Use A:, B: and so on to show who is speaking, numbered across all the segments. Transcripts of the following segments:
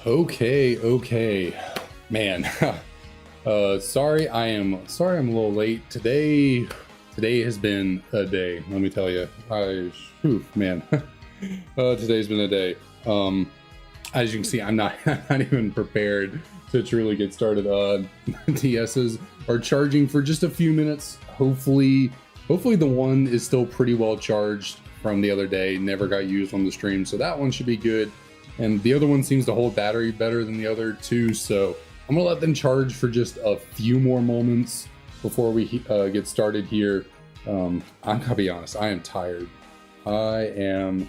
A: Okay, man. Sorry I'm a little late today. Today has been a day, let me tell you. Man. Today's been a day. As you can see, I'm not not even prepared to truly get started. DSs are charging for just a few minutes. Hopefully the one is still pretty well charged from the other day, never got used on the stream, so that one should be good. And the other one seems to hold battery better than the other two, so I'm gonna let them charge for just a few more moments before we get started here. I'm gonna be honest, I am tired. I'm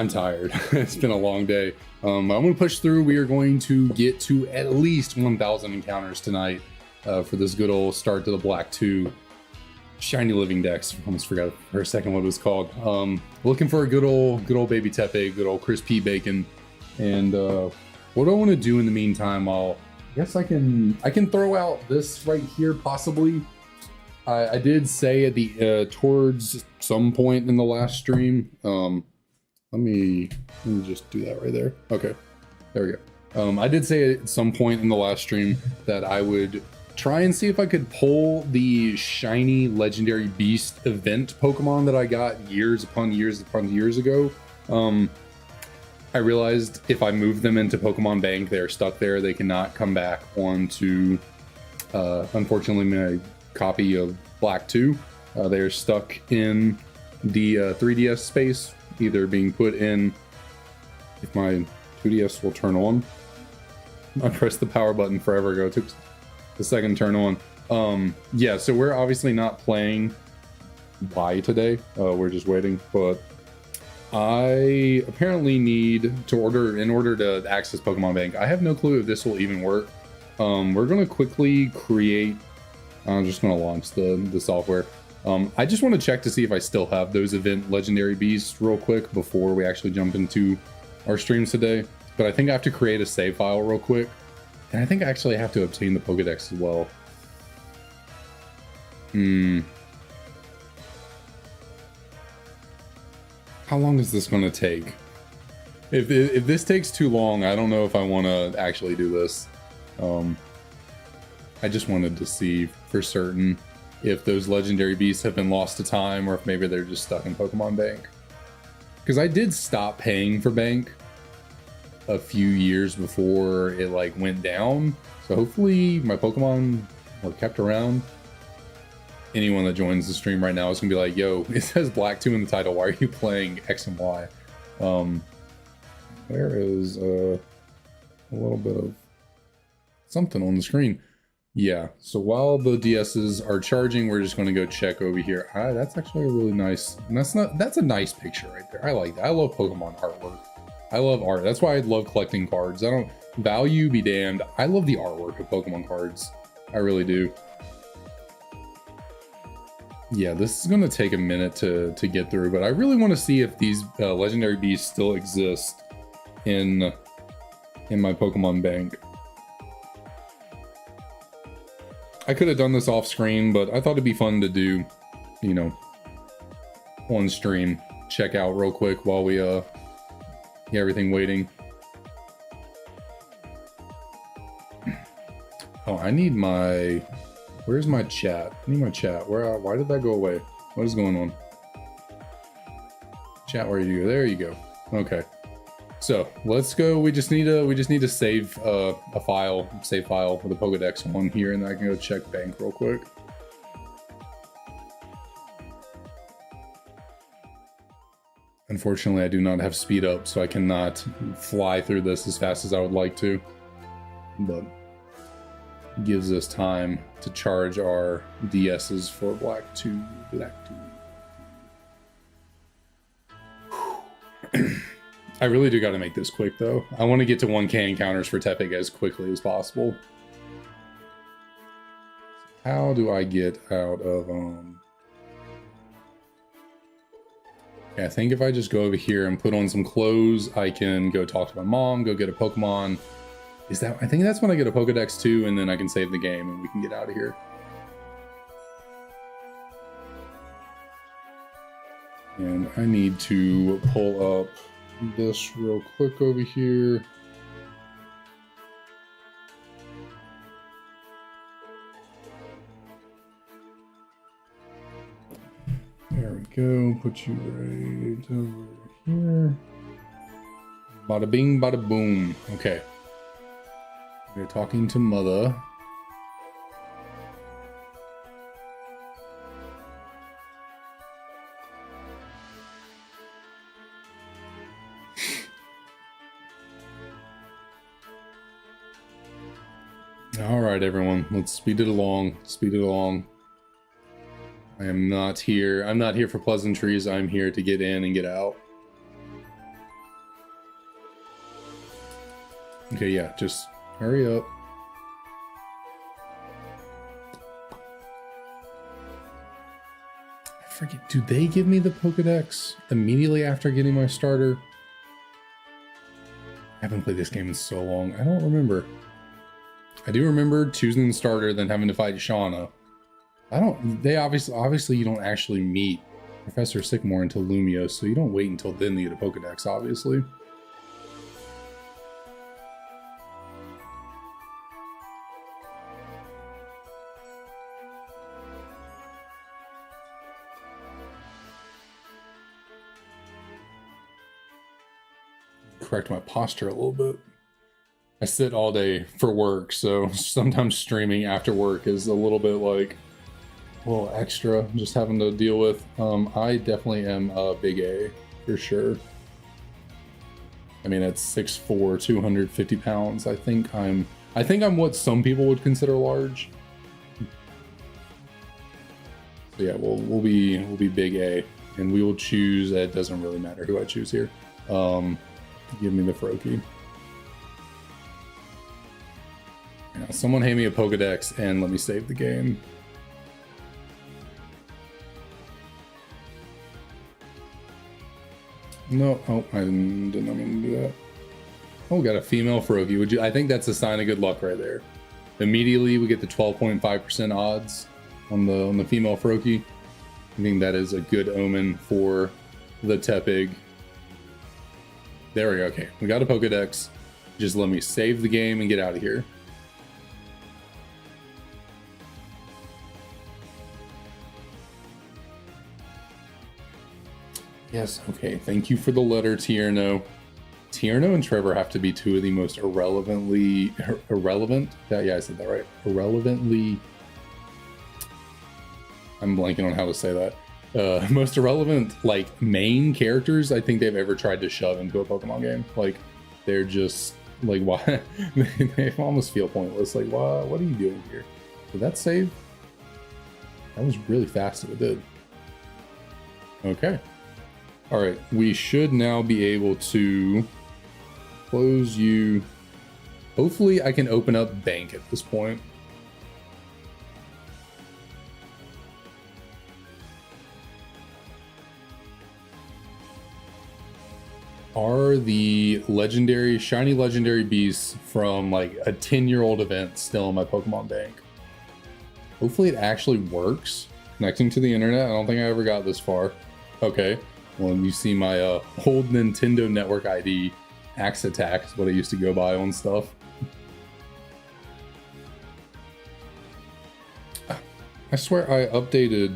A: tired. It's been a long day. I'm gonna push through. We are going to get to at least 1,000 encounters tonight for this good old start to the Black 2 Shiny Living Dex. Almost forgot for a second what it was called. Looking for a good old baby Tepig, good old crispy bacon. And what do I want to do in the meantime? I guess I can throw out this right here possibly. I did say at the towards some point in the last stream. Let me just do that right there. Okay, there we go. I did say at some point in the last stream that I would try and see if I could pull the shiny legendary beast event Pokemon that I got years upon years ago. I realized if I move them into Pokemon Bank, they're stuck there. They cannot come back onto, unfortunately, my copy of Black 2. They're stuck in the 3DS space, either being put in, if my 2DS will turn on. I pressed the power button forever ago. It took the second turn on. Yeah, so we're obviously not playing Y today. We're just waiting, but I apparently need to in order to access Pokemon Bank. I have no clue if this will even work. We're gonna quickly create, I'm just gonna launch the software. I just want to check to see if I still have those event legendary beasts real quick before we actually jump into our streams today. But I think I have to create a save file real quick. And I think I actually have to obtain the Pokedex as well. How long is this going to take? If this takes too long, I don't know if I want to actually do this. I just wanted to see for certain if those legendary beasts have been lost to time or if maybe they're just stuck in Pokemon Bank. Because I did stop paying for Bank a few years before it like went down. So hopefully my Pokemon were kept around. Anyone that joins the stream right now is gonna be like, yo, it says Black 2 in the title, why are you playing X and Y? There is a little bit of something on the screen. Yeah, so while the DSs are charging, we're just gonna go check over here. That's actually a really nice, that's a nice picture right there. I like that. I love Pokemon artwork. I love art. That's why I love collecting cards. I don't, value be damned. I love the artwork of Pokemon cards. I really do. Yeah, this is going to take a minute to get through, but I really want to see if these legendary beasts still exist in my Pokemon Bank. I could have done this off screen, but I thought it'd be fun to do, you know, on stream. Check out real quick while we get everything waiting. Oh, I need my... Where's my chat? I need my chat. Why did that go away? What is going on? Chat, where you go? There you go. Okay. So let's go. We just need to save a save file with a Pokedex on here, and I can go check Bank real quick. Unfortunately, I do not have speed up, so I cannot fly through this as fast as I would like to. But it gives us time to charge our DSs for Black 2. I really do got to make this quick, though. I want to get to 1K encounters for Tepig as quickly as possible. How do I get out of... I think if I just go over here and put on some clothes, I can go talk to my mom, go get a Pokemon. I think that's when I get a Pokedex too, and then I can save the game and we can get out of here. And I need to pull up this real quick over here. go. Put you right over here. Bada bing, bada boom. Okay. We're talking to Mother. All right, everyone, let's speed it along. Speed it along. I am not here. I'm not here for pleasantries. I'm here to get in and get out. Okay, yeah, just hurry up. I forget, do they give me the Pokedex immediately after getting my starter? I haven't played this game in so long. I don't remember. I do remember choosing the starter, then having to fight Shauna. They obviously you don't actually meet Professor Sycamore until Lumiose, so you don't wait until then to get a Pokedex, obviously. Correct my posture a little bit. I sit all day for work, so sometimes streaming after work is a little bit like a little extra, just having to deal with. I definitely am a big A for sure. I mean, at 6'4", 250 pounds, I think I'm what some people would consider large. So yeah, we'll be big A, and we will choose. It doesn't really matter who I choose here. Give me the Froakie. Now, someone hand me a Pokedex and let me save the game. No, oh, I didn't mean to do that. Oh, got a female Froakie. I think that's a sign of good luck right there. Immediately we get the 12.5% odds on the female Froakie. I think that is a good omen for the Tepig. There we go. Okay, we got a Pokedex. Just let me save the game and get out of here. Yes, okay. Thank you for the letter, Tierno. Tierno and Trevor have to be two of the most irrelevant. Yeah, I said that right. Irrelevantly. I'm blanking on how to say that. Most irrelevant, like, main characters I think they've ever tried to shove into a Pokemon game. Like, they're just like, why? They almost feel pointless. Like, what are you doing here? Did that save? That was really fast if it did. Okay. All right, we should now be able to close you. Hopefully I can open up Bank at this point. Are the shiny legendary beasts from like a 10-year-old event still in my Pokemon Bank? Hopefully it actually works. Connecting to the internet, I don't think I ever got this far. Okay. Well, you see my old Nintendo Network ID, Axe Attack is what I used to go by on stuff. I swear I updated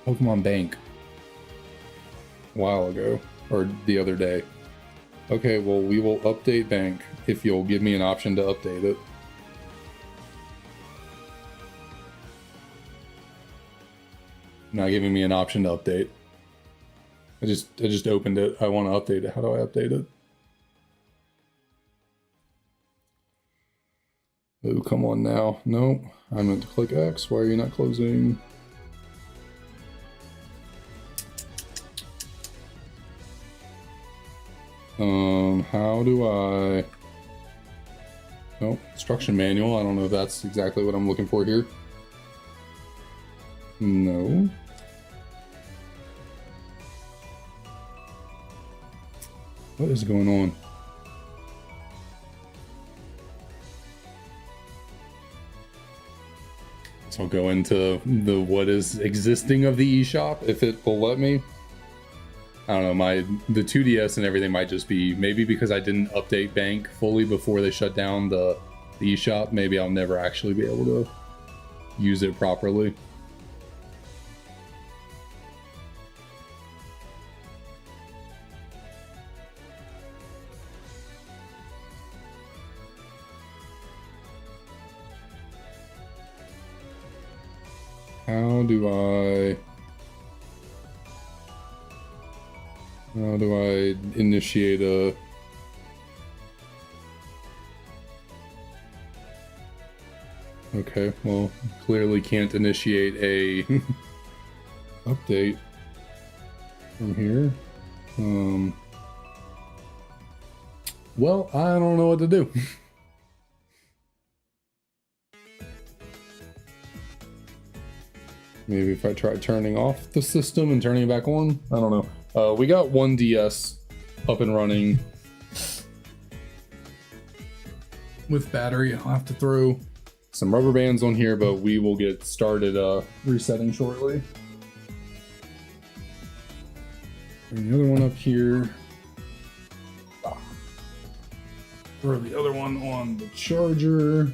A: Pokemon Bank a while ago, or the other day. Okay, well, we will update Bank if you'll give me an option to update it. Not giving me an option to update. I just opened it. I want to update it. How do I update it? Oh, come on now. No, I meant to click X. Why are you not closing? How do I... No, instruction manual. I don't know if that's exactly what I'm looking for here. No. What is going on? So I'll go into the what is existing of the eShop if it will let me. I don't know, the 2DS and everything might just be, maybe because I didn't update Bank fully before they shut down the eShop, maybe I'll never actually be able to use it properly. How do I initiate a... Okay, well, clearly can't initiate a update from here. Well, I don't know what to do. Maybe if I try turning off the system and turning it back on? I don't know. We got one DS up and running with battery. I'll have to throw some rubber bands on here, but we will get started resetting shortly. Bring the other one up here. Throw the other one on the charger.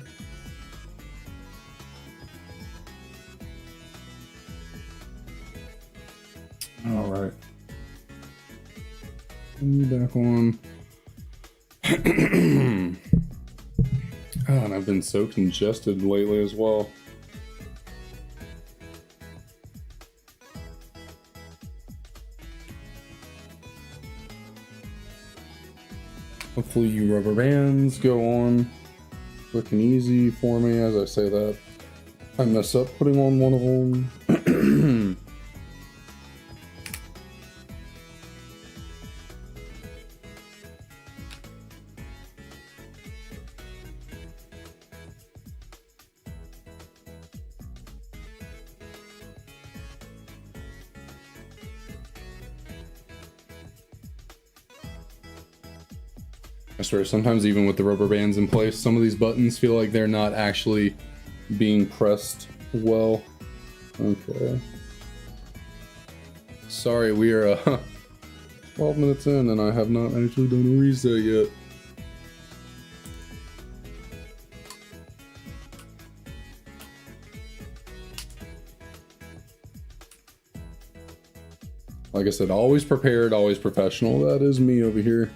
A: All right. Back on. Oh, and I've been so congested lately as well. Hopefully you rubber bands go on quick and easy for me. As I say that, I mess up putting on one of them. I swear, sometimes even with the rubber bands in place, some of these buttons feel like they're not actually being pressed well. Okay. Sorry, we are 12 minutes in and I have not actually done a reset yet. Like I said, always prepared, always professional. That is me over here.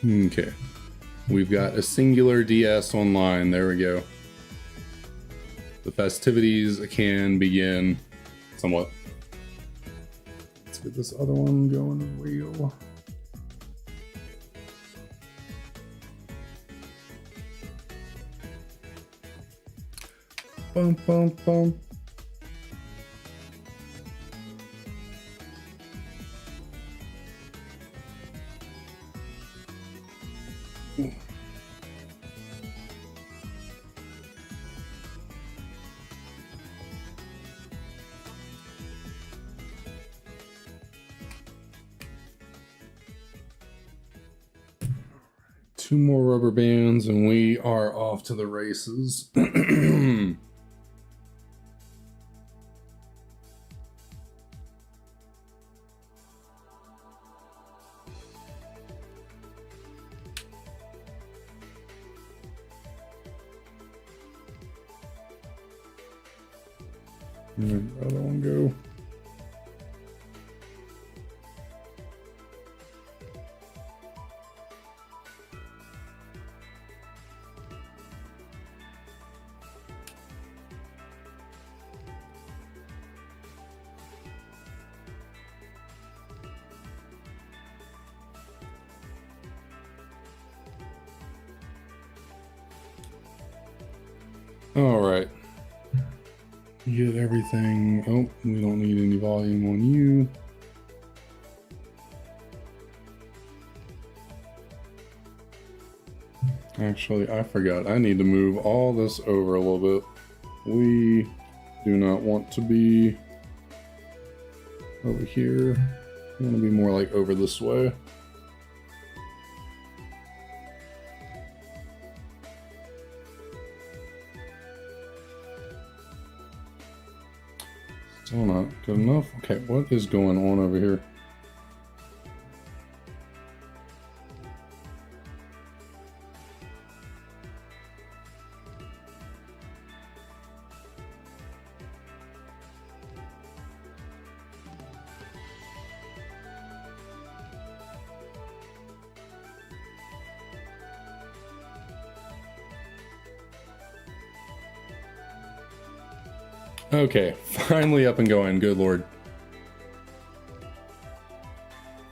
A: Okay, we've got a singular DS online. There we go. The festivities can begin somewhat. Let's get this other one going real. Bum, bum, bum. Two more rubber bands and we are off to the races. Where'd the other one go? All right. Get everything. Oh, we don't need any volume on you. Actually, I forgot. I need to move all this over a little bit. We do not want to be over here. I want to be more like over this way. Still not good enough. Okay, what is going on over here? Okay, finally up and going, good lord.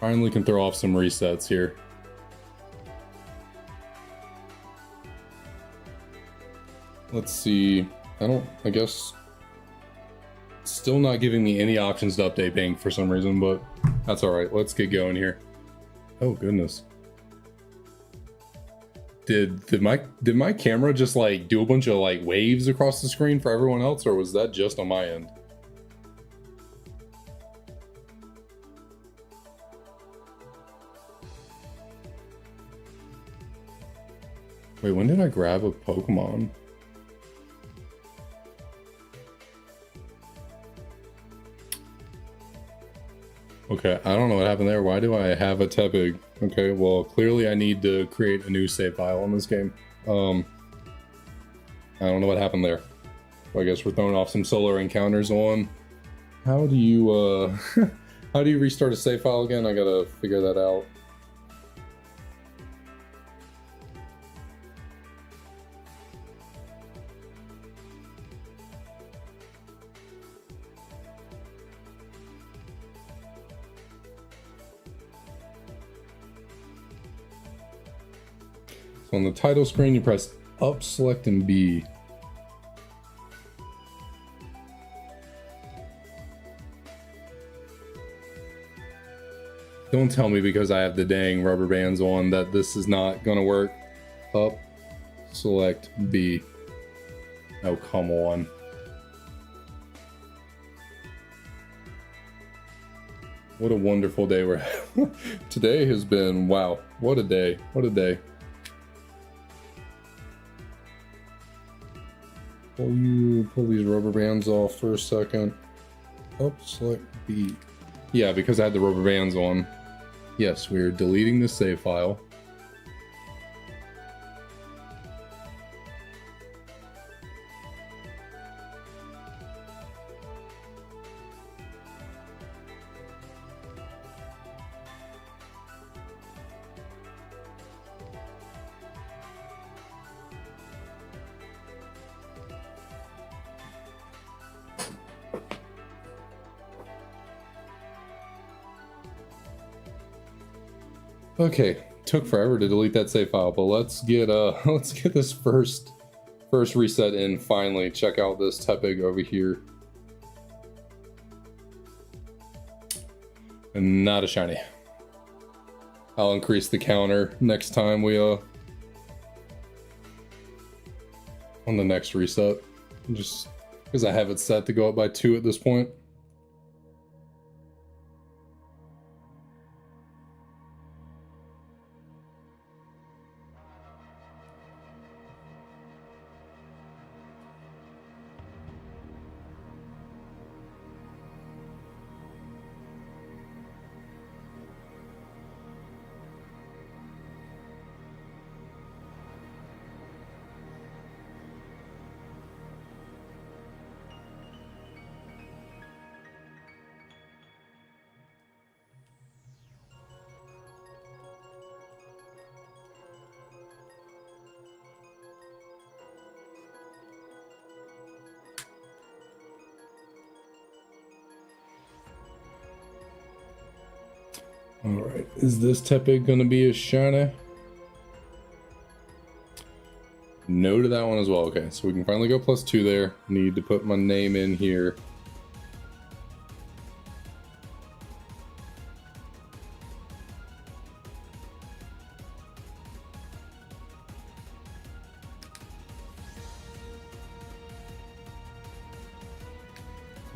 A: Finally can throw off some resets here. Let's see, I guess, still not giving me any options to update bank for some reason, but that's all right. Let's get going here. Oh goodness. Did my camera just like do a bunch of like waves across the screen for everyone else, or was that just on my end? Wait, when did I grab a Pokemon? Okay, I don't know what happened there. Why do I have a Tepig? Okay, well, clearly I need to create a new save file in this game. I don't know what happened there. So I guess we're throwing off some solar encounters on. How do you, how do you restart a save file again? I gotta figure that out. So on the title screen, you press up, select, and B. Don't tell me because I have the dang rubber bands on that this is not gonna work. Up, select, B. Oh, come on. What a wonderful day we're having. Today has been, wow, what a day, what a day. Pull these rubber bands off for a second. Up, select B. Yeah, because I had the rubber bands on. Yes, we're deleting the save file. Okay, took forever to delete that save file, but let's get this first reset in finally. Check out this Tepig over here. And not a shiny. I'll increase the counter next time we on the next reset. Just because I have it set to go up by 2 at this point. Alright, is this Tepig gonna be a shiny? No to that one as well. Okay, so we can finally go +2 there. Need to put my name in here.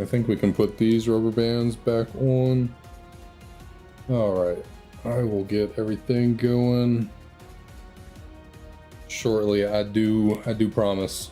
A: I think we can put these rubber bands back on. Alright, I will get everything going shortly. I do promise.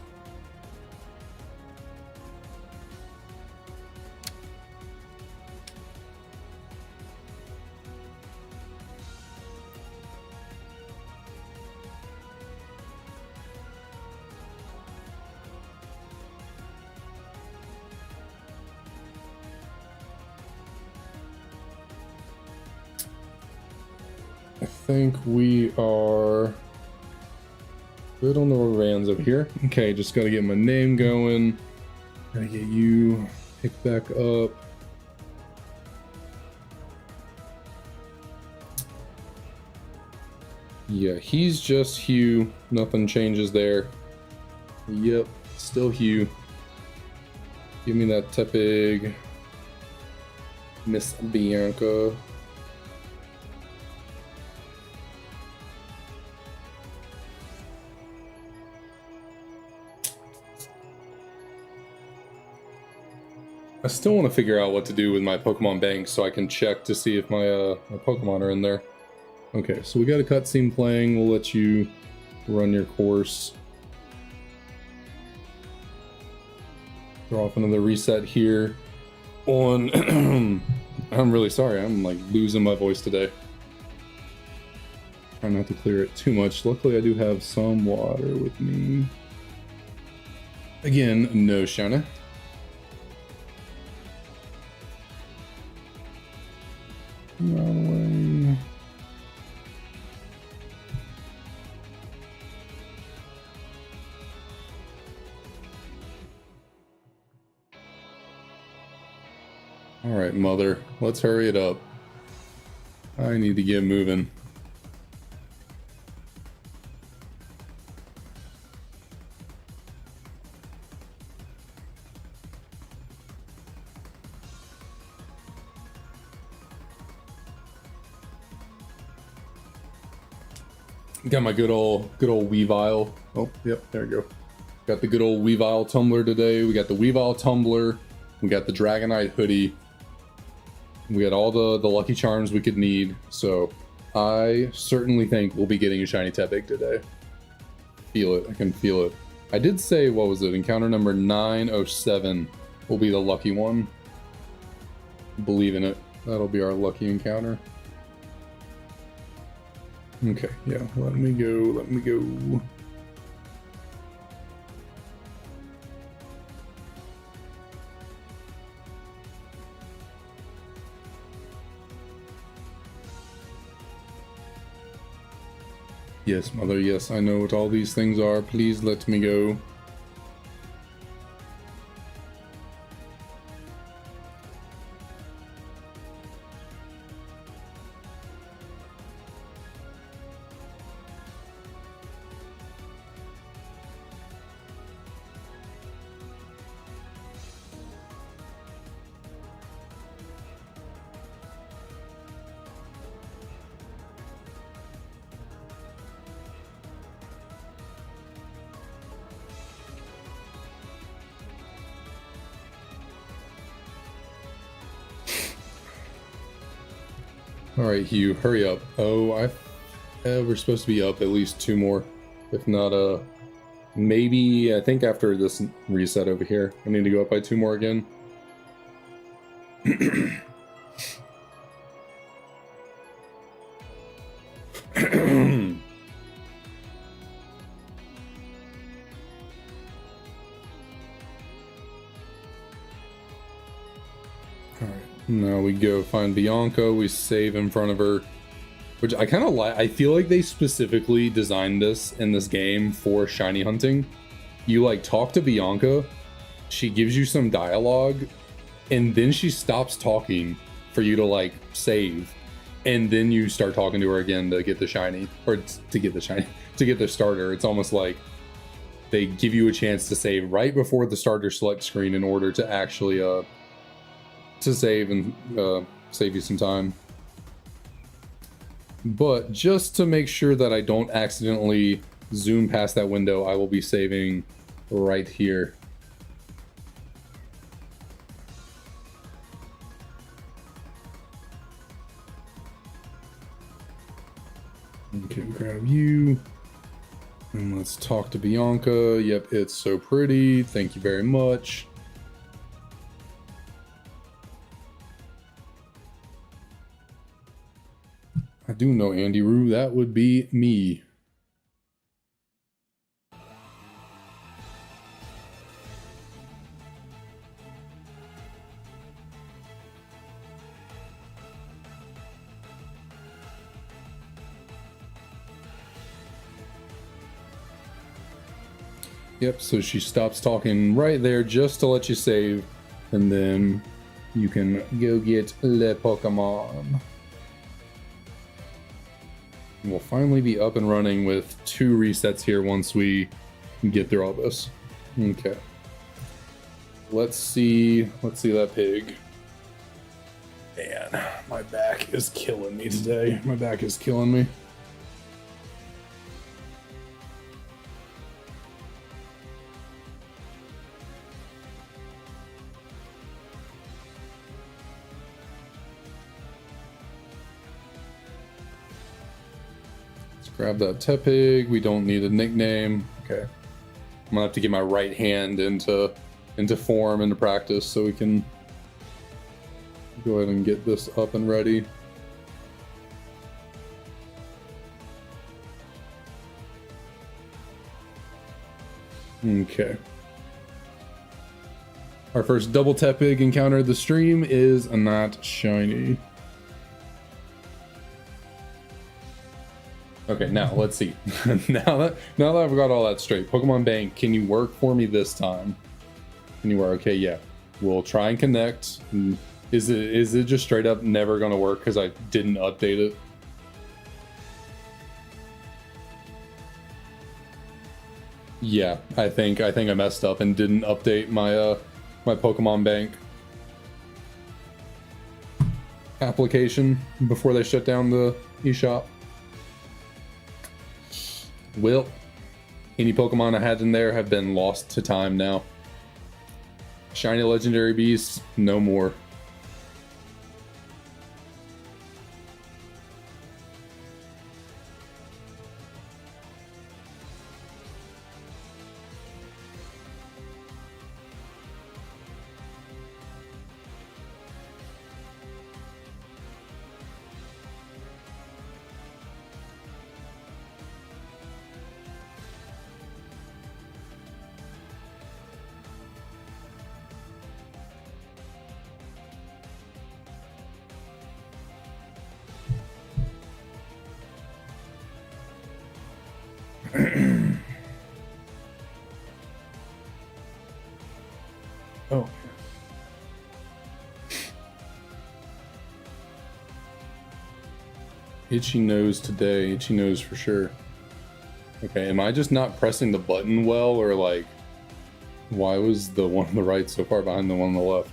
A: I think we are good on the rubber bands up here. Okay, just gotta get my name going. Gotta get you picked back up. Yeah, he's just Hugh. Nothing changes there. Yep, still Hugh. Give me that Tepig. Miss Bianca. I still want to figure out what to do with my Pokemon bank so I can check to see if my my Pokemon are in there. Okay, so we got a cutscene playing. We'll let you run your course. Throw off another reset here on I'm really sorry, I'm like losing my voice today. Try not to clear it too much. Luckily I do have some water with me. Again, no Shauna. Run away. All right, mother, let's hurry it up. I need to get moving. Got my good old Weavile. Oh, yep, there we go. Got the good old Weavile tumbler today. We got the Weavile tumbler. We got the Dragonite hoodie. We got all the Lucky Charms we could need. So I certainly think we'll be getting a shiny Tepig today. Feel it. I can feel it. I did say, what was it? Encounter number 907 will be the lucky one. Believe in it. That'll be our lucky encounter. Okay, yeah, let me go. Yes, mother, yes, I know what all these things are. Please let me go. Alright, Hugh, hurry up. Oh, we're supposed to be up at least 2 more. If not, maybe, I think after this reset over here, I need to go up by 2 more again. Now we go find Bianca, we save in front of her, which I kind of like. I feel like they specifically designed this in this game for shiny hunting. You like talk to Bianca, she gives you some dialogue, and then she stops talking for you to like save, and then you start talking to her again to get the shiny, or to get the starter. It's almost like they give you a chance to save right before the starter select screen in order to actually to save and save you some time. But just to make sure that I don't accidentally zoom past that window, I will be saving right here. Okay, grab you. And let's talk to Bianca. Yep, it's so pretty. Thank you very much. I do know Andy Roo, that would be me. Yep, so she stops talking right there just to let you save, and then you can go get le Pokemon. We'll finally be up and running with 2 resets here once we get through all this. Okay. Let's see that pig. Man, my back is killing me today. My back is killing me. Grab that Tepig. We don't need a nickname. Okay. I'm gonna have to get my right hand into form, into practice, so we can go ahead and get this up and ready. Okay. Our first double Tepig encounter of the stream is not shiny. Okay, now let's see. now that I've got all that straight, Pokemon Bank, can you work for me this time? Can you work? Okay, yeah. We'll try and connect. Is it just straight up never gonna work because I didn't update it? Yeah, I think I messed up and didn't update my my Pokemon Bank application before they shut down the eShop. Well, any Pokemon I had in there have been lost to time now. Shiny Legendary Beasts, no more. Oh. Itchy nose today. Itchy nose for sure. Okay, am I just not pressing the button well, or like, why was the one on the right so far behind the one on the left?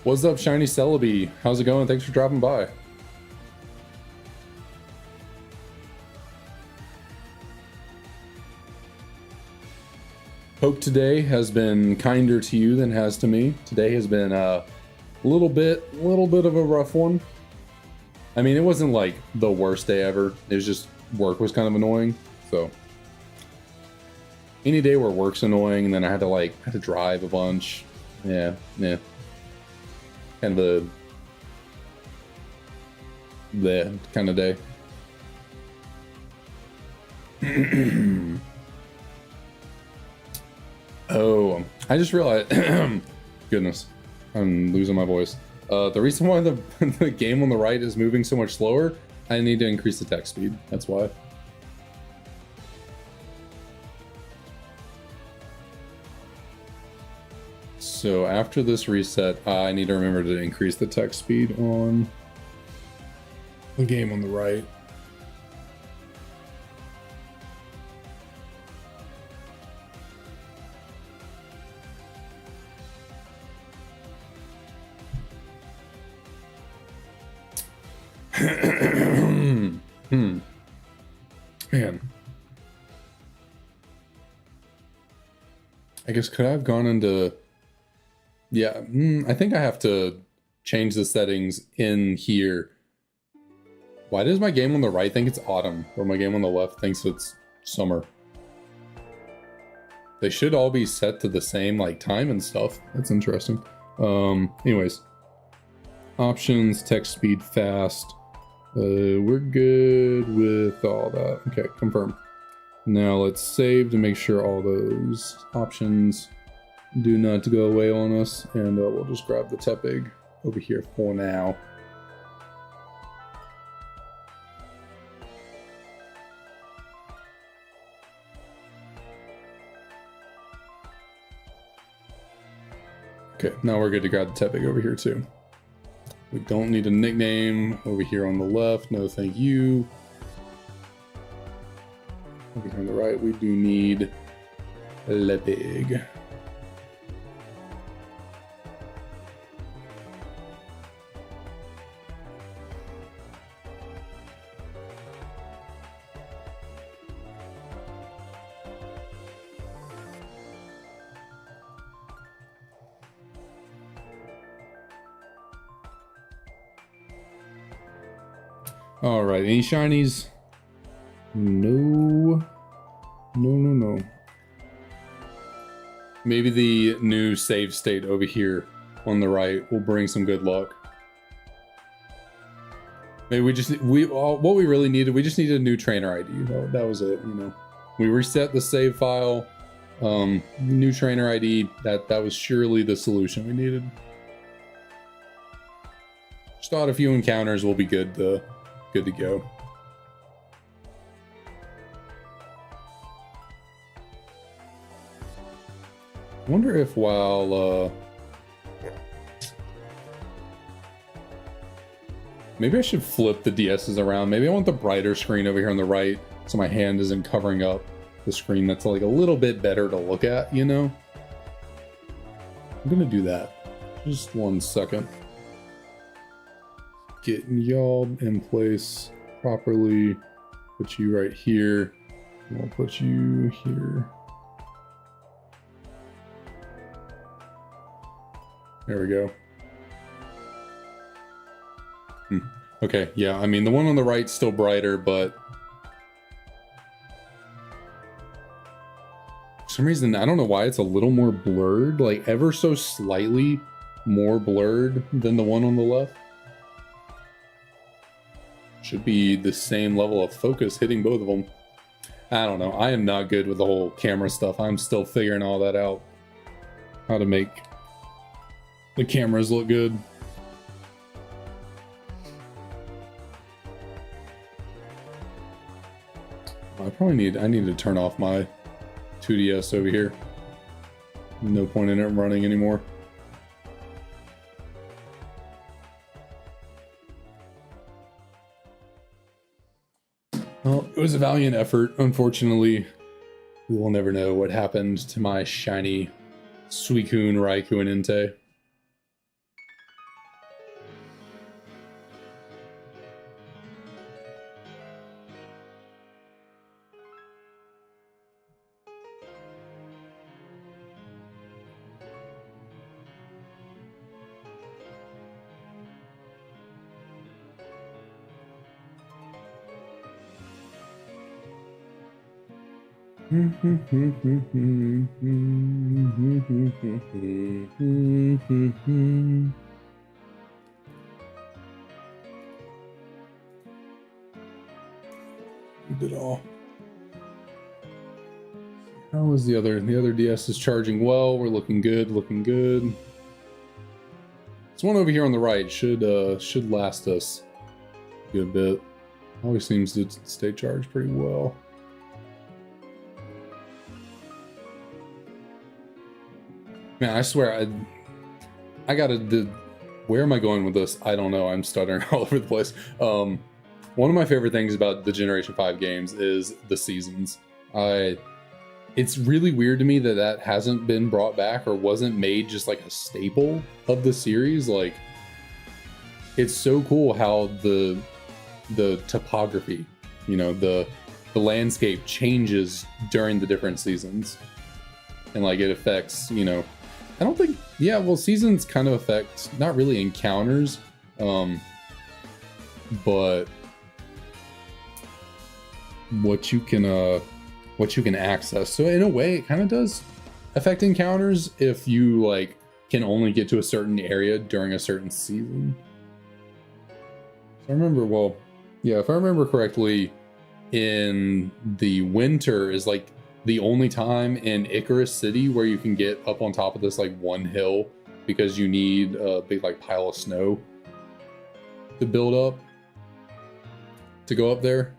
A: What's up, Shiny Celebi? How's it going? Thanks for dropping by. Hope today has been kinder to you than it has to me. Today has been a little bit of a rough one. I mean, it wasn't like the worst day ever. It was just work was kind of annoying. So any day where work's annoying and then I had to drive a bunch. Yeah. Kind of the kind of day. Oh, I just realized. Goodness, I'm losing my voice. The reason why the game on the right is moving so much slower, I need to increase the text speed. That's why. So after this reset, I need to remember to increase the text speed on the game on the right. Man. I guess could I have gone into... Yeah, I think I have to change the settings in here. Why does my game on the right think it's autumn, or my game on the left thinks it's summer? They should all be set to the same like time and stuff. That's interesting. Anyways, options, text speed, fast. We're good with all that. Okay, confirm. Now let's save to make sure all those options do not go away on us, and we'll just grab the Tepig over here for now. Okay, now we're good to grab the Tepig over here too. We don't need a nickname over here on the left. No, thank you. Over here on the right, we do need Tepig. All right, any shinies? No. Maybe the new save state over here on the right will bring some good luck. Maybe what we really needed, we just needed a new trainer ID. That was it, you know. We reset the save file, new trainer ID. That was surely the solution we needed. Just thought a few encounters will be good to go. I wonder if while maybe I should flip the DSs around. Maybe I want the brighter screen over here on the right so my hand isn't covering up the screen. That's like a little bit better to look at, you know? I'm gonna do that. Just 1 second. Getting y'all in place properly. Put you right here. We'll put you here. There we go. Okay, yeah, I mean, the one on the right's still brighter, but for some reason, I don't know why it's a little more blurred, like ever so slightly more blurred than the one on the left. Should be the same level of focus hitting both of them. I don't know. I am not good with the whole camera stuff. I'm still figuring all that out. How to make the cameras look good. I need to turn off my 2DS over here. No point in it running anymore. Well, it was a valiant effort. Unfortunately, we will never know what happened to my shiny Suicune, Raikou, and Entei. Did all. How was the other? The other DS is charging well. We're looking good. Looking good. This one over here on the right should last us a good bit. Always seems to stay charged pretty well. Man, I swear, I gotta. Where am I going with this? I don't know. I'm stuttering all over the place. One of my favorite things about the Generation 5 games is the seasons. It's really weird to me that hasn't been brought back or wasn't made just like a staple of the series. Like, it's so cool how the topography, you know, the landscape changes during the different seasons. And like it affects, you know, I don't think, yeah, well, seasons kind of affect, not really encounters, but what you can access. So in a way, it kind of does affect encounters if you like can only get to a certain area during a certain season. So I remember, well, yeah, if I remember correctly, in the winter is like the only time in Icarus City where you can get up on top of this like one hill, because you need a big like pile of snow to build up to go up there.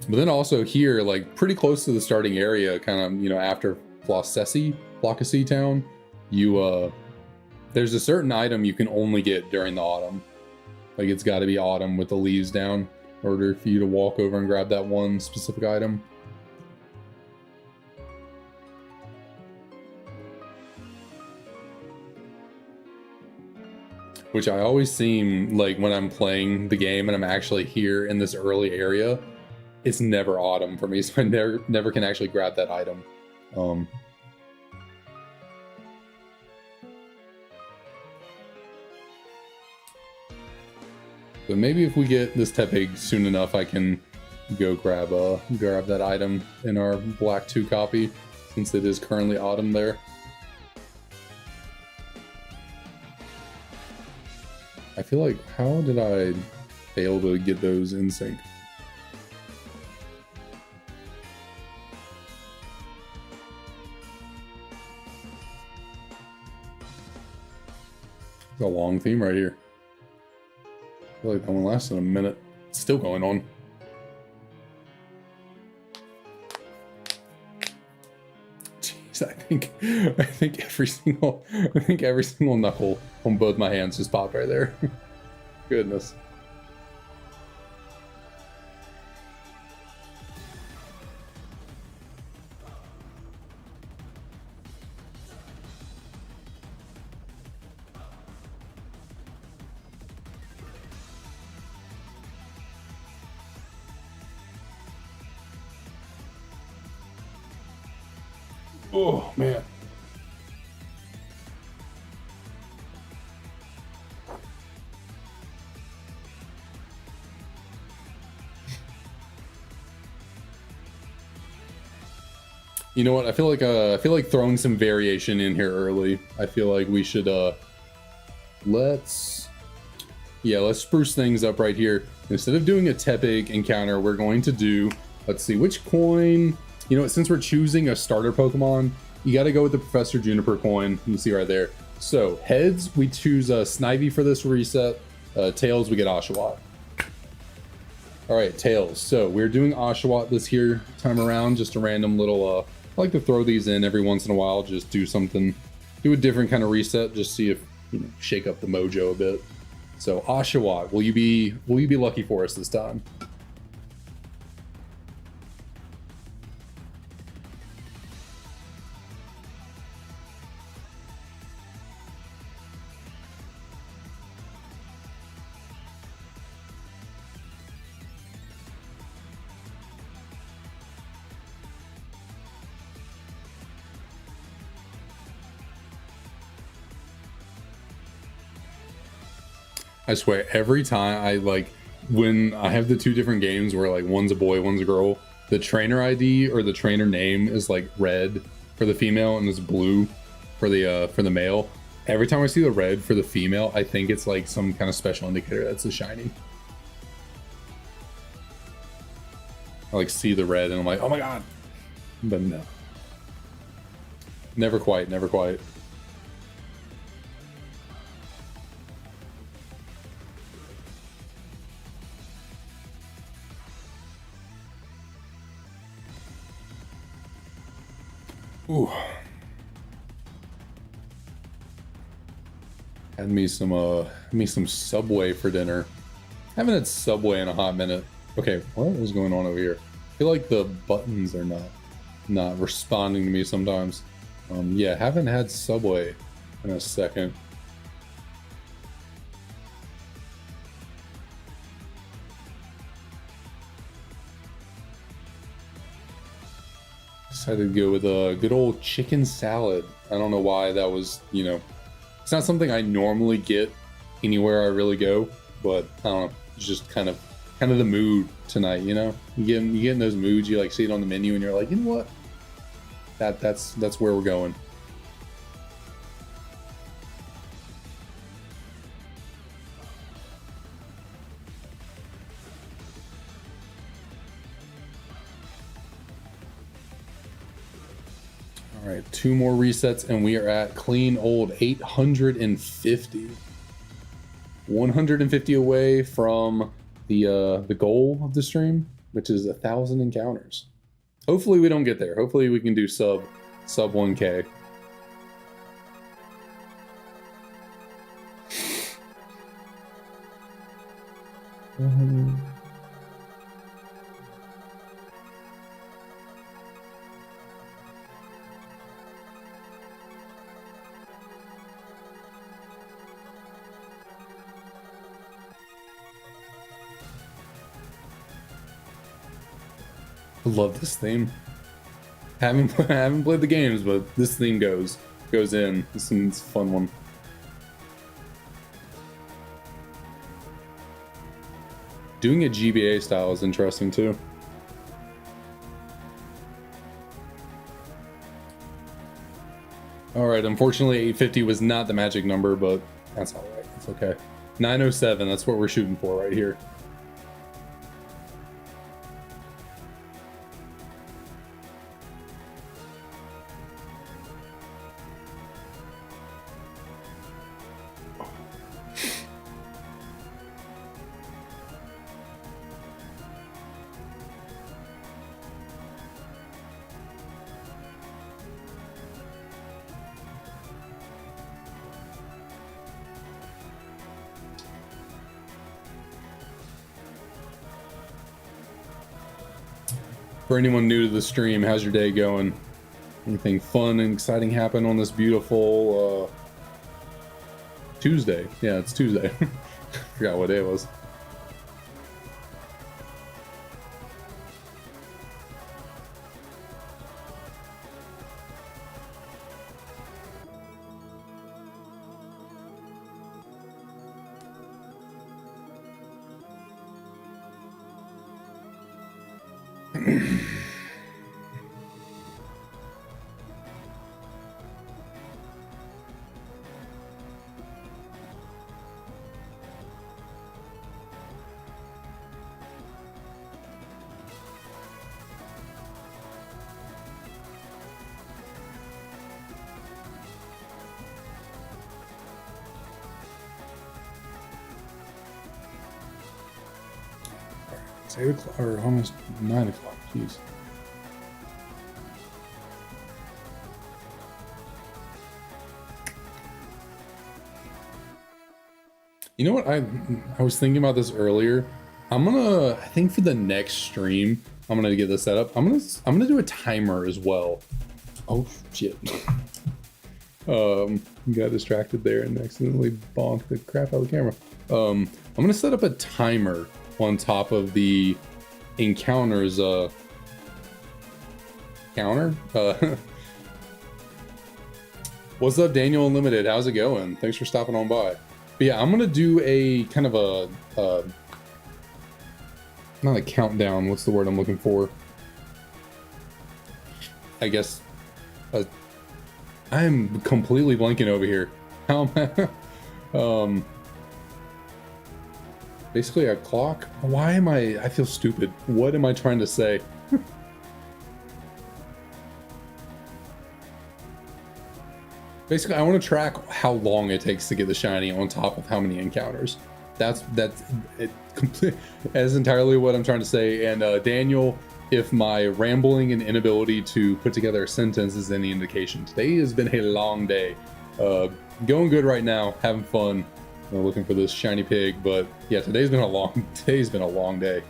A: But then also here, like pretty close to the starting area, kind of, you know, after Floccacy town, you there's a certain item you can only get during the autumn. Like it's got to be autumn with the leaves down in order for you to walk over and grab that one specific item. Which I always seem like when I'm playing the game and I'm actually here in this early area, it's never autumn for me, so I never can actually grab that item. But maybe if we get this Tepig soon enough, I can go grab that item in our Black 2 copy, since it is currently autumn there. I feel like, how did I fail to get those in sync? It's a long theme right here. I feel like that one lasted a minute. It's still going on. Jeez, I think every single knuckle on both my hands just popped right there. Goodness. Oh, man. You know what? I feel like throwing some variation in here early. I feel like we should let's spruce things up right here. Instead of doing a Tepig encounter, we're going to do, let's see, which coin. You know what, since we're choosing a starter Pokemon, you got to go with the Professor Juniper coin. You can see right there. So heads, we choose Snivy for this reset. Tails, we get Oshawott. All right, Tails. So we're doing Oshawott this here time around. Just a random little, I like to throw these in every once in a while. Just do something, do a different kind of reset. Just see if, you know, shake up the mojo a bit. So Oshawott, will you be lucky for us this time? I swear, every time when I have the two different games where like one's a boy, one's a girl, the trainer ID or the trainer name is like red for the female and it's blue for the male. Every time I see the red for the female, I think it's like some kind of special indicator that's a shiny. I like see the red and I'm like, oh my god. But no. Never quite, never quite. Ooh. Had me some Subway for dinner. Haven't had Subway in a hot minute. Okay, what is going on over here? I feel like the buttons are not responding to me sometimes. Yeah, haven't had Subway in a second. Decided to go with a good old chicken salad. I don't know why that was, you know, it's not something I normally get anywhere I really go, but I don't know, it's just kind of the mood tonight, you know? You get in those moods, you like see it on the menu and you're like, you know what? That's where we're going. All right, 2 more resets and we are at clean old 850. 150 away from the goal of the stream, which is 1,000 encounters. Hopefully we don't get there. Hopefully we can do sub 1K. I love this theme. Haven't played the games, but this theme goes in. This one's a fun one. Doing a GBA style is interesting too. All right, unfortunately 850 was not the magic number, but that's all right. It's okay. 907, that's what we're shooting for right here. For anyone new to the stream, how's your day going? Anything fun and exciting happen on this beautiful Tuesday? Yeah, it's Tuesday. Forgot what day it was. It's 8 o'clock, or almost 9 o'clock. Jeez. You know what? I was thinking about this earlier. I think for the next stream, I'm gonna get this set up. I'm gonna do a timer as well. Oh shit. Got distracted there and accidentally bonked the crap out of the camera. I'm gonna set up a timer on top of the encounters counter. What's up, Daniel Unlimited? How's it going? Thanks for stopping on by. But yeah, I'm gonna do a kind of a not a countdown. What's the word I'm looking for? I guess I'm completely blanking over here. How am I? Basically a clock. Why am I feel stupid. What am I trying to say? Basically, I want to track how long it takes to get the shiny on top of how many encounters. That's it. That's entirely what I'm trying to say. And Daniel, if my rambling and inability to put together a sentence is any indication, today has been a long day. Going good right now, having fun. Looking for this shiny pig, but yeah, today's been a long day.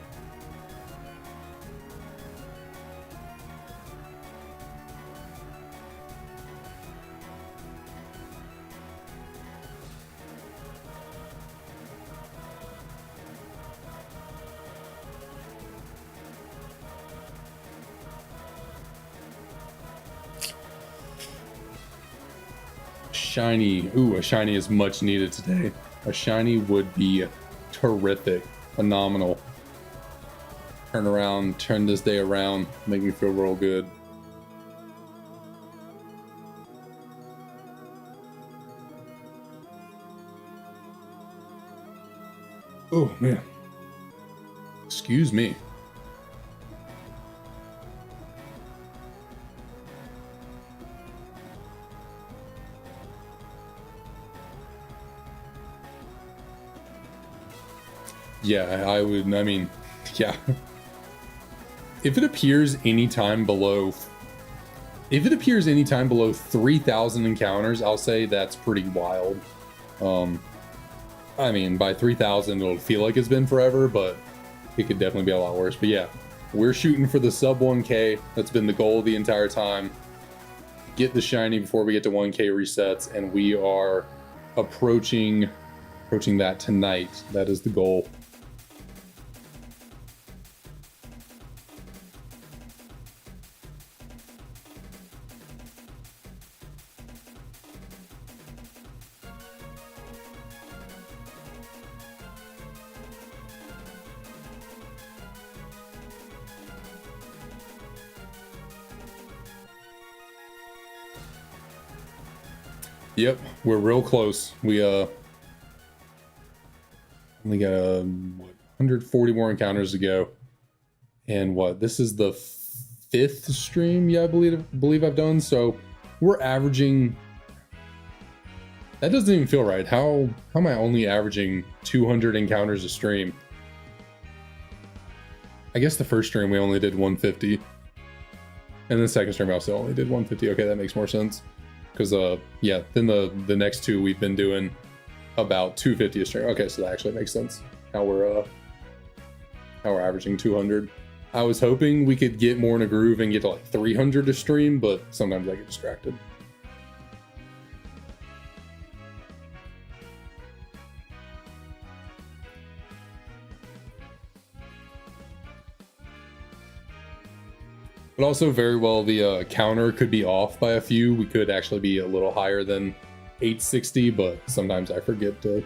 A: Shiny, ooh, a shiny is much needed today. A shiny would be terrific, phenomenal. Turn this day around, make me feel real good. Oh man, excuse me. Yeah, I would. I mean, yeah. If it appears anytime below, if it appears anytime below 3,000 encounters, I'll say that's pretty wild. I mean, by 3,000, it'll feel like it's been forever, but it could definitely be a lot worse. But yeah, we're shooting for the sub 1K. That's been the goal the entire time. Get the shiny before we get to 1K resets, and we are approaching that tonight. That is the goal. Yep, we're real close. We only got 140 more encounters to go. And what? This is the 5th stream, yeah, I believe I've done. So we're averaging. That doesn't even feel right. How am I only averaging 200 encounters a stream? I guess the first stream we only did 150. And the second stream I also only did 150. Okay, that makes more sense. Because yeah, then the next two we've been doing about 250 a stream. Okay, so that actually makes sense. How we're averaging 200. I was hoping we could get more in a groove and get to like 300 a stream, but sometimes I get distracted. But also very well the counter could be off by a few. We could actually be a little higher than 860, but sometimes I forget to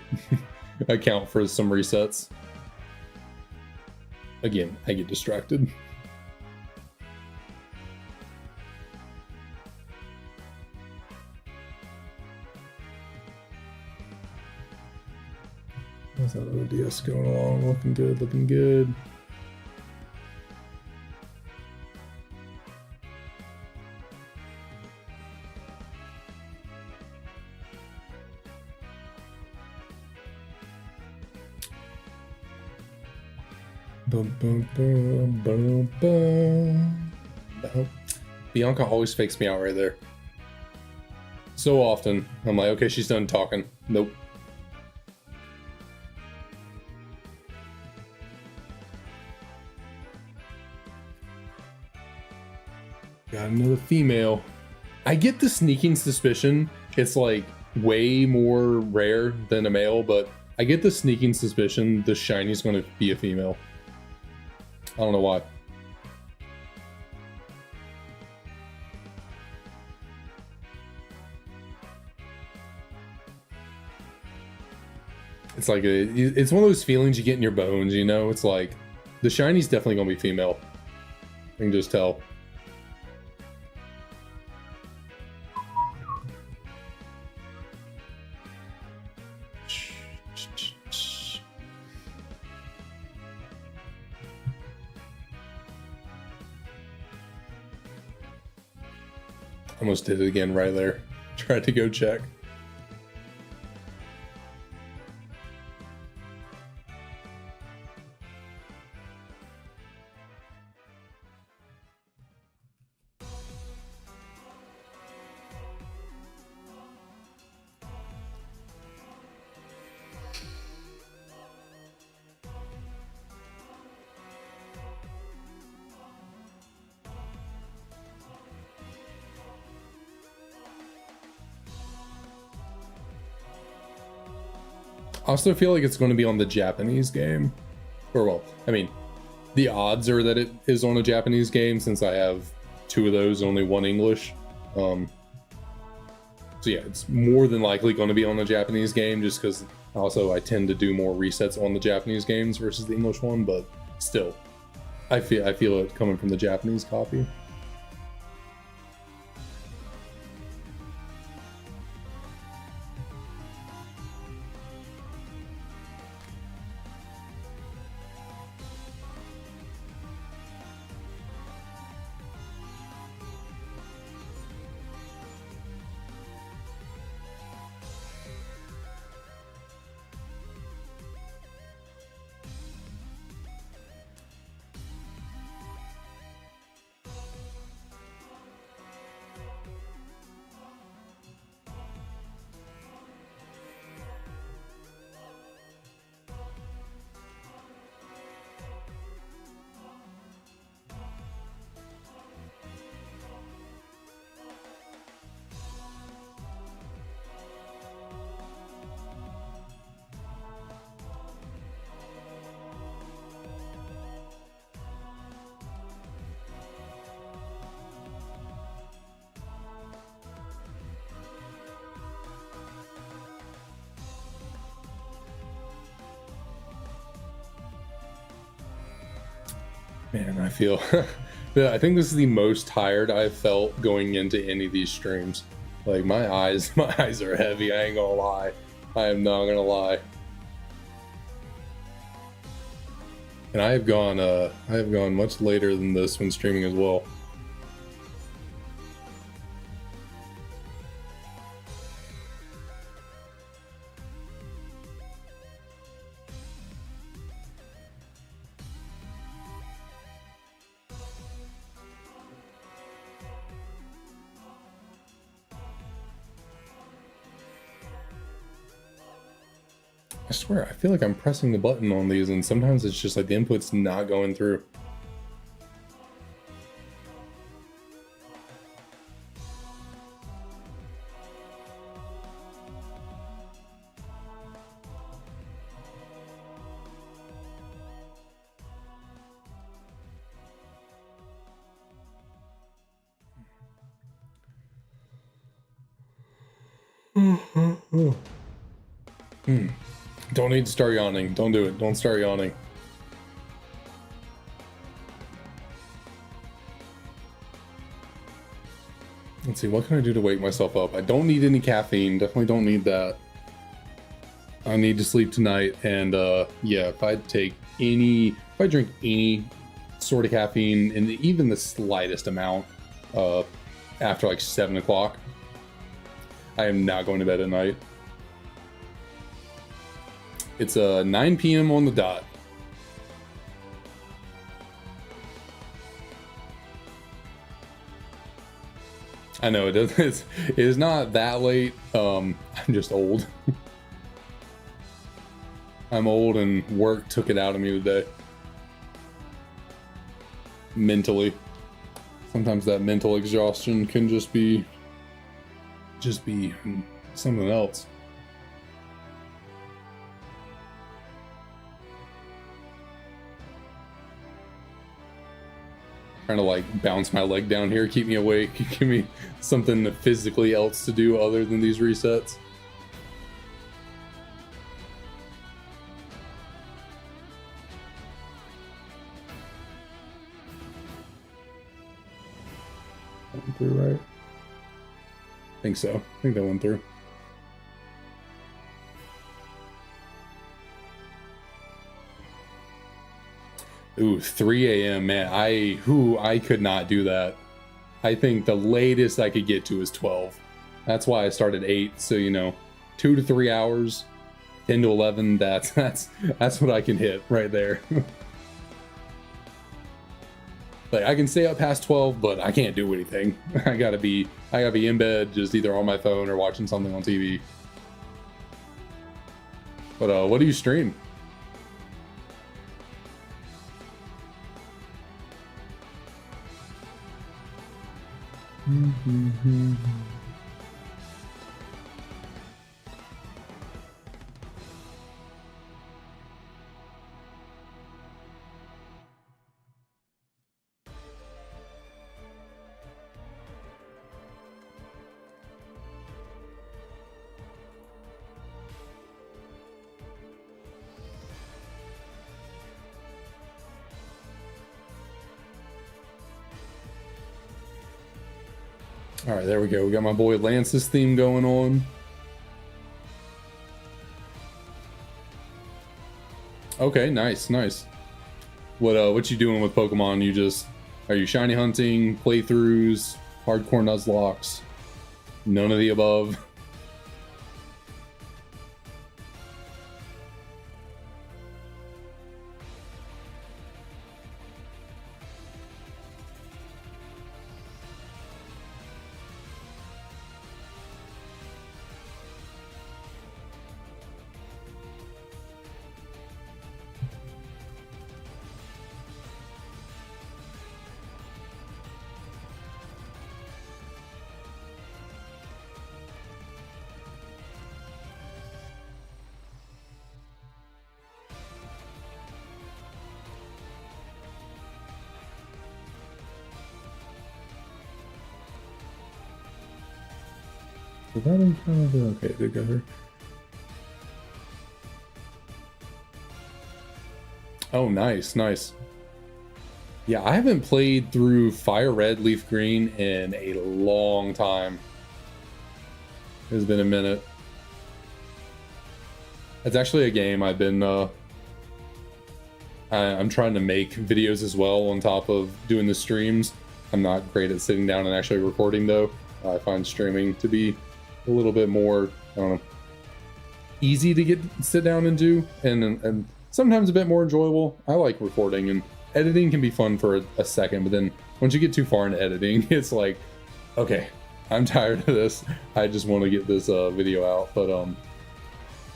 A: account for some resets. Again, I get distracted. How's that other DS going along? Looking good, looking good. Boom, boom, boom, boom, boom. Bianca always fakes me out right there. So often. I'm like, okay, she's done talking. Nope. Got another female. I get the sneaking suspicion. It's like way more rare than a male, but I get the sneaking suspicion the shiny's going to be a female. I don't know why. It's like it's one of those feelings you get in your bones, you know? It's like the shiny's definitely going to be female. I can just tell. Almost did it again right there. Tried to go check. I also feel like it's going to be on the Japanese game. Or, well, I mean, the odds are that it is on a Japanese game since I have 2 of those and only 1 English. So yeah, it's more than likely going to be on the Japanese game just because also I tend to do more resets on the Japanese games versus the English one, but still, I feel it coming from the Japanese copy. Man, I feel yeah, I think this is the most tired I've felt going into any of these streams. Like my eyes, my eyes are heavy, I ain't gonna lie. I am not gonna lie. And I have gone much later than this when streaming as well. I swear, I feel like I'm pressing the button on these and sometimes it's just like the input's not going through. Don't need to start yawning. Don't do it. Don't start yawning. Let's see, what can I do to wake myself up? I don't need any caffeine. Definitely don't need that. I need to sleep tonight. And yeah, if I drink any sort of caffeine, and even the slightest amount after like 7 o'clock, I am not going to bed at night. It's 9 p.m. on the dot. I know it is not that late. I'm just old. I'm old and work took it out of me today. Mentally. Sometimes that mental exhaustion can just be something else. Trying to like bounce my leg down here, keep me awake, give me something physically else to do other than these resets. Went through, right? I think so. I think that went through. Ooh, 3 a.m. man, I could not do that. I think the latest I could get to is 12. That's why I started 8. So, you know, 2 to 3 hours, 10 to 11. That's what I can hit right there. Like I can stay up past 12, but I can't do anything. I gotta be in bed, just either on my phone or watching something on TV. But what do you stream? All right, there we go. We got my boy Lance's theme going on. Okay, nice, nice. What you doing with Pokemon? Are you shiny hunting, playthroughs, hardcore Nuzlocks? None of the above. Did that encounter? Okay, did go here. Oh, nice, nice. Yeah, I haven't played through Fire Red, Leaf Green in a long time. It's been a minute. It's actually a game I've been I'm trying to make videos as well on top of doing the streams. I'm not great at sitting down and actually recording though. I find streaming to be a little bit more, I don't know, easy to sit down and do, and sometimes a bit more enjoyable. I like recording, and editing can be fun for a second, but then once you get too far into editing, it's like, okay, I'm tired of this. I just want to get this video out. But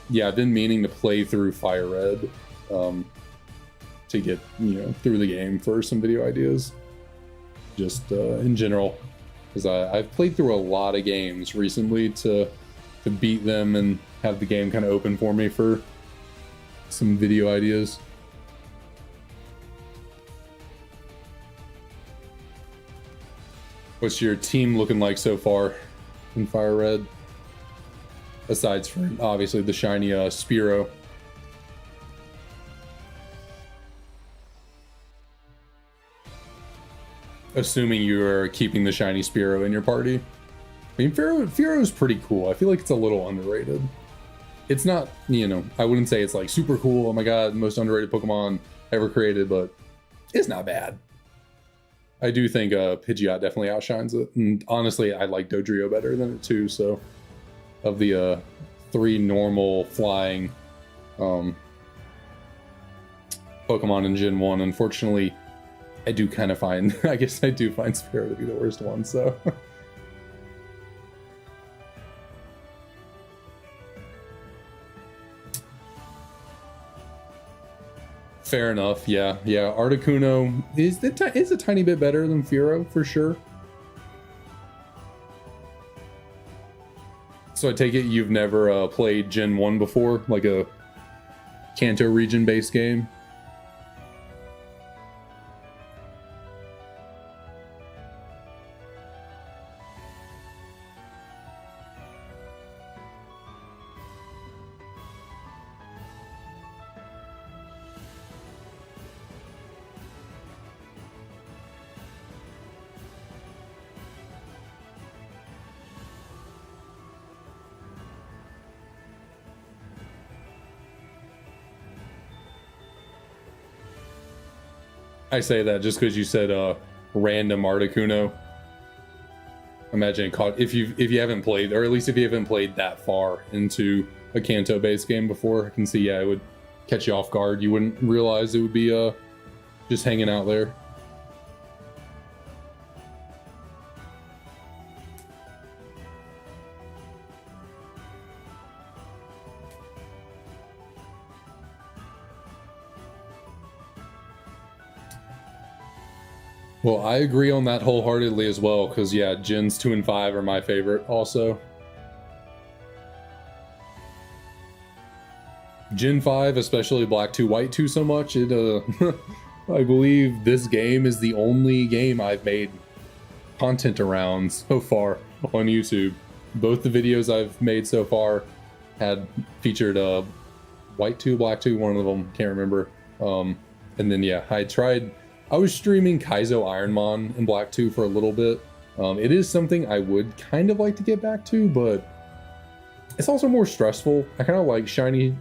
A: yeah, I've been meaning to play through Fire Red to get, you know, through the game for some video ideas, just in general, because I've played through a lot of games recently to beat them and have the game kind of open for me for some video ideas. What's your team looking like so far in Fire Red? Aside from obviously the shiny Spearow. Assuming you're keeping the shiny Spearow in your party. I mean, Fearow's pretty cool. I feel like it's a little underrated. It's not, you know, I wouldn't say it's like super cool, oh my god, most underrated Pokemon ever created, but it's not bad. I do think Pidgeot definitely outshines it. And honestly, I like Dodrio better than it too, so of the 3 normal flying Pokemon in Gen 1, unfortunately, I do kind of find, I guess I do find Spearow to be the worst one, so. Fair enough, yeah. Yeah, Articuno is a tiny bit better than Fearow, for sure. So I take it you've never played Gen 1 before, like a Kanto region-based game? I say that just because you said random Articuno. Imagine it caught if you haven't played, or at least if you haven't played that far into a Kanto-based game before. I can see, yeah, it would catch you off guard. You wouldn't realize it would be just hanging out there. Well, I agree on that wholeheartedly as well, because yeah, Gens 2 and 5 are my favorite also. Gen 5, especially Black 2, White 2 so much, it I believe this game is the only game I've made content around so far on YouTube. Both the videos I've made so far had featured White 2, Black 2, one of them, can't remember. And then yeah, I was streaming Kaizo Ironmon in Black 2 for a little bit. It is something I would kind of like to get back to, but it's also more stressful. I kind of like shiny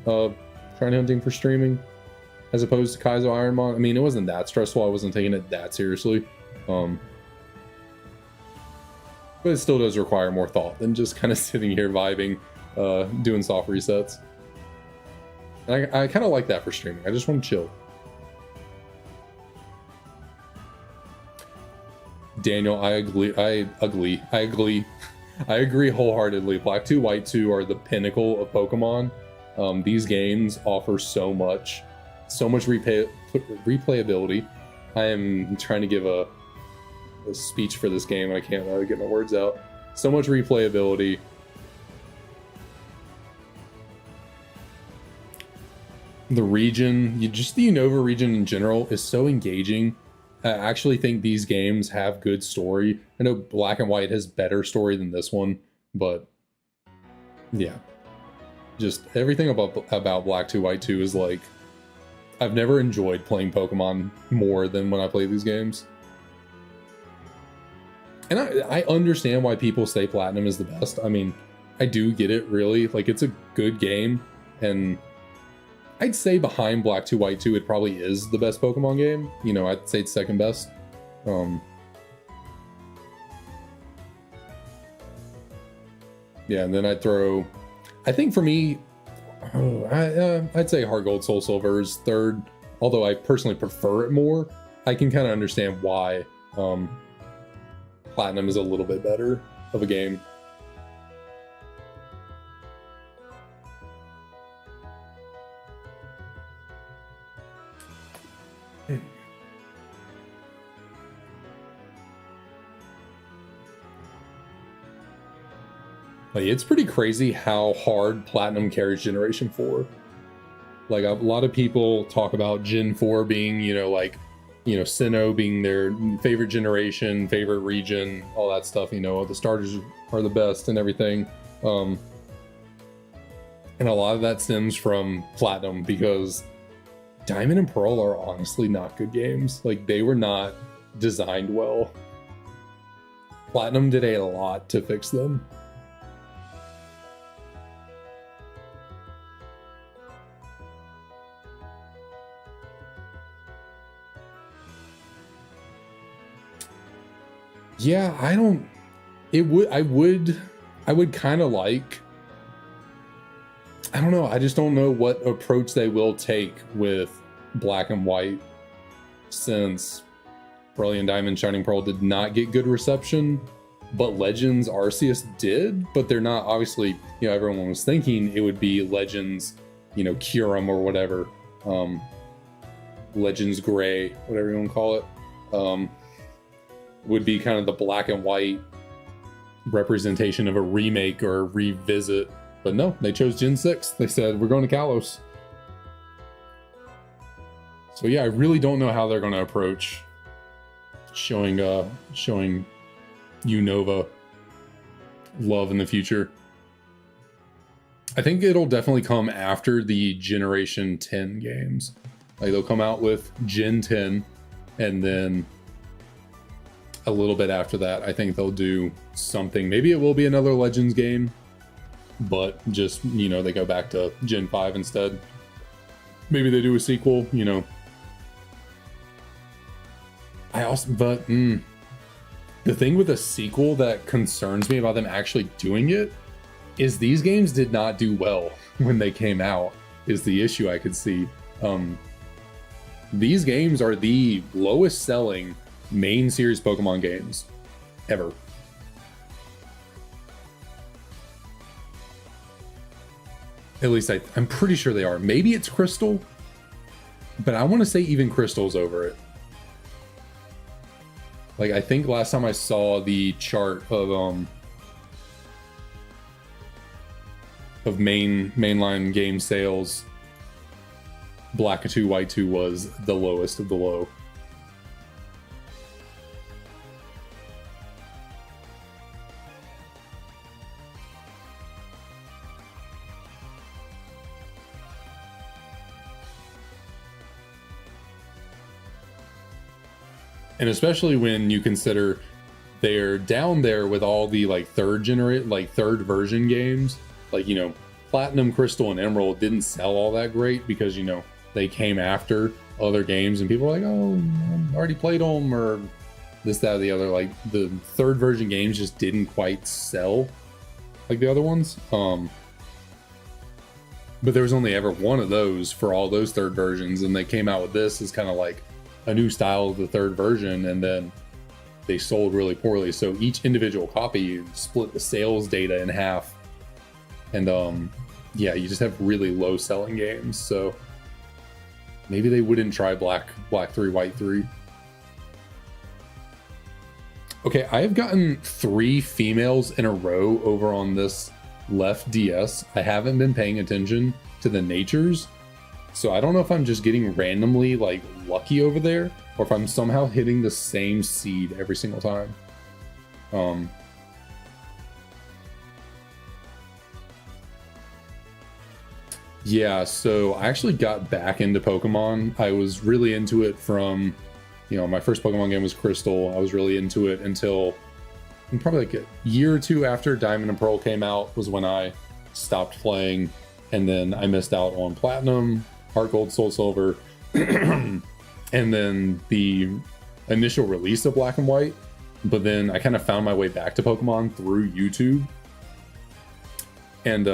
A: hunting for streaming as opposed to Kaizo Ironmon. I mean, it wasn't that stressful. I wasn't taking it that seriously. But it still does require more thought than just kind of sitting here vibing, doing soft resets. And I kind of like that for streaming. I just want to chill. Daniel, I agree wholeheartedly. Black 2, White 2 are the pinnacle of Pokemon. These games offer so much replayability. I am trying to give a speech for this game and I can't get my words out. So much replayability. The region, just the Unova region in general is so engaging. I actually think these games have good story. I know Black and White has better story than this one, but yeah, just everything about Black 2, White 2 is like I've never enjoyed playing Pokemon more than when I play these games. And I understand why people say Platinum is the best. I mean, I do get it, really. Like, it's a good game, and I'd say behind Black 2, White 2, it probably is the best Pokemon game. You know, I'd say it's second best. Yeah, and then I'd throw... I think for me, I'd say Heart Gold, Soul Silver is third. Although I personally prefer it more, I can kind of understand why Platinum is a little bit better of a game. Like, it's pretty crazy how hard Platinum carries Generation 4. Like, a lot of people talk about Gen 4 being, you know, like, you know, Sinnoh being their favorite generation, favorite region, all that stuff, you know, the starters are the best and everything. And a lot of that stems from Platinum, because Diamond and Pearl are honestly not good games. Like, they were not designed well. Platinum did a lot to fix them. Yeah, I would kind of like, I don't know, I just don't know what approach they will take with Black and White, since Brilliant Diamond, Shining Pearl did not get good reception, but Legends Arceus did, but they're not, obviously, you know, everyone was thinking it would be Legends, you know, Kyurem or whatever, Legends Gray, whatever you want to call it, would be kind of the Black and White representation of a remake or a revisit. But no, they chose Gen 6. They said, we're going to Kalos. So yeah, I really don't know how they're going to approach showing Unova love in the future. I think it'll definitely come after the Generation 10 games. Like, they'll come out with Gen 10, and then a little bit after that, I think they'll do something. Maybe it will be another Legends game, but just, you know, they go back to Gen 5 instead. Maybe they do a sequel, you know. The thing with a sequel that concerns me about them actually doing it is these games did not do well when they came out, is the issue I could see. These games are the lowest selling main series Pokemon games ever. At least I'm pretty sure they are. Maybe it's Crystal, but I want to say even Crystal's over it. Like, I think last time I saw the chart of mainline game sales, Black 2, White 2 was the lowest of the low. And especially when you consider they're down there with all the like third version games, like, you know, Platinum, Crystal, and Emerald didn't sell all that great because, you know, they came after other games and people were like, oh, I already played them, or this, that, or the other. Like, the third version games just didn't quite sell like the other ones. But there was only ever one of those for all those third versions, and they came out with this as kind of like a new style of the third version, and then they sold really poorly. So each individual copy split the sales data in half, and yeah, you just have really low selling games. So maybe they wouldn't try Black 3, White 3. Okay, I have gotten 3 females in a row over on this left DS. I haven't been paying attention to the natures, so I don't know if I'm just getting randomly like lucky over there, or if I'm somehow hitting the same seed every single time. Yeah, so I actually got back into Pokemon. I was really into it from, my first Pokemon game was Crystal. I was really into it until probably like a year or two after Diamond and Pearl came out was when I stopped playing, and then I missed out on Platinum, Heart Gold, Soul Silver, and then the initial release of Black and White. But then I kind of found my way back to Pokemon through YouTube. And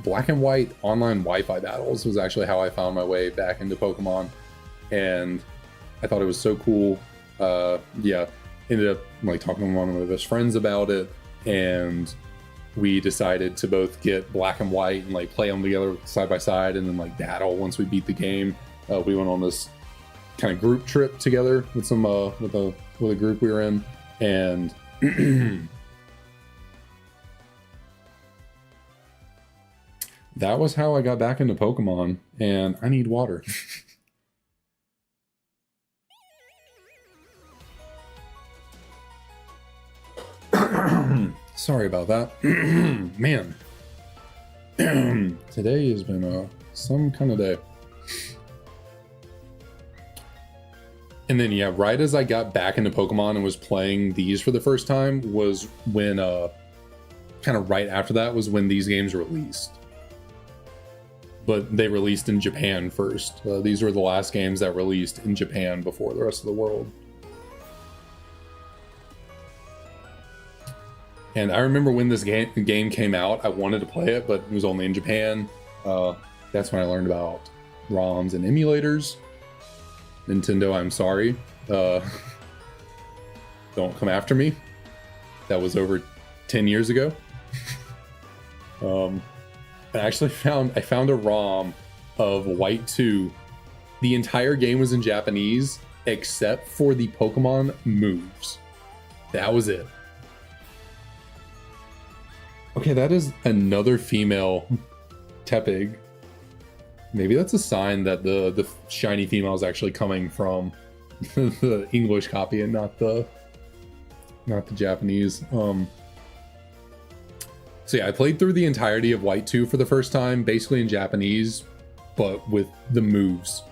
A: Black and White online Wi-Fi battles was actually how I found my way back into Pokemon, and I thought it was so cool. Yeah, ended up like talking to one of my best friends about it, and we decided to both get Black and White and like play them together side by side, and then like battle once we beat the game. We went on this kind of group trip together with some with a group we were in, and that was how I got back into Pokemon. And I need water. Sorry about that. Man. Today has been some kind of day. And then, yeah, right as I got back into Pokemon and was playing these for the first time was when, kind of right after that was when these games released. But they released in Japan first. These were the last games that released in Japan before the rest of the world. And I remember when this game came out, I wanted to play it, but it was only in Japan. That's when I learned about ROMs and emulators. Nintendo, I'm sorry. Don't come after me. That was over 10 years ago. I actually found a ROM of White 2. The entire game was in Japanese except for the Pokemon moves. That was it. Okay, that is another female Tepig. Maybe that's a sign that the shiny female is actually coming from the English copy and not the Japanese. So yeah, I played through the entirety of White 2 for the first time, basically in Japanese, but with the moves.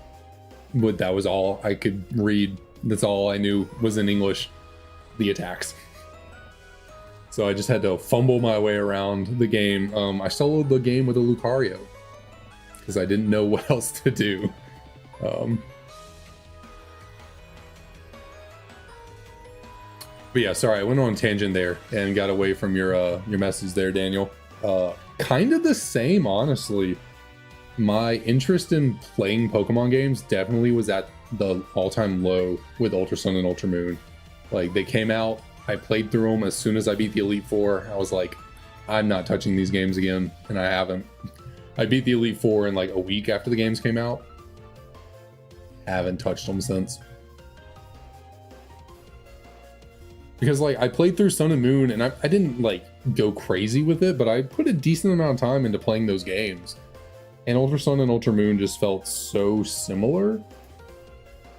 A: But that was all I could read. That's all I knew was in English, the attacks. So I just had to fumble my way around the game. I soloed the game with a Lucario because I didn't know what else to do. But yeah, sorry, I went on a tangent there and got away from your message there, Daniel. Kind of the same, honestly. My interest in playing Pokemon games definitely was at the all-time low with Ultra Sun and Ultra Moon. Like, they came out, I played through them as soon as I beat the Elite Four. I was like, I'm not touching these games again, and I haven't. I beat the Elite Four in like a week after the games came out. Haven't touched them since. Because like I played through Sun and Moon and I didn't like go crazy with it, but I put a decent amount of time into playing those games. And Ultra Sun and Ultra Moon just felt so similar.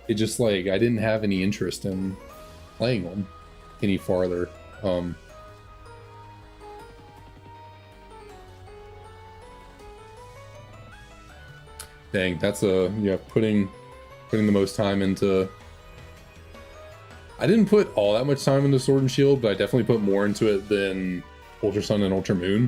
A: It just like I didn't have any interest in playing them any farther. Dang, that's putting the most time into. I didn't put all that much time into Sword and Shield, but I definitely put more into it than Ultra Sun and Ultra Moon.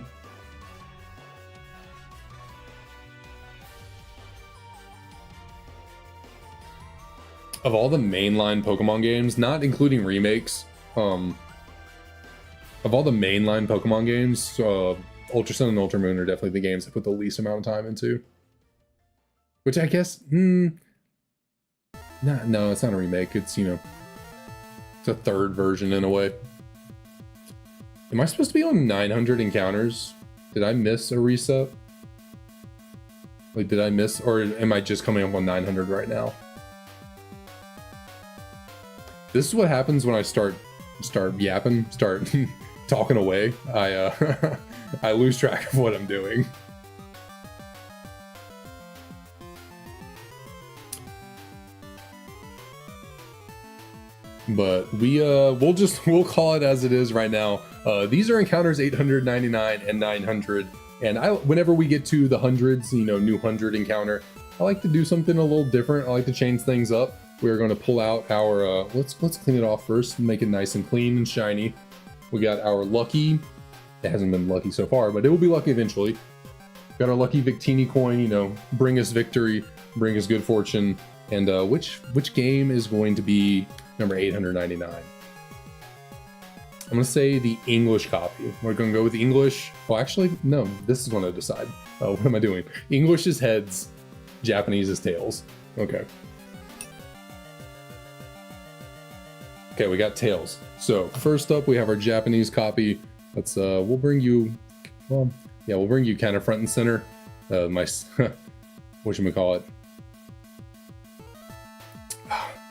A: Of all the mainline Pokemon games, not including remakes, of all the mainline Pokemon games, Ultra Sun and Ultra Moon are definitely the games I put the least amount of time into. Which I guess, no, it's not a remake. It's, it's a third version in a way. Am I supposed to be on 900 encounters? Did I miss a reset? Like, did I miss, or am I just coming up on 900 right now? This is what happens when I start yapping, start talking away. I lose track of what I'm doing. But we'll call it as it is right now. These are encounters 899 and 900. And whenever we get to the hundreds, you know, new 100 encounter, I like to do something a little different. I like to change things up. We're going to pull out our, let's clean it off first, make it nice and clean and shiny. We got our lucky, it hasn't been lucky so far, but it will be lucky eventually. Got our lucky Victini coin, you know, bring us victory, bring us good fortune. And which game is going to be number 899? I'm going to say the English copy. We're going to go with the English. Well, actually, no, this is going to decide. Oh, what am I doing? English is heads, Japanese is tails. Okay. Okay, we got tails. So first up, we have our Japanese copy. Let's, we'll bring you, well, yeah, we'll bring you kind of front and center. Whatchamacallit?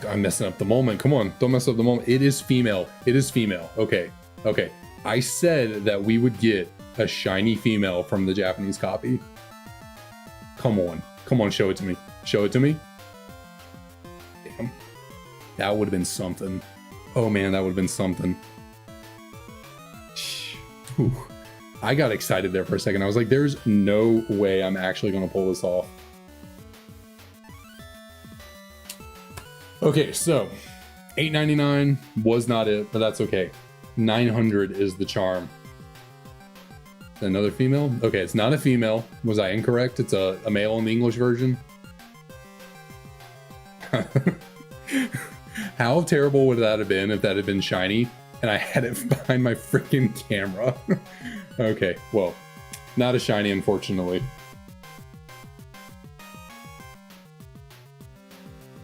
A: I'm messing up the moment. Come on, don't mess up the moment. It is female. It is female. Okay, okay. I said that we would get a shiny female from the Japanese copy. Come on. Come on, show it to me. Show it to me. Damn. That would have been something. Oh man, that would have been something. Whew. I got excited there for a second. I was like, there's no way I'm actually going to pull this off. Okay, so $8.99 was not it, but that's okay. 900 is the charm. Another female? Okay, it's not a female. Was I incorrect? It's a male in the English version. How terrible would that have been if that had been shiny and I had it behind my freaking camera? Okay, well, not a shiny, unfortunately.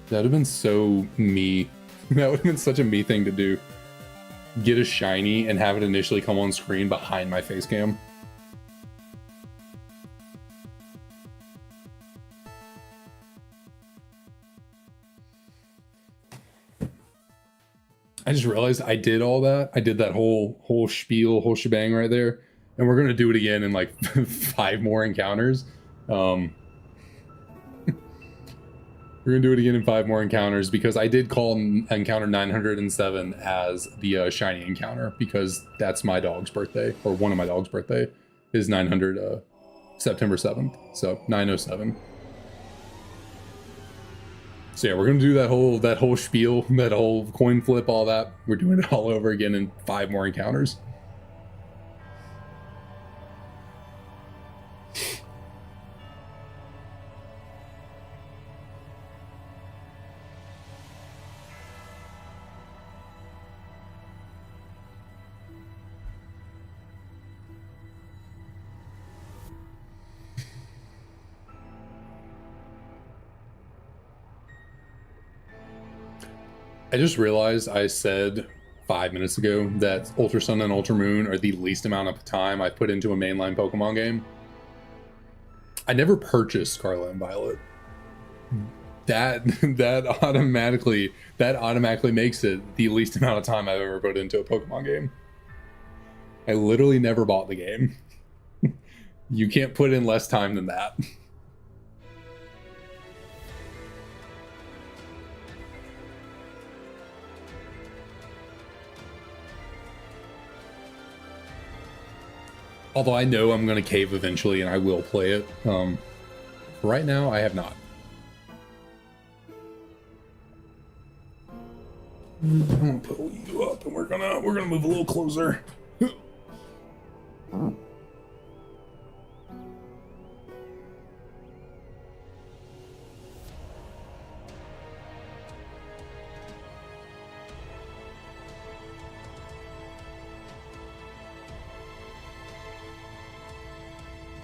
A: That would have been so me. That would have been such a me thing to do. Get a shiny and have it initially come on screen behind my face cam. I just realized I did all that. I did that whole spiel, whole shebang right there. And we're going to do it again in like 5 more encounters. We're going to do it again in 5 more encounters because I did call encounter 907 as the shiny encounter because that's my dog's birthday, or one of my dog's birthday is 900 September 7th. So 907. So yeah, we're going to do that whole spiel, that whole coin flip, all that. We're doing it all over again in 5 more encounters. I just realized I said 5 minutes ago that Ultra Sun and Ultra Moon are the least amount of time I put into a mainline Pokemon game. I never purchased Scarlet and Violet. That automatically makes it the least amount of time I've ever put into a Pokemon game. I literally never bought the game. You can't put in less time than that. Although I know I'm going to cave eventually and I will play it. Right now, I have not. I'm going to pull you up and we're gonna move a little closer.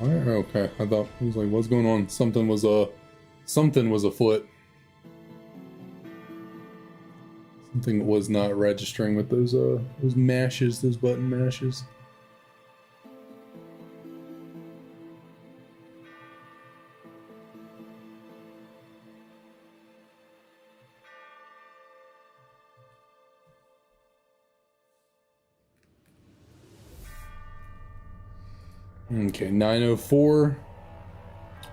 A: Alright, okay. I thought, I was like, what's going on? Something was afoot. Something was not registering with those mashes, those button mashes. Okay, 904.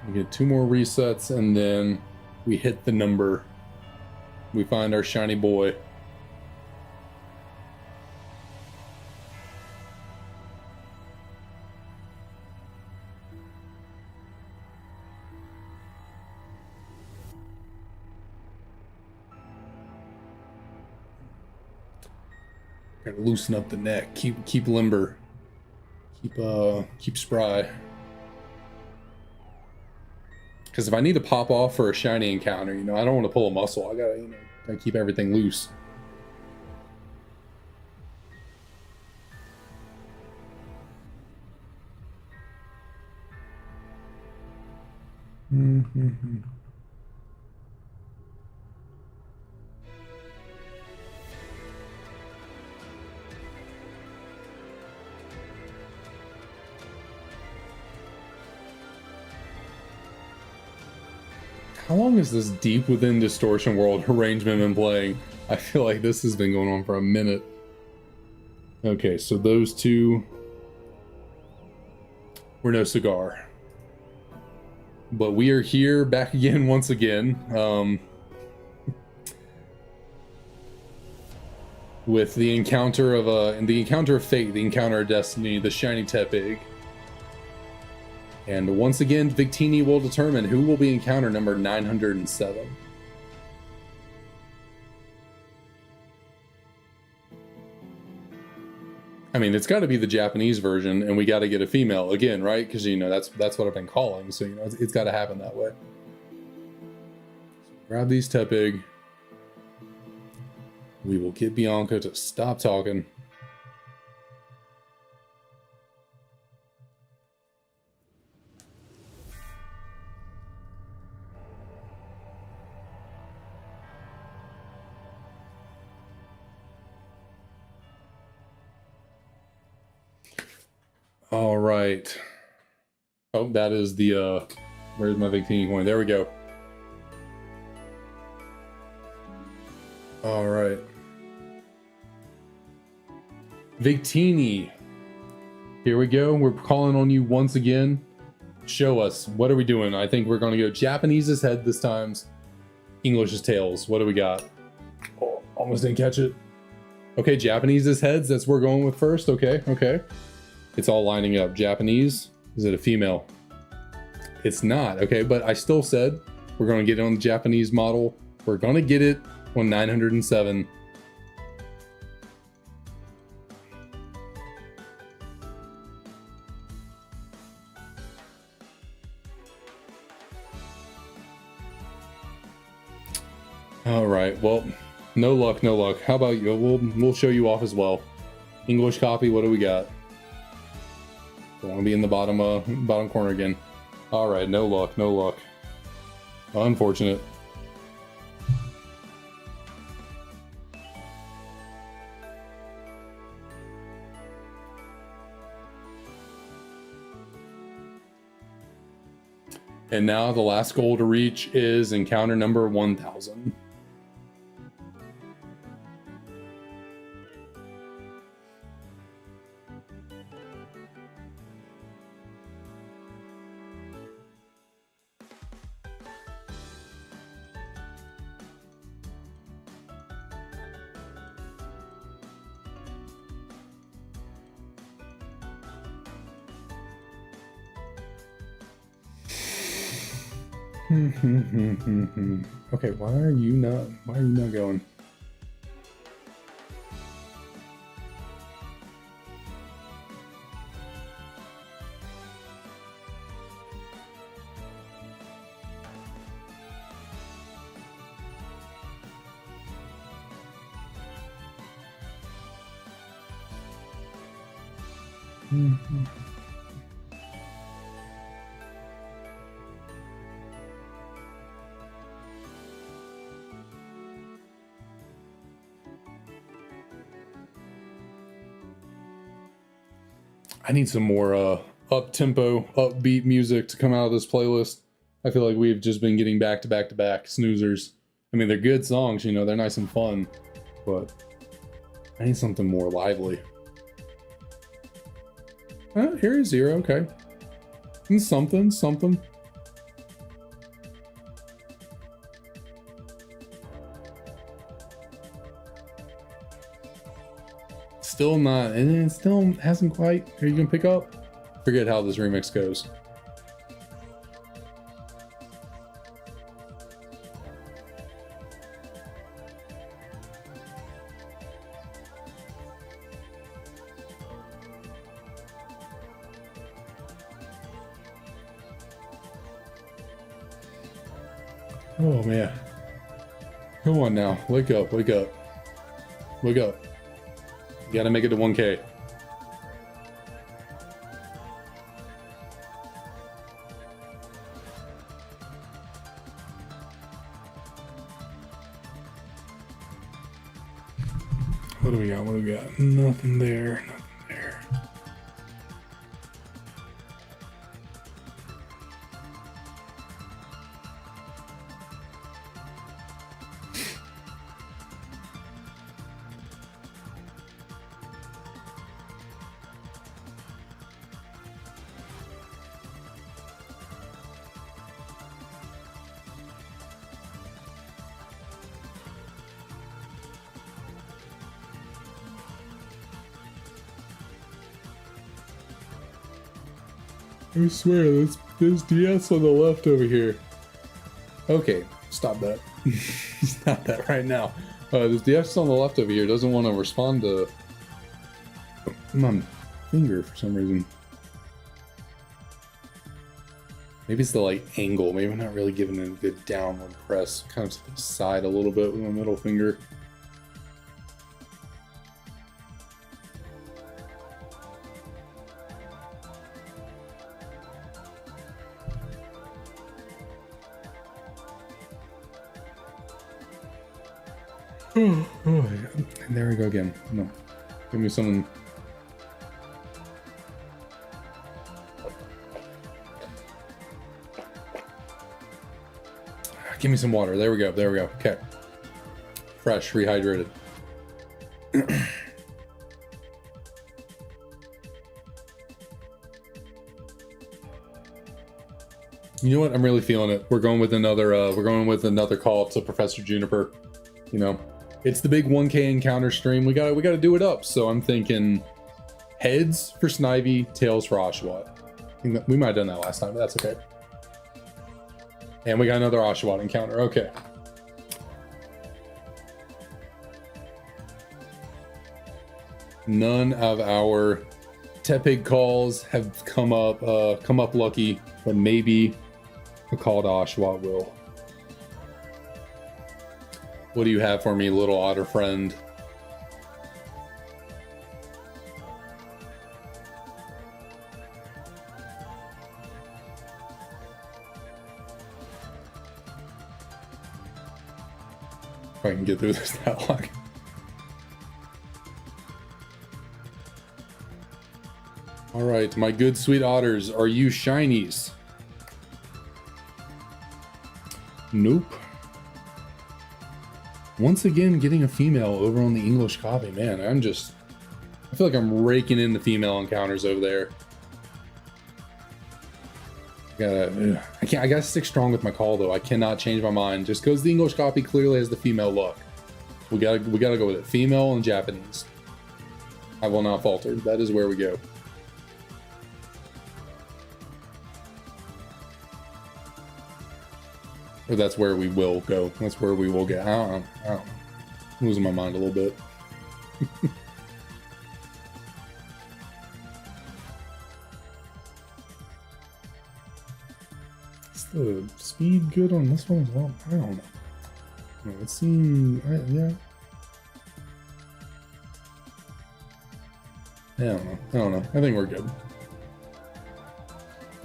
A: We get 2 more resets, and then we hit the number. We find our shiny boy. Gotta loosen up the neck. Keep limber. Keep spry. Because if I need to pop off for a shiny encounter, you know, I don't want to pull a muscle. I gotta, you know, gotta keep everything loose. Mm-hmm. How long has this Deep Within Distortion World arrangement been playing? I feel like this has been going on for a minute. Okay, so those two were no cigar. But we are here back again once again. With the encounter of fate, the encounter of destiny, the shiny Tepig. And once again, Victini will determine who will be encounter number 907. I mean, it's got to be the Japanese version, and we got to get a female again, right? Because, you know, that's what I've been calling, so, you know, it's got to happen that way. So grab these Tepig. We will get Bianca to stop talking. All right. Oh, that is the, where's my Victini coin? There we go. All right. Victini. Here we go. We're calling on you once again. Show us. What are we doing? I think we're going to go Japanese's head this time. English's tails. What do we got? Oh, almost didn't catch it. Okay, Japanese's heads. That's what we're going with first. Okay, okay. It's all lining up. Japanese. Is it a female? It's not. Okay, but I still said we're going to get it on the Japanese model. We're going to get it on 907. All right. Well, no luck, no luck. How about you? We'll show you off as well. English copy. What do we got? Don't want to be in the bottom corner again. All right. No luck, no luck. Unfortunate. And now the last goal to reach is encounter number 1000. Okay, why are you not going? I need some more up-tempo, upbeat music to come out of this playlist. I feel like we've just been getting back to back to back snoozers. I mean, they're good songs, you know, they're nice and fun, but I need something more lively. Here is 0, okay. And something. Still not, and it still hasn't quite. Are you gonna pick up? Forget how this remix goes. Oh man. Come on now. Wake up, wake up. Wake up. You gotta make it to 1K. What do we got? What do we got? Nothing there. Nothing there. I swear, there's DS on the left over here. Okay, stop that. Stop that right now. This DS on the left over here doesn't want to respond to my finger for some reason. Maybe it's the like angle. Maybe I'm not really giving it a good downward press. Kind of to the side a little bit with my middle finger. Oh, yeah. And there we go again. No, give me something. Give me some water. There we go. There we go. Okay. Fresh, rehydrated. You know what? I'm really feeling it. We're going with another. We're going with another call to Professor Juniper. You know, it's the big 1K encounter stream. We gotta do it up. So I'm thinking heads for Snivy, tails for Oshawott. I think that we might have done that last time, but that's okay. And we got another Oshawott encounter. Okay. None of our Tepig calls have come up lucky, but maybe a call to Oshawott will. What do you have for me, little otter friend? If I can get through this dialogue. All right, my good sweet otters, are you shinies? Nope. Once again, getting a female over on the English copy. Man, I feel like I'm raking in the female encounters over there. I gotta stick strong with my call though. I cannot change my mind. Just because the English copy clearly has the female look. We gotta go with it. Female and Japanese. I will not falter. That is where we go. Or that's where we will go. That's where we will get. I don't know. I'm losing my mind a little bit. Is the speed good on this one as well? I don't know. No, it seems... yeah. I don't know. I think we're good.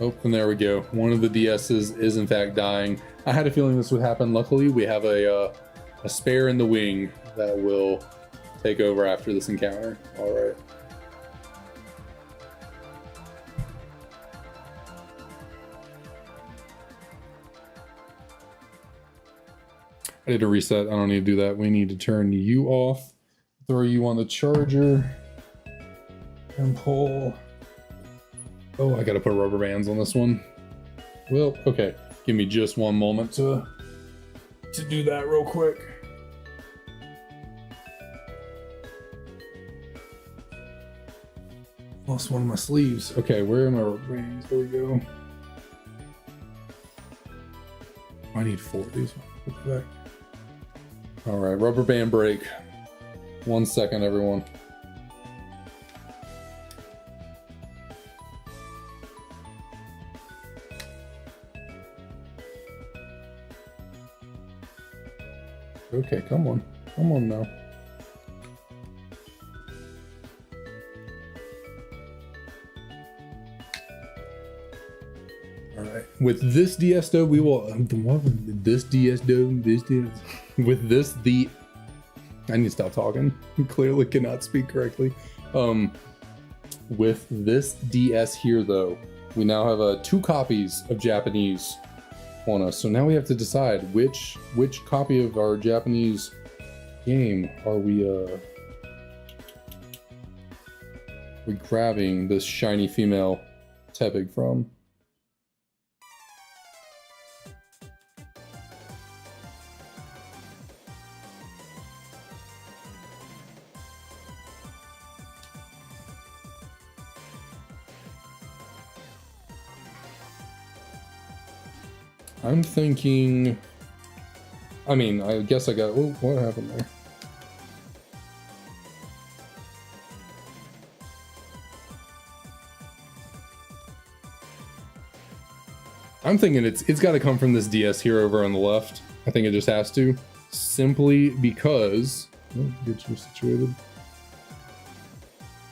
A: Oh, and there we go. One of the DSs is in fact dying. I had a feeling this would happen. Luckily, we have a spare in the wing that will take over after this encounter. All right. I need to reset. I don't need to do that. We need to turn you off, throw you on the charger, and pull. Oh, I gotta put rubber bands on this one. Well, okay. Give me just one moment to do that real quick. Lost one of my sleeves. Okay, where are my rubber bands? There we go. I need 4 of these. Put that back. All right, rubber band break. 1 second, everyone. okay. Come on. Come on now. Alright. With this DS though, we will with this I need to stop talking. Clearly cannot speak correctly. With this DS here though, we now have 2 copies of Japanese on us. So now we have to decide which copy of our Japanese game are we grabbing this shiny female Tepig from. I'm thinking, I mean, I guess I got, oh, what happened there? I'm thinking it's got to come from this DS here over on the left. I think it just has to, simply because, oh, get you situated.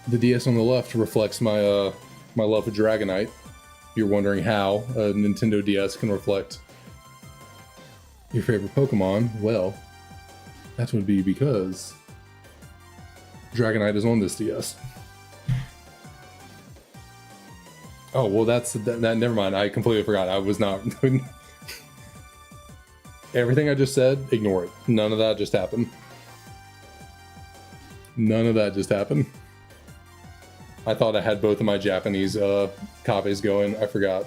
A: The DS on the left reflects my my love of Dragonite. If you're wondering how a Nintendo DS can reflect your favorite Pokemon, well, that would be because Dragonite is on this DS. Oh, well, that never mind. I completely forgot. I was not. Everything I just said, ignore it. None of that just happened. None of that just happened. I thought I had both of my Japanese copies going. I forgot.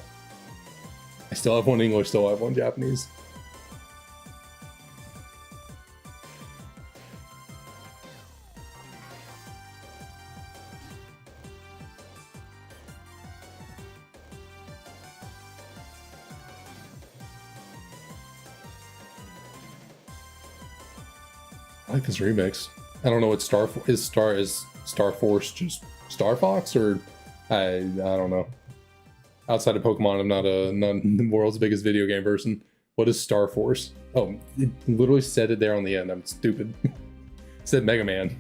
A: I still have one English, still have one Japanese. I like this remix. I don't know what Star Force just Star Fox, or I don't know. Outside of Pokemon, I'm not the world's biggest video game person. What is Star Force? Oh, it literally said it there on the end. I'm stupid. It said Mega Man.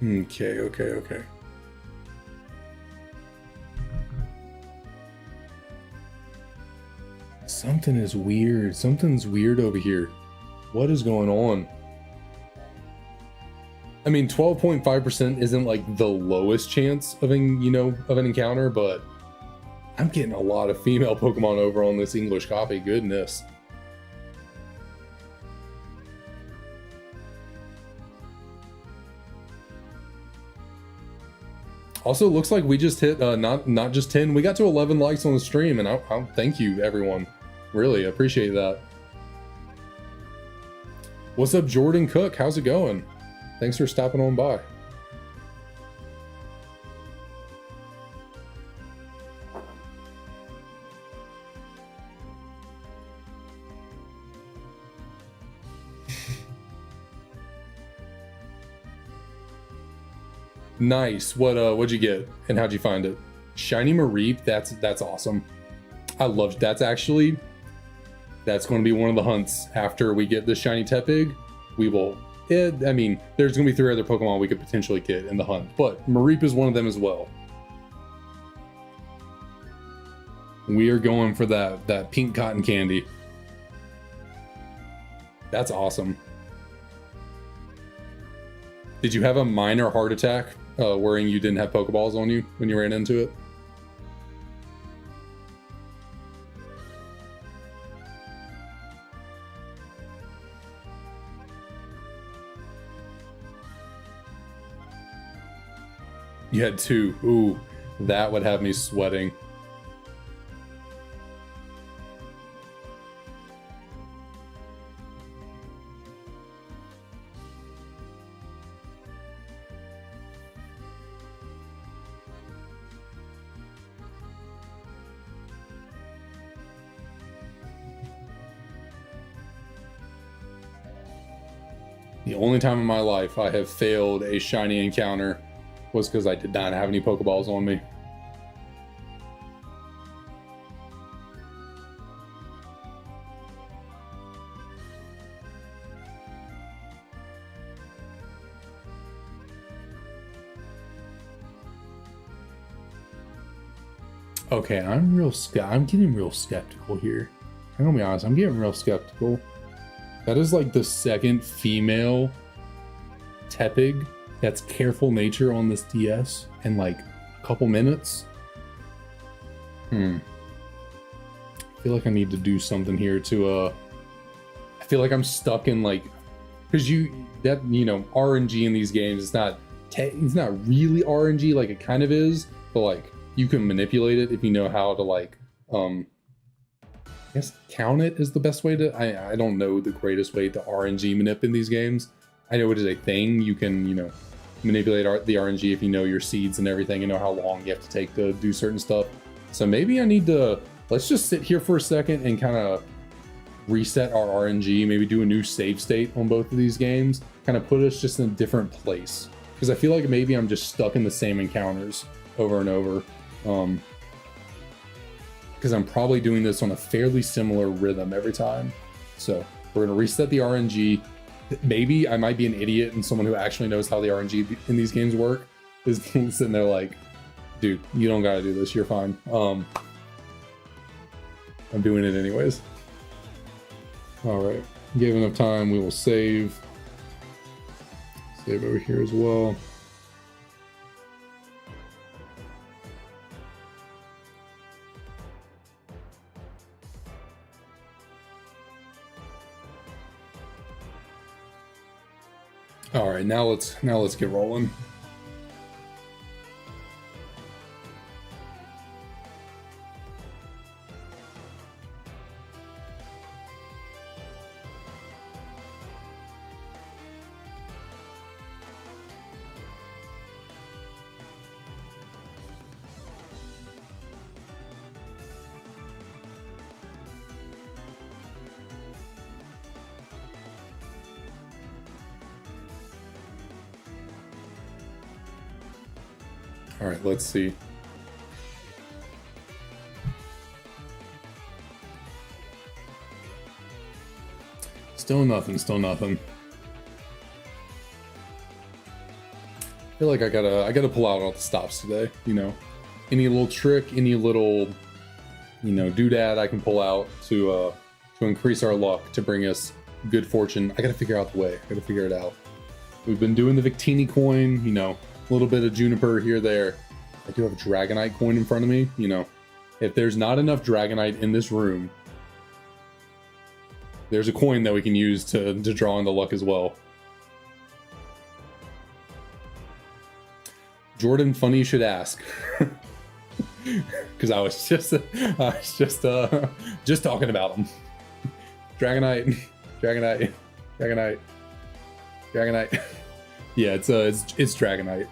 A: Okay. Something is weird. Something's weird over here. What is going on? I mean, 12.5% isn't like the lowest chance of an encounter, but I'm getting a lot of female Pokemon over on this English copy. Goodness. Also, looks like we just hit not just 10. We got to 11 likes on the stream, and I thank you, everyone. Really appreciate that. What's up, Jordan Cook? How's it going? Thanks for stopping on by. Nice. What'd you get, and how'd you find it? Shiny Mareep. That's awesome. I love. That's going to be one of the hunts after we get the shiny Tepig. We will. I mean, there's going to be 3 other Pokemon we could potentially get in the hunt, but Mareep is one of them as well. We are going for that pink cotton candy. That's awesome. Did you have a minor heart attack worrying you didn't have Pokeballs on you when you ran into it? You had 2. Ooh, that would have me sweating. The only time in my life I have failed a shiny encounter was because I did not have any Pokeballs on me. Okay, I'm getting real skeptical here. I'm gonna be honest, I'm getting real skeptical. That is like the second female Tepig that's careful nature on this DS in like a couple minutes. I feel like I need to do something here to I feel like I'm stuck in like, because RNG in these games, it's not really RNG, like it kind of is, but like you can manipulate it if you know how to like I guess count it is the best way to, I don't know the greatest way to RNG manip in these games. I know it is a thing. You can, manipulate the RNG if you know your seeds and everything and know how long you have to take to do certain stuff. So maybe I need to, let's just sit here for a second and kind of reset our RNG, maybe do a new save state on both of these games, kind of put us just in a different place. Because I feel like maybe I'm just stuck in the same encounters over and over. Because I'm probably doing this on a fairly similar rhythm every time. So we're going to reset the RNG. Maybe I might be an idiot and someone who actually knows how the RNG in these games work is sitting there like, dude, you don't got to do this. You're fine. I'm doing it anyways. All right. Gave enough time. We will save. Save over here as well. All right, now let's get rolling. All right, let's see. Still nothing, still nothing. I feel like I gotta pull out all the stops today, Any little trick, any little, doodad I can pull out to increase our luck, to bring us good fortune. I gotta figure out the way. I gotta figure it out. We've been doing the Victini coin, a little bit of Juniper here, there. I do have a Dragonite coin in front of me, If there's not enough Dragonite in this room, there's a coin that we can use to draw in the luck as well. Jordan, funny you should ask. Because I was just talking about them. Dragonite. Yeah, it's Dragonite.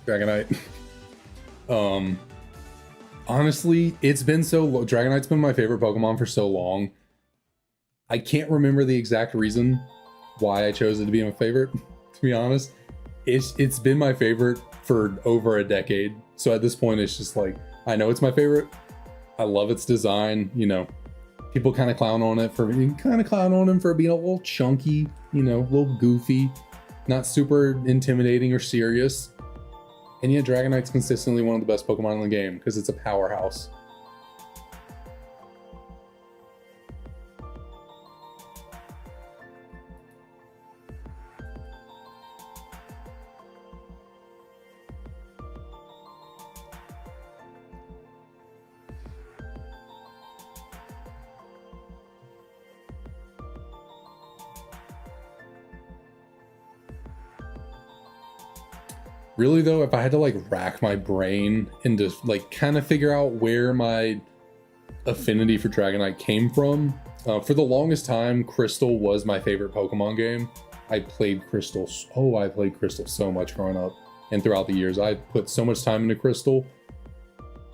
A: Dragonite. Honestly, it's been so long. Dragonite's been my favorite Pokemon for so long. I can't remember the exact reason why I chose it to be my favorite, to be honest. It's been my favorite for over a decade. So at this point, it's just like, I know it's my favorite. I love its design, People kind of clown on him for being a little chunky, a little goofy, not super intimidating or serious. And yet Dragonite's consistently one of the best Pokemon in the game because it's a powerhouse. Really though, if I had to like rack my brain and just like kind of figure out where my affinity for Dragonite came from, for the longest time, Crystal was my favorite Pokemon game. I played Crystal so much growing up and throughout the years. I put so much time into Crystal.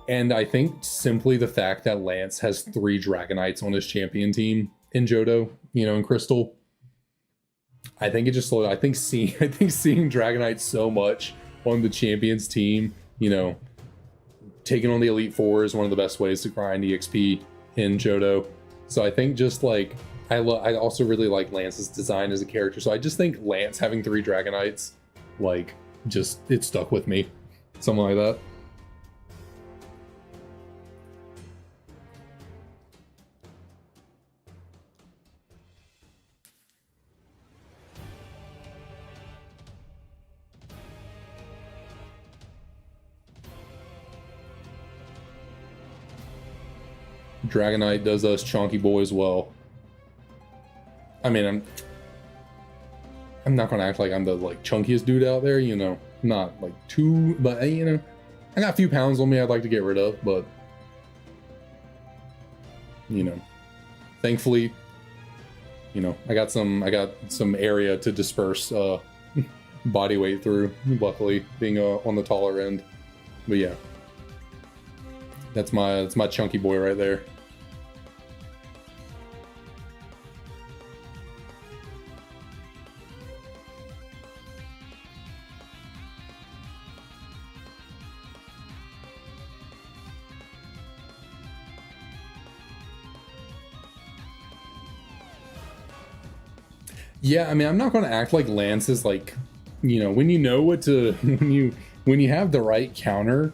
A: And I think simply the fact that Lance has 3 Dragonites on his champion team in Johto, in Crystal, I think it just slowed. I think seeing Dragonite so much on the champions team, taking on the Elite Four is one of the best ways to grind EXP in Johto. So I think just like, I also really like Lance's design as a character. So I just think Lance having 3 Dragonites like, just, it stuck with me. Something like that. Dragonite does us chonky boys well. I mean, I'm not gonna act like I'm the like chunkiest dude out there, you know. Not like too, but you know, I got a few pounds on me I'd like to get rid of, but you know, thankfully, you know, I got some area to disperse body weight through, luckily being on the taller end. But yeah, that's my chunky boy right there. Yeah, I mean, I'm not going to act like Lance is like, you know, when you know what to, when you have the right counter,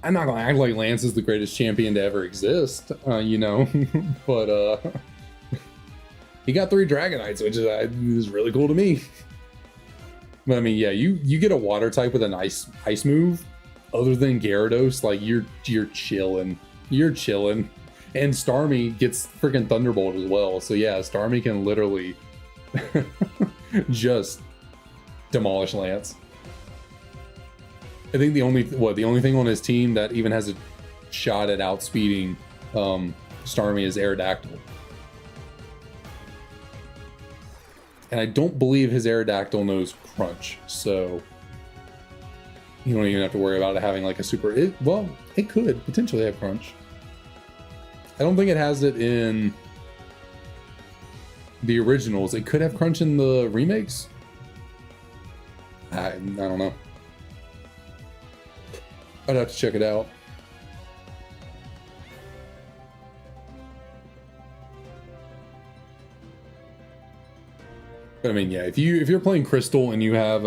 A: I'm not going to act like Lance is the greatest champion to ever exist, you know, but he got 3 Dragonites, which is really cool to me. But I mean, yeah, you get a water type with an ice move, other than Gyarados, like you're chilling, and Starmie gets freaking Thunderbolt as well. So yeah, Starmie can literally just demolish Lance. I think the only thing on his team that even has a shot at outspeeding Starmie is Aerodactyl. And I don't believe his Aerodactyl knows Crunch, so you don't even have to worry about it having like a super... well, it could potentially have Crunch. I don't think it has it in the originals. It could have Crunch in the remakes. I don't know. I'd have to check it out. But I mean, yeah, if you're playing Crystal and you have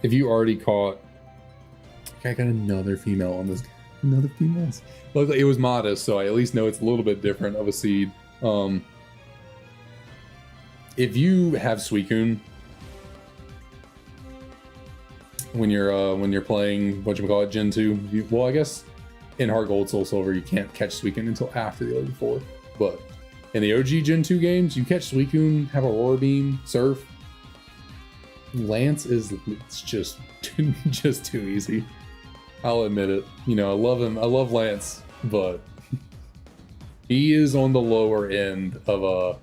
A: if you already caught... I got another female on this. Another female. Luckily, it was modest, so I at least know it's a little bit different of a seed. If you have Suicune when you're playing whatchamacallit Gen 2, well, I guess in Heart Gold Soul Silver you can't catch Suicune until after the Elite Four, but in the OG Gen 2 games you catch Suicune, have Aurora Beam, Surf. Lance it's just too easy. I'll admit it. You know, I love him. I love Lance, but he is on the lower end of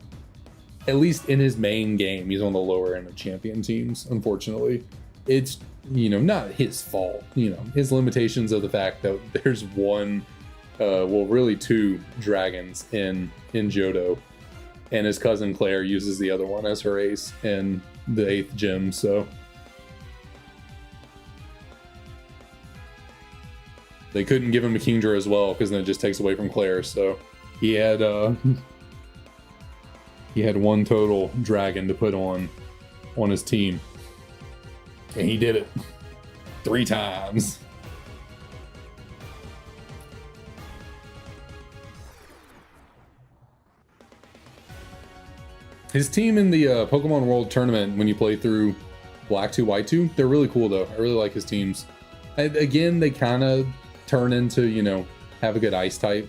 A: at least in his main game, he's on the lower end of champion teams, unfortunately. It's, you know, not his fault. You know, his limitations of the fact that there's one, well, really 2 dragons in Johto, and his cousin Claire uses the other one as her ace in the 8th gym, so they couldn't give him a Kingdra as well, because then it just takes away from Claire. So he had one total dragon to put on his team, and he did it 3 times. His team in the Pokemon World Tournament, when you play through Black 2, White 2, they're really cool though. I really like his teams. Again, they kind of turn into, you know, have a good ice type.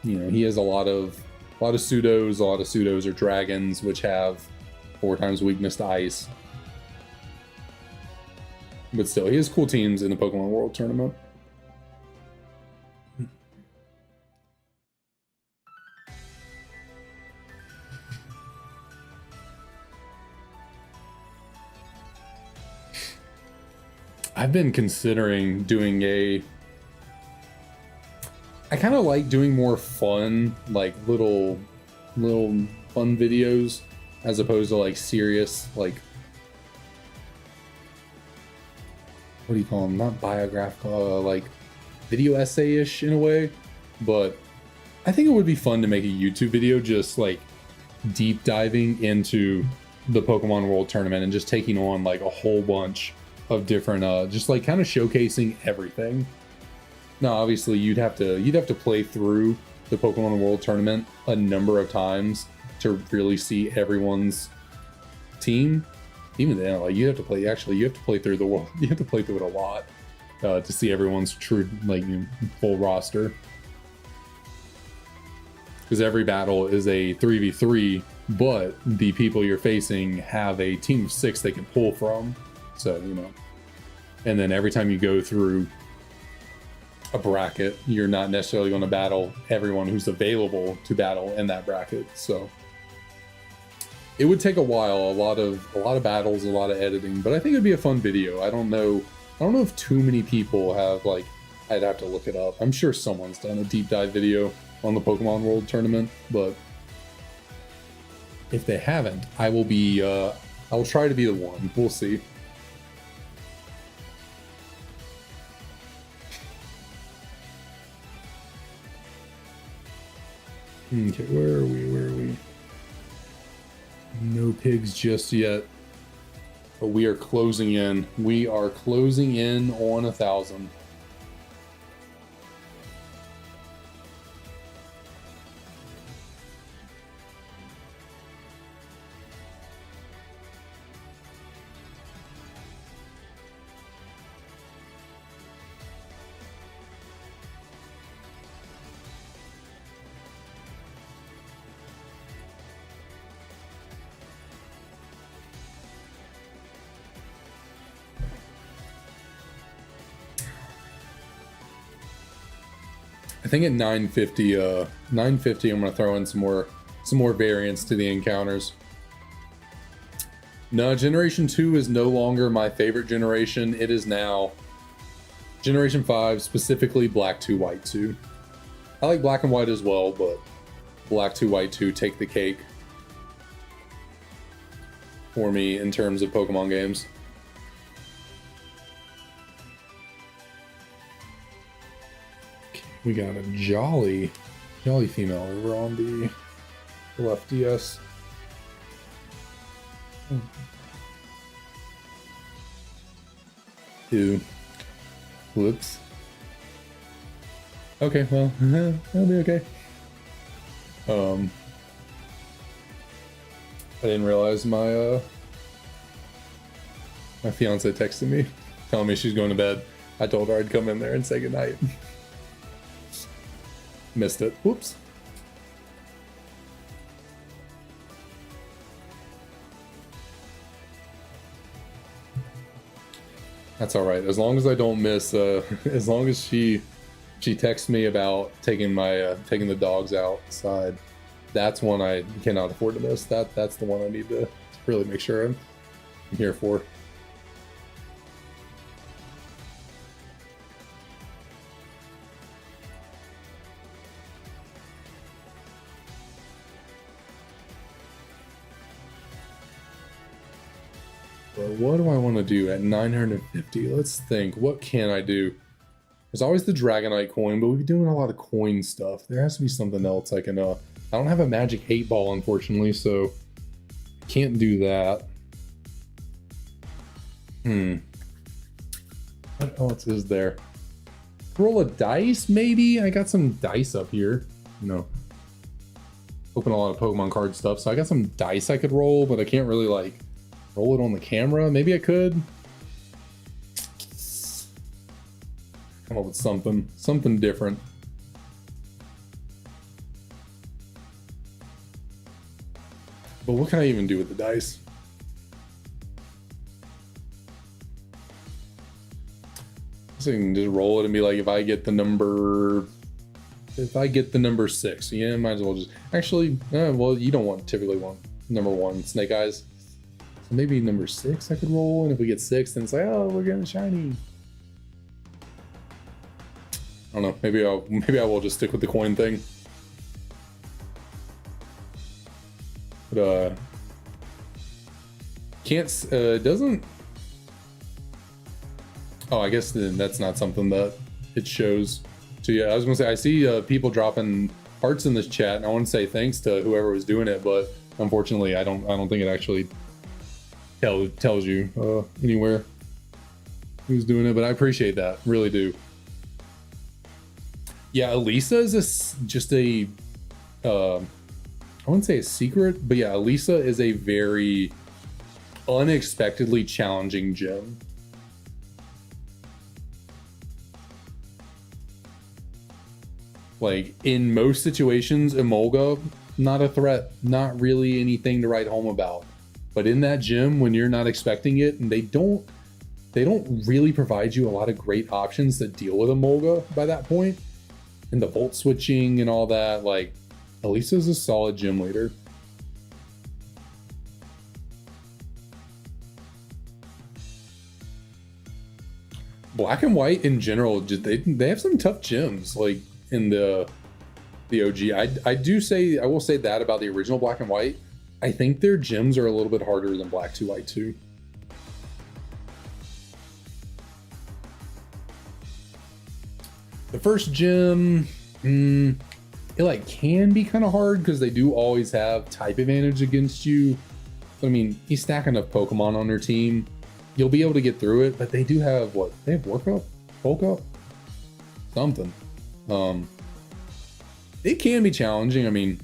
A: You know, he has a lot of pseudos. A lot of pseudos are dragons, which have 4 times weakness to ice. But still, he has cool teams in the Pokemon World Tournament. I've been considering doing I kind of like doing more fun, like little fun videos, as opposed to like serious, like, what do you call them? Not biographical, like video essay-ish in a way. But I think it would be fun to make a YouTube video just like deep diving into the Pokemon World Tournament and just taking on like a whole bunch of different just like kind of showcasing everything. Now obviously you'd have to play through the Pokemon World Tournament a number of times to really see everyone's team. Even then, like you have to play through the world. You have to play through it a lot to see everyone's true like full roster. Because every battle is a 3v3, but the people you're facing have a team of 6 they can pull from. So, you know. And then every time you go through a bracket, you're not necessarily going to battle everyone who's available to battle in that bracket. So it would take a while, a lot of battles, a lot of editing, but I think it'd be a fun video. I don't know if too many people have, like, I'd have to look it up. I'm sure someone's done a deep dive video on the Pokemon World Tournament, but if they haven't, I will try to be the one. We'll see. Okay, where are we? No pigs just yet. But we are closing in. We are closing in on 1,000. I think at 950, I'm gonna throw in some more variants to the encounters. No, Generation 2 is no longer my favorite generation. It is now Generation 5, specifically Black 2, White 2. I like Black and White as well, but Black 2, White 2 take the cake for me in terms of Pokemon games. We got a jolly female over on the left DS. Ew. Whoops. Okay, well, that'll be okay. I didn't realize my fiance texted me, telling me she's going to bed. I told her I'd come in there and say goodnight. Missed it. Whoops. That's all right. As long as I don't miss. As long as she texts me about taking the dogs outside. That's one I cannot afford to miss. That's the one I need to really make sure I'm here for. What do I want to do at 950? Let's think. What can I do? There's always the Dragonite coin, but we've been doing a lot of coin stuff. There has to be something else I can... I don't have a magic 8-ball, unfortunately, so can't do that. What else is there? Roll a dice, maybe? I got some dice up here. You know, open a lot of Pokemon card stuff, so I got some dice I could roll, but I can't really, like, roll it on the camera. Maybe I could come up with something different. But what can I even do with the dice? So you can just roll it and be like, if I get the number 6, yeah, might as well just actually. Well, you don't typically want number 1, Snake Eyes. So maybe number 6 I could roll, and if we get 6, then it's like, oh, we're getting shiny. I don't know. Maybe I will just stick with the coin thing. But doesn't. Oh, I guess then that's not something that it shows. So yeah, I was gonna say I see people dropping hearts in this chat, and I want to say thanks to whoever was doing it, but unfortunately, I don't think it actually tells you anywhere who's doing it, but I appreciate that, really do. Yeah, Elisa is just a I wouldn't say a secret, but yeah, Elisa is a very unexpectedly challenging gym. Like in most situations, Emolga, not a threat, not really anything to write home about. But in that gym, when you're not expecting it, and they don't really provide you a lot of great options to deal with Emolga by that point, and the volt switching and all that, like Elisa's a solid gym leader. Black and white in general, just they have some tough gyms, like in the OG. I will say that about the original Black and White. I think their gyms are a little bit harder than Black 2 White 2. The first gym, it like can be kind of hard because they do always have type advantage against you. But I mean, you stack enough Pokemon on their team, you'll be able to get through it. But they do have what? They have Work Up, Bulk Up, something. It can be challenging. I mean,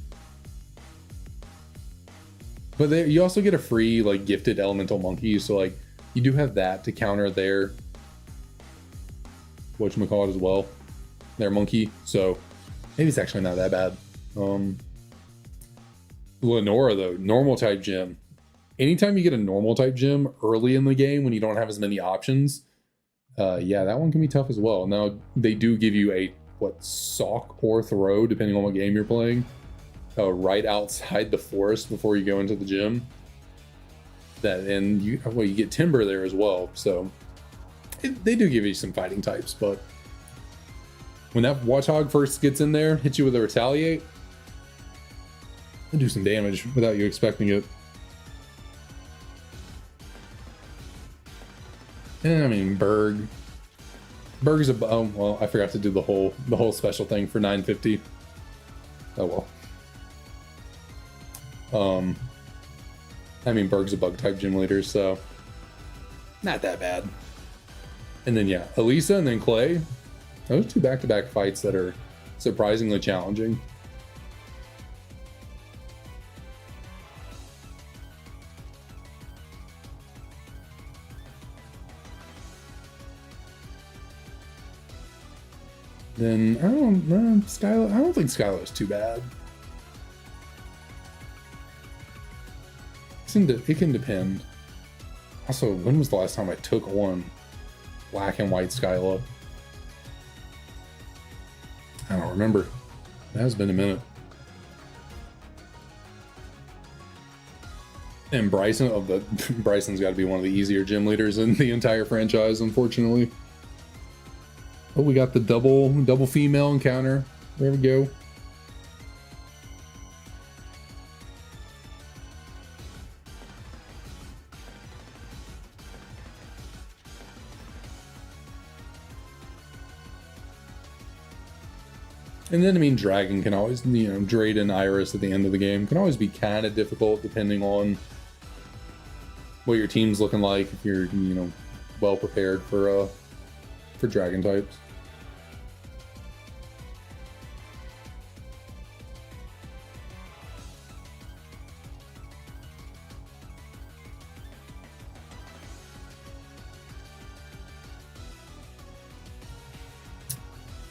A: but you also get a free like gifted elemental monkey, so like you do have that to counter their whatchamacallit as well, their monkey. So maybe it's actually not that bad. Lenora though, normal type gym. Anytime you get a normal type gym early in the game when you don't have as many options, yeah, that one can be tough as well. Now they do give you a sock or throw depending on what game you're playing, right outside the forest before you go into the gym. That and you get timber there as well, so they do give you some fighting types. But when that Watchog first gets in there, hits you with a retaliate, it'll do some damage without you expecting it. And I mean, Berg is a, oh well, I forgot to do the whole special thing for 950. Oh well. I mean, Berg's a bug type gym leader, so not that bad. And then yeah, Elisa and then Clay. Those two back-to-back fights that are surprisingly challenging. Then I don't know, Skylo. I don't think Skylo is too bad. It can depend. Also, when was the last time I took one Black and White Skylo? I don't remember. It has been a minute. And Bryson's got to be one of the easier gym leaders in the entire franchise, unfortunately. Oh, we got the double female encounter. There we go. And then, I mean, Dragon can always, Drade and Iris at the end of the game can always be kind of difficult depending on what your team's looking like, if you're, well prepared for Dragon types.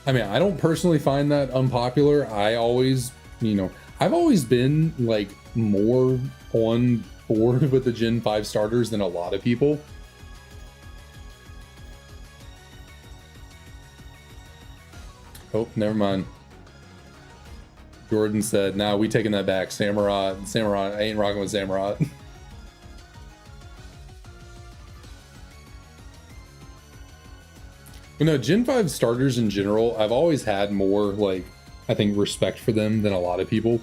A: I mean, I don't personally find that unpopular. I always, I've always been like more on board with the Gen 5 starters than a lot of people. Oh, never mind. Jordan said, "Nah, we taking that back. Samurai, I ain't rocking with Samurai." But no, Gen 5 starters in general, I've always had more, like, I think, respect for them than a lot of people.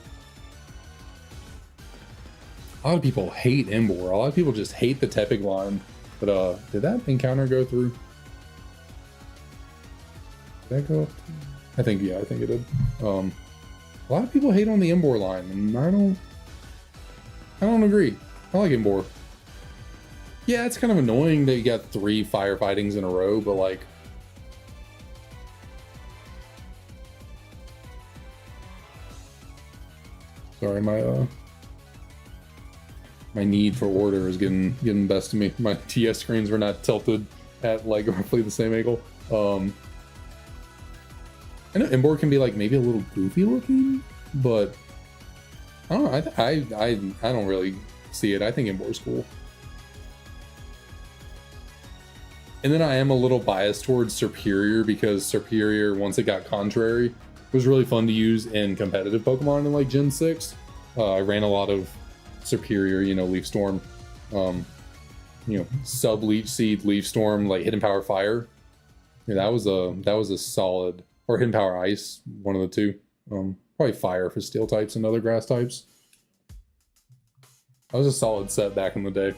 A: A lot of people hate Embor. A lot of people just hate the Tepig line. But, did that encounter go through? Did that go up? I think it did. A lot of people hate on the Embor line, and I don't agree. I like Embor. Yeah, it's kind of annoying that you got 3 firefightings in a row, but like, sorry, my need for order is getting best of me. My TS screens were not tilted at like roughly the same angle. I know inboard can be like maybe a little goofy looking, but I don't know. I don't really see it. I think inboard's cool. And then I am a little biased towards Superior because Superior, once it got Contrary, was really fun to use in competitive Pokemon in like Gen 6. I ran a lot of Superior, you know, Leaf Storm, you know, sub Leech Seed, Leaf Storm, like Hidden Power Fire. Yeah, that was a solid, or Hidden Power Ice, one of the two. Probably Fire for Steel types and other grass types. That was a solid set back in the day.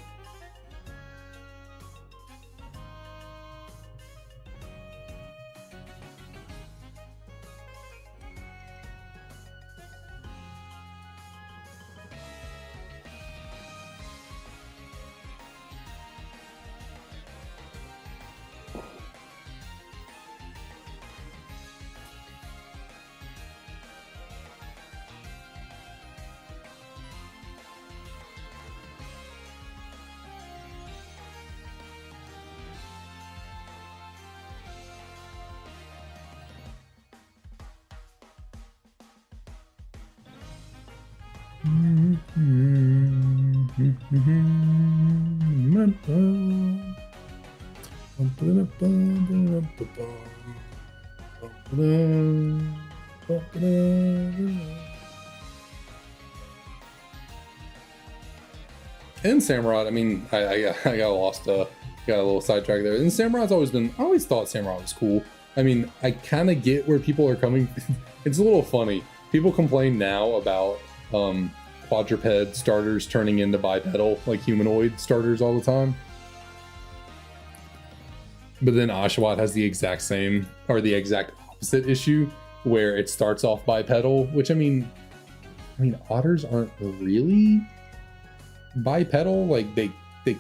A: And Samurott, I mean, I got lost, got a little sidetracked there. And Samurott's I always thought Samurott was cool. I mean, I kind of get where people are coming. It's a little funny. People complain now about quadruped starters turning into bipedal, like humanoid starters all the time. But then Oshawott has the exact same, or the exact opposite issue, where it starts off bipedal, which I mean, otters aren't really bipedal. Like they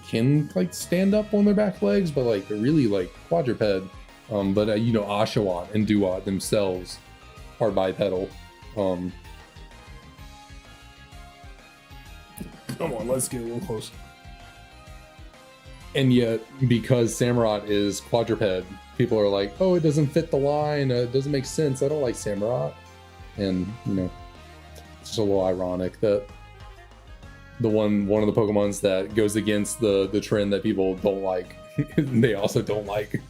A: can like stand up on their back legs, but like they're really like quadruped. But you know, Oshawott and Duat themselves are bipedal. Come on, let's get a little closer. And yet, because Samurott is quadruped, people are like, oh, it doesn't fit the line, it doesn't make sense, I don't like Samurott. And, you know, it's just a little ironic that one of the Pokemons that goes against the trend that people don't like, they also don't like.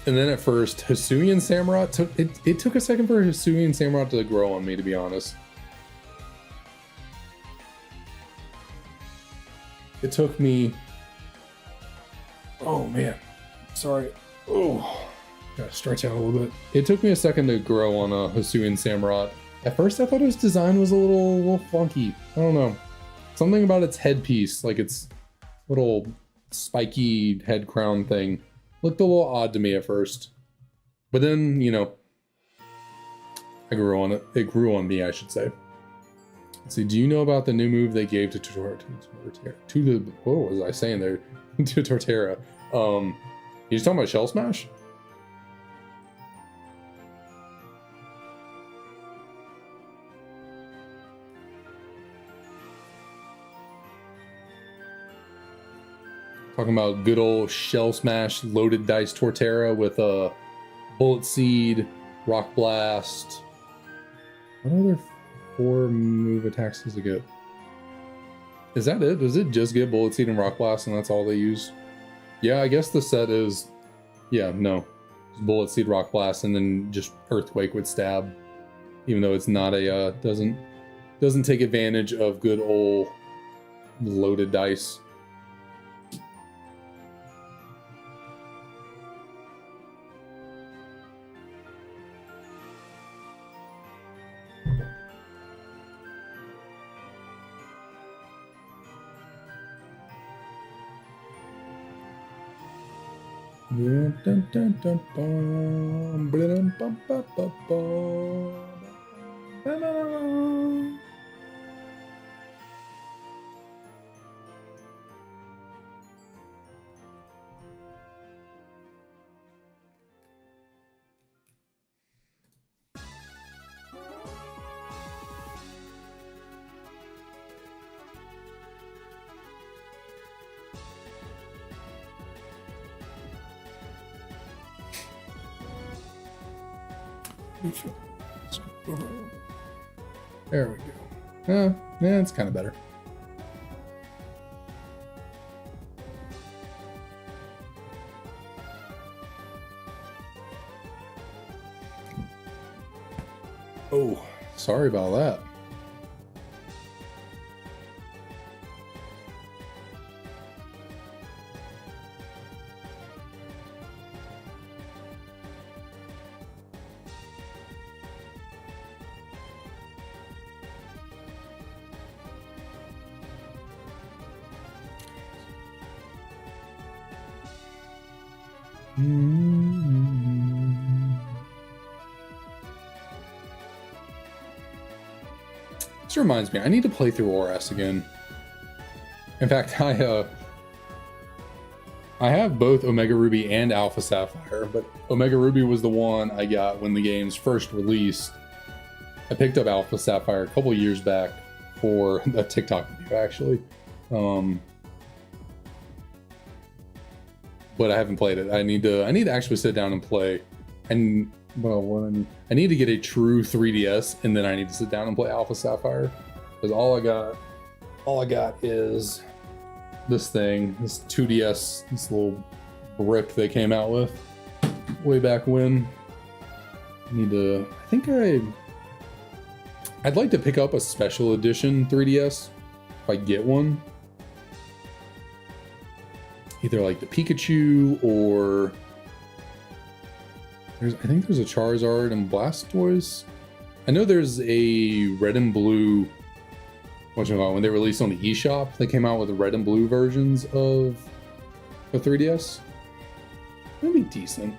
A: And then at first, Hisuian Samurott it took a second for Hisuian Samurott to grow on me, to be honest. It took me, oh man, sorry. Oh, gotta stretch out a little bit. It took me a second to grow on a Hisuian Samurott. At first, I thought his design was a little funky. I don't know, something about its headpiece, like its little spiky head crown thing, looked a little odd to me at first. But then, you know, I grew on it. It grew on me, I should say. Let's see, do you know about the new move they gave to what was I saying there? To Torterra. You just talking about Shell Smash? Talking about good old Shell Smash loaded dice Torterra with a Bullet Seed, Rock Blast. What other 4 move attacks does it get? Is that it? Does it just get Bullet Seed and Rock Blast and that's all they use? Yeah, I guess the set is, yeah, no. It's Bullet Seed, Rock Blast, and then just Earthquake with Stab. Even though it's not a, doesn't take advantage of good old loaded dice. There we go. Yeah, it's kind of better. Oh, sorry about that. This reminds me, I need to play through ORS again. In fact, I have both Omega Ruby and Alpha Sapphire, but Omega Ruby was the one I got when the games first released. I picked up Alpha Sapphire a couple years back for a TikTok video, actually. But I haven't played it. I need to actually sit down and play. And well, I need to get a true 3DS, and then I need to sit down and play Alpha Sapphire, because all I got is this thing, this 2DS, this little brick they came out with way back when. I'd like to pick up a special edition 3DS if I get one. Either like the Pikachu or I think there's a Charizard and Blastoise. I know there's a red and blue. When they released on the eShop, they came out with the red and blue versions of the 3DS. That'd be decent.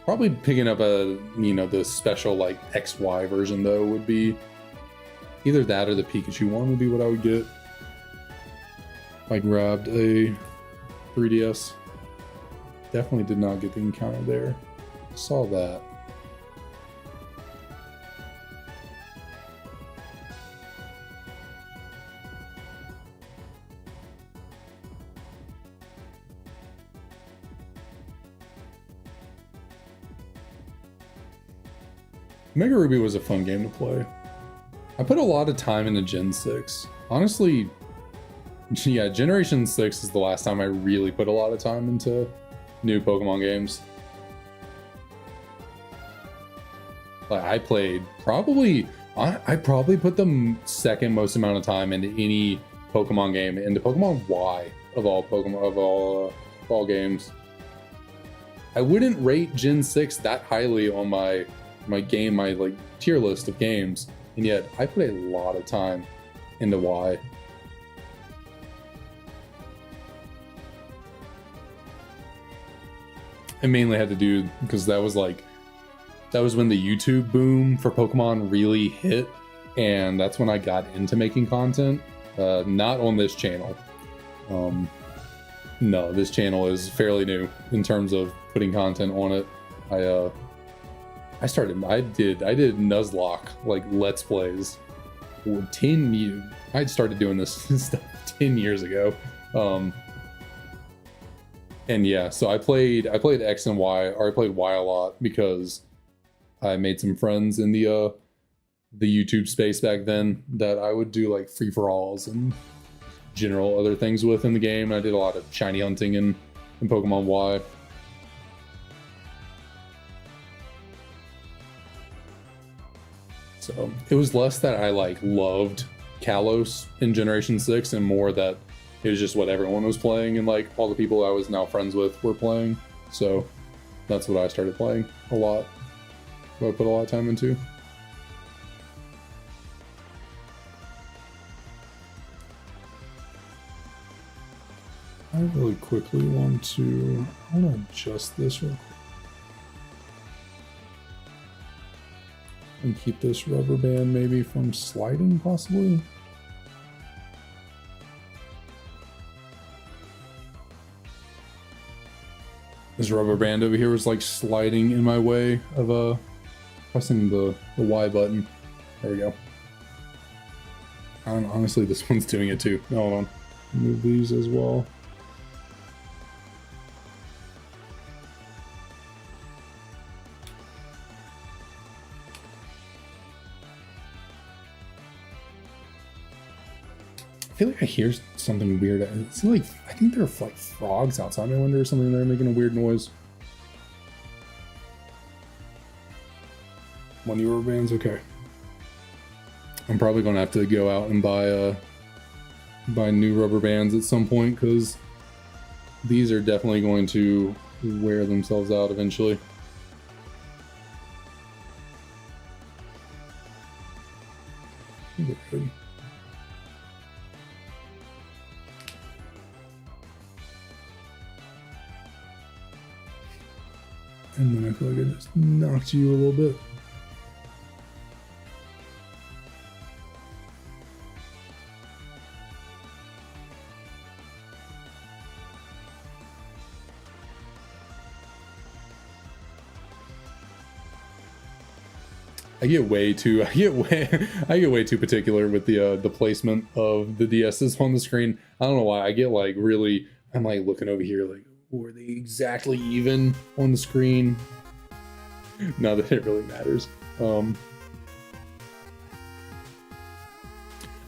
A: Probably picking up the special like XY version though would be either that or the Pikachu one would be what I would get. I grabbed a 3DS. Definitely did not get the encounter there. Saw that. Mega Ruby was a fun game to play. I put a lot of time into Gen 6. Honestly, yeah, Generation 6 is the last time I really put a lot of time into new Pokemon games. Like I probably put the second most amount of time into any Pokemon game, into Pokemon Y of all games. I wouldn't rate Gen 6 that highly on my like tier list of games, and yet I put a lot of time into Y. It mainly had to do because that was when the YouTube boom for Pokemon really hit, and that's when I got into making content. Not on this channel. No, this channel is fairly new in terms of putting content on it. I did Nuzlocke, like Let's Plays. I'd started doing this stuff 10 years ago. And yeah, so I played X and Y, or I played Y a lot because I made some friends in the YouTube space back then that I would do like free-for-alls and general other things with in the game. I did a lot of shiny hunting in Pokemon Y. So it was less that I like loved Kalos in Generation 6 and more that it was just what everyone was playing and like all the people I was now friends with were playing. So that's what I started playing a lot. What I put a lot of time into. I really quickly want to adjust this real quick. And keep this rubber band maybe from sliding possibly. This rubber band over here was like sliding in my way of pressing the Y button. There we go. Honestly, this one's doing it too. Hold on. Move these as well. I feel like I hear something weird. It's like, I think there are like frogs outside my window or something. They're making a weird noise. One new rubber bands, okay. I'm probably gonna have to go out and buy new rubber bands at some point, because these are definitely going to wear themselves out eventually. Good. And then I feel like I just knocked you a little bit. I get way too particular with the placement of the DSs on the screen. I don't know why. I get like really, I'm like looking over here like, were they exactly even on the screen? Not that it really matters.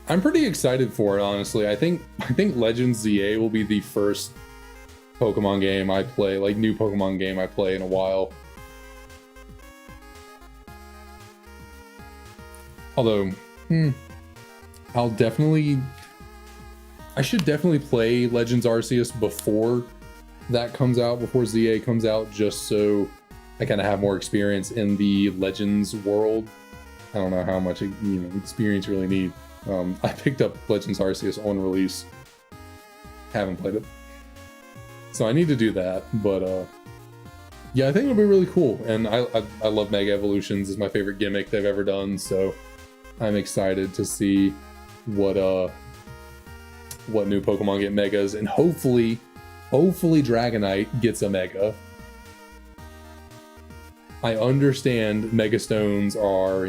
A: I'm pretty excited for it, honestly. I think Legends ZA will be the first Pokemon game I play, like new Pokemon game I play in a while. Although, I should definitely play Legends Arceus before that comes out, before ZA comes out, just so I kind of have more experience in the Legends world. I don't know how much experience you really need. I picked up Legends Arceus on release, haven't played it, so I need to do that. But yeah, I think it'll be really cool, and I love Mega Evolutions. It's my favorite gimmick they've ever done, so I'm excited to see what new Pokemon get Megas, and hopefully Dragonite gets a Mega. I understand Mega Stones are,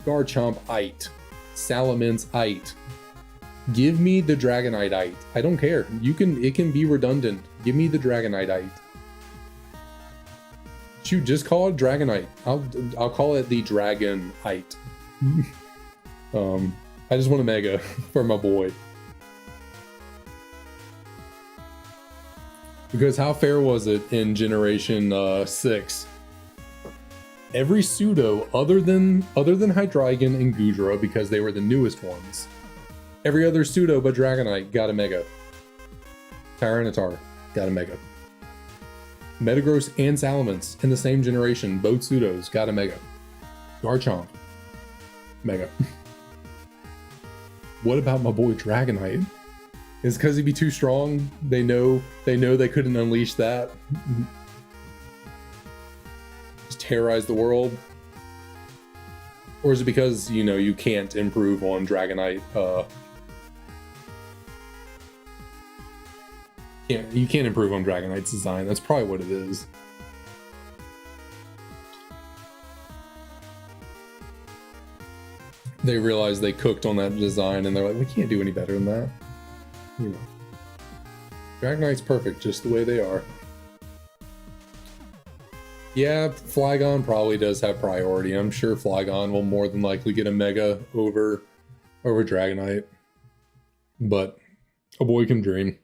A: Garchomp-ite, Salamence-ite. Give me the Dragonite-ite. I don't care. It can be redundant. Give me the Dragonite-ite. Shoot, just call it Dragonite. I'll call it the Dragonite. I just want a Mega for my boy. Because how fair was it in Generation 6? Every pseudo other than Hydreigon and Goodra, because they were the newest ones, every other pseudo but Dragonite got a Mega. Tyranitar got a Mega. Metagross and Salamence in the same generation, both pseudos got a Mega. Garchomp, Mega. What about my boy Dragonite? Is it because he'd be too strong? They know they couldn't unleash that. Just terrorize the world? Or is it because, you can't improve on Dragonite? You can't improve on Dragonite's design. That's probably what it is. They realized they cooked on that design, and they're like, we can't do any better than that. Dragonite's perfect just the way they are. Yeah, Flygon probably does have priority. I'm sure Flygon will more than likely get a Mega over Dragonite. But a boy can dream.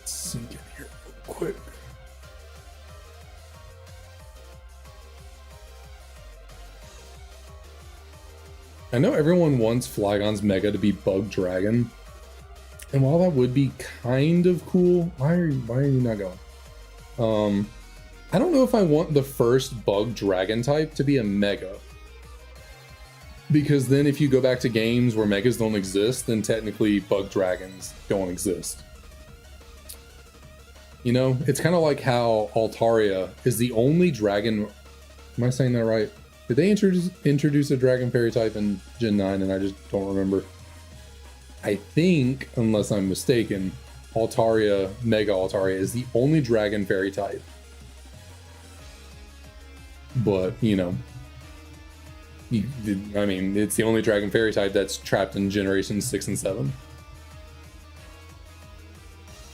A: Sink in here real quick. I know everyone wants Flygon's Mega to be Bug Dragon, and while that would be kind of cool, why are you not going? I don't know if I want the first Bug Dragon type to be a Mega, because then if you go back to games where Megas don't exist, then technically Bug Dragons don't exist. It's kind of like how Altaria is the only dragon. Am I saying that right? Did they introduce a Dragon Fairy type in Gen 9 and I just don't remember? I think, unless I'm mistaken, Altaria, Mega Altaria, is the only Dragon Fairy type. But, I mean, it's the only Dragon Fairy type that's trapped in generations 6 and 7.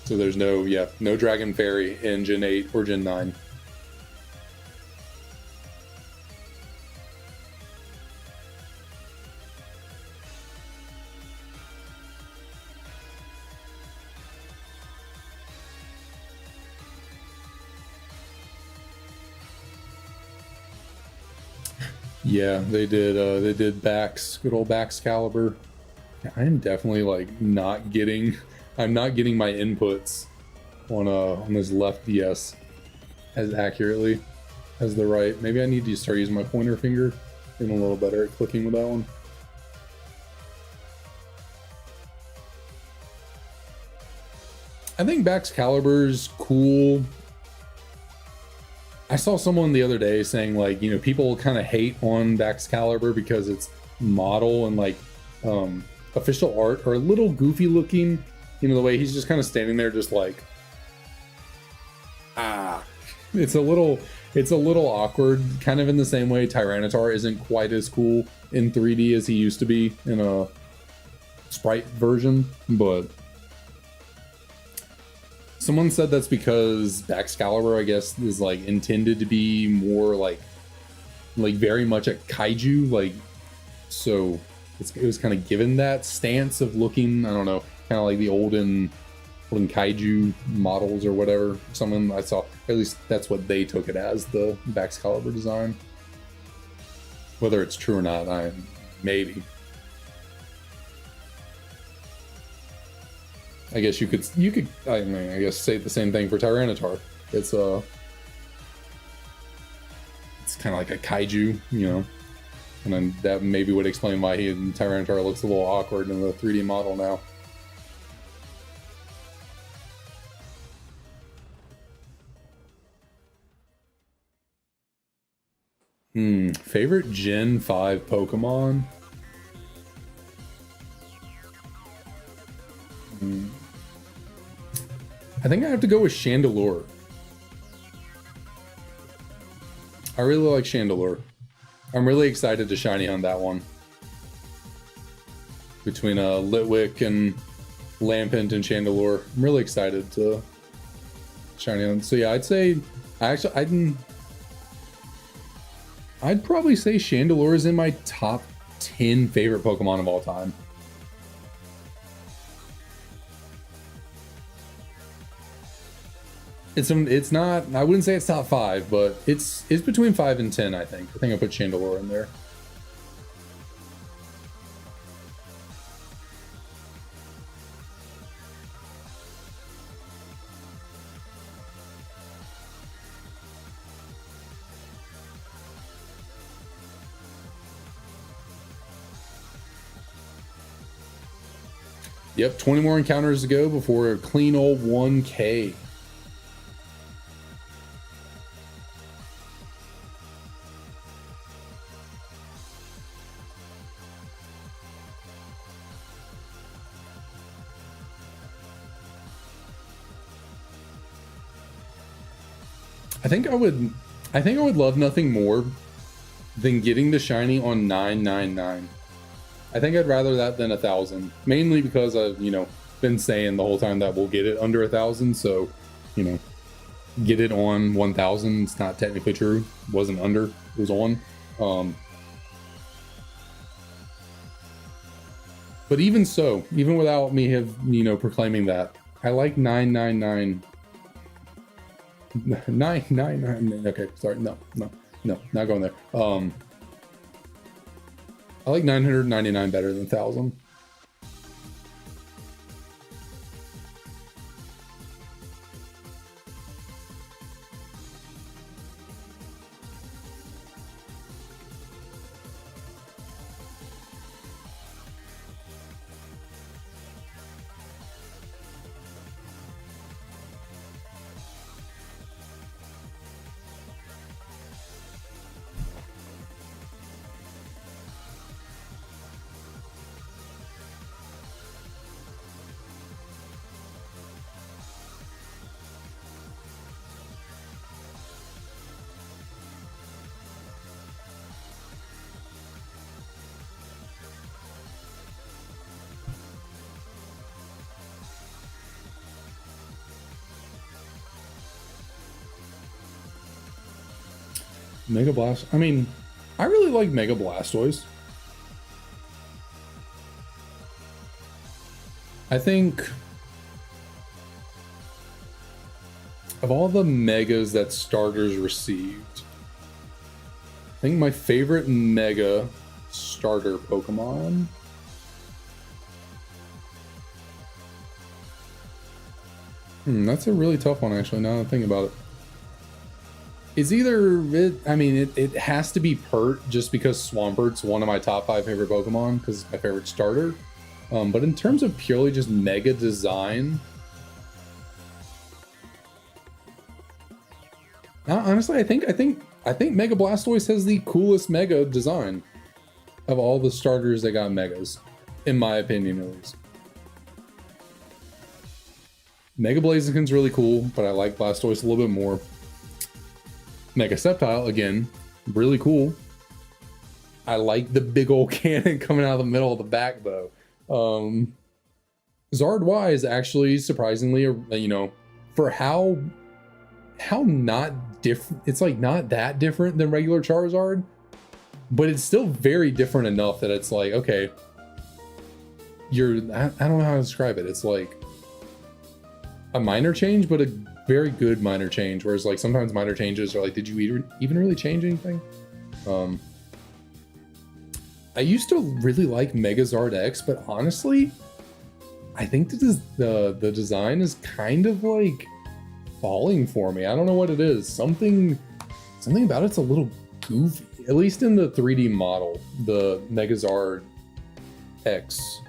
A: So there's no Dragon Fairy in Gen 8 or Gen 9. Yeah, they did Bax, good old Bax Caliber. I am definitely like I'm not getting my inputs on this left DS as accurately as the right. Maybe I need to start using my pointer finger. I'm a little better at clicking with that one. I think Bax Caliber's cool. I saw someone the other day saying like, you know, people kind of hate on Bax Caliber because it's model and like official art are a little goofy looking. You know, the way he's just kind of standing there just like, it's a little awkward, kind of in the same way Tyranitar isn't quite as cool in 3D as he used to be in a sprite version, but someone said that's because Baxcalibur, I guess, is like intended to be more like very much a kaiju, like, so it was kind of given that stance of looking, I don't know, kind of like the olden kaiju models or whatever. Someone I saw, at least that's what they took it as, the Baxcalibur design. Whether it's true or not, maybe. I guess you could I mean, I guess say the same thing for Tyranitar. It's kind of like a kaiju, you know, and then that maybe would explain why Tyranitar looks a little awkward in the 3D model now. Favorite Gen 5 Pokemon? I think I have to go with Chandelure. I really like Chandelure. I'm really excited to shiny on that one. Between Litwick and Lampent and Chandelure, I'm really excited to shiny on. So yeah, I'd say I'd probably say Chandelure is in my top 10 favorite Pokemon of all time. It's not, I wouldn't say it's top 5, but it's between 5 and 10, I think. I think I put Chandelure in there. Yep, 20 more encounters to go before a clean old 1K. I think I would love nothing more than getting the shiny on 999. I think I'd rather that than 1,000, mainly because I've, you know, been saying the whole time that we'll get it under 1,000. So, you know, get it on 1,000. It's not technically true. It wasn't under. It was on. But even so, even without me proclaiming that, I like 999. 999. Okay, sorry. No, not going there. I like 999 better than 1,000. Mega Blast. I mean, I really like Mega Blastoise. I think of all the megas that starters received, I think my favorite mega starter Pokemon that's a really tough one, actually, now that I think about it. It's either it has to be Pert, just because Swampert's one of my top 5 favorite Pokemon because it's my favorite starter. But in terms of purely just mega design, honestly, I think Mega Blastoise has the coolest mega design of all the starters that got megas, in my opinion, at least. Mega Blaziken's really cool, but I like Blastoise a little bit more. Mega Sceptile, again, really cool. I like the big old cannon coming out of the middle of the back, though. Zard Y is actually surprisingly, you know, for how not different. It's like not that different than regular Charizard, but it's still very different enough that it's like, okay, I don't know how to describe it. It's like a minor change, but a very good minor change. Whereas like sometimes minor changes are like, did you even really change anything? I used to really like Megazard X, but honestly, I think the design is kind of like falling for me. I don't know what it is. Something about it's a little goofy. At least in the 3D model, the Megazard X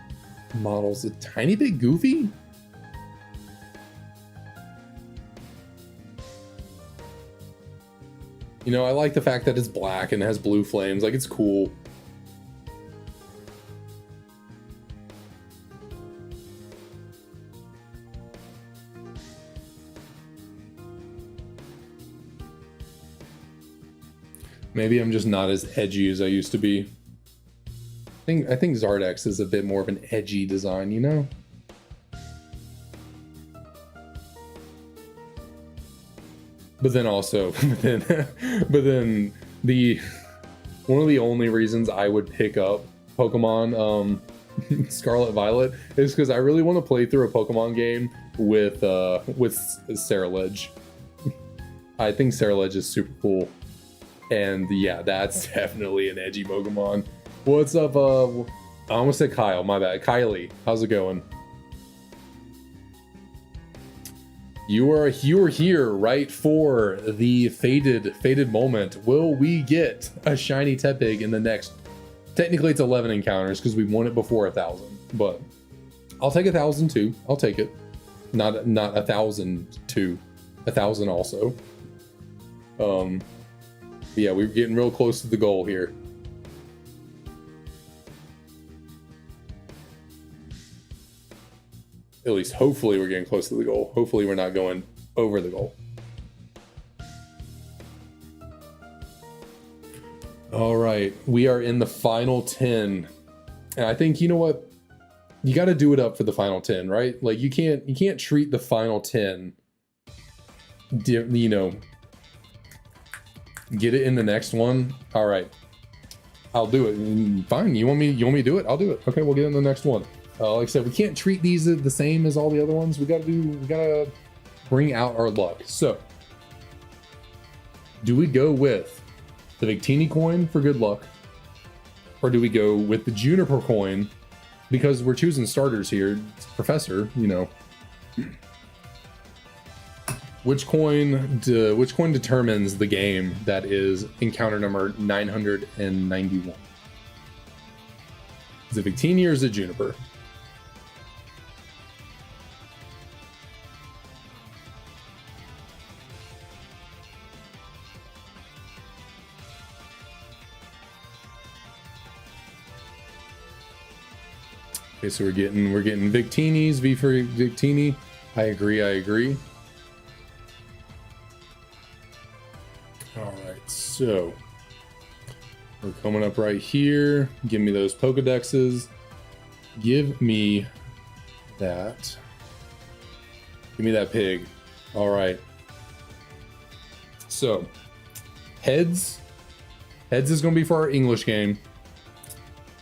A: model's a tiny bit goofy. You know, I like the fact that it's black and has blue flames. Like, it's cool. Maybe I'm just not as edgy as I used to be. I think Zardex is a bit more of an edgy design, you know? But then also, but then one of the only reasons I would pick up Pokemon Scarlet Violet is because I really want to play through a Pokemon game with Ceruledge. I think Ceruledge is super cool. And yeah, that's definitely an edgy Pokemon. What's up? I almost said Kyle, my bad. Kylie, how's it going? You are here right for the fated moment. Will we get a shiny Tepig in the next? Technically, it's 11 encounters because we won it before 1,000. But I'll take 1,000 too. I'll take it. Not 1,000 too. 1,000 also. Yeah, we're getting real close to the goal here. At least, hopefully, we're getting close to the goal. Hopefully, we're not going over the goal. All right, we are in the final 10. And I think, you know what? You got to do it up for the final 10, right? Like, you can't treat the final 10, you know, get it in the next one. All right, I'll do it. Fine. You want me to do it? I'll do it. Okay, we'll get in the next one. Like I said, we can't treat these the same as all the other ones. We gotta bring out our luck. So, do we go with the Victini coin for good luck, or do we go with the Juniper coin because we're choosing starters here? It's Professor, you know. Which coin determines the game that is encounter number 991? Is it Victini or is it Juniper? Okay, so we're getting Victinis, V for Victini. I agree. All right, so we're coming up right here. Give me those Pokedexes. Give me that pig. All right. So, heads, Heads is going to be for our English game.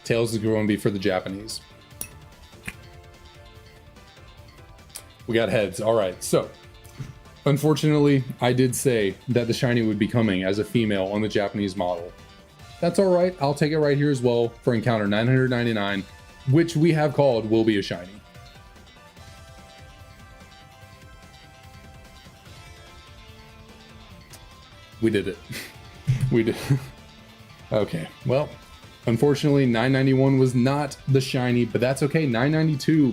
A: Tails is going to be for the Japanese. We got heads. All right, so unfortunately, I did say that the shiny would be coming as a female on the Japanese model. That's all right. I'll take it right here as well for encounter 999, which we have called will be a shiny. We did it. We did. Okay, well, unfortunately, 991 was not the shiny, but that's okay. 992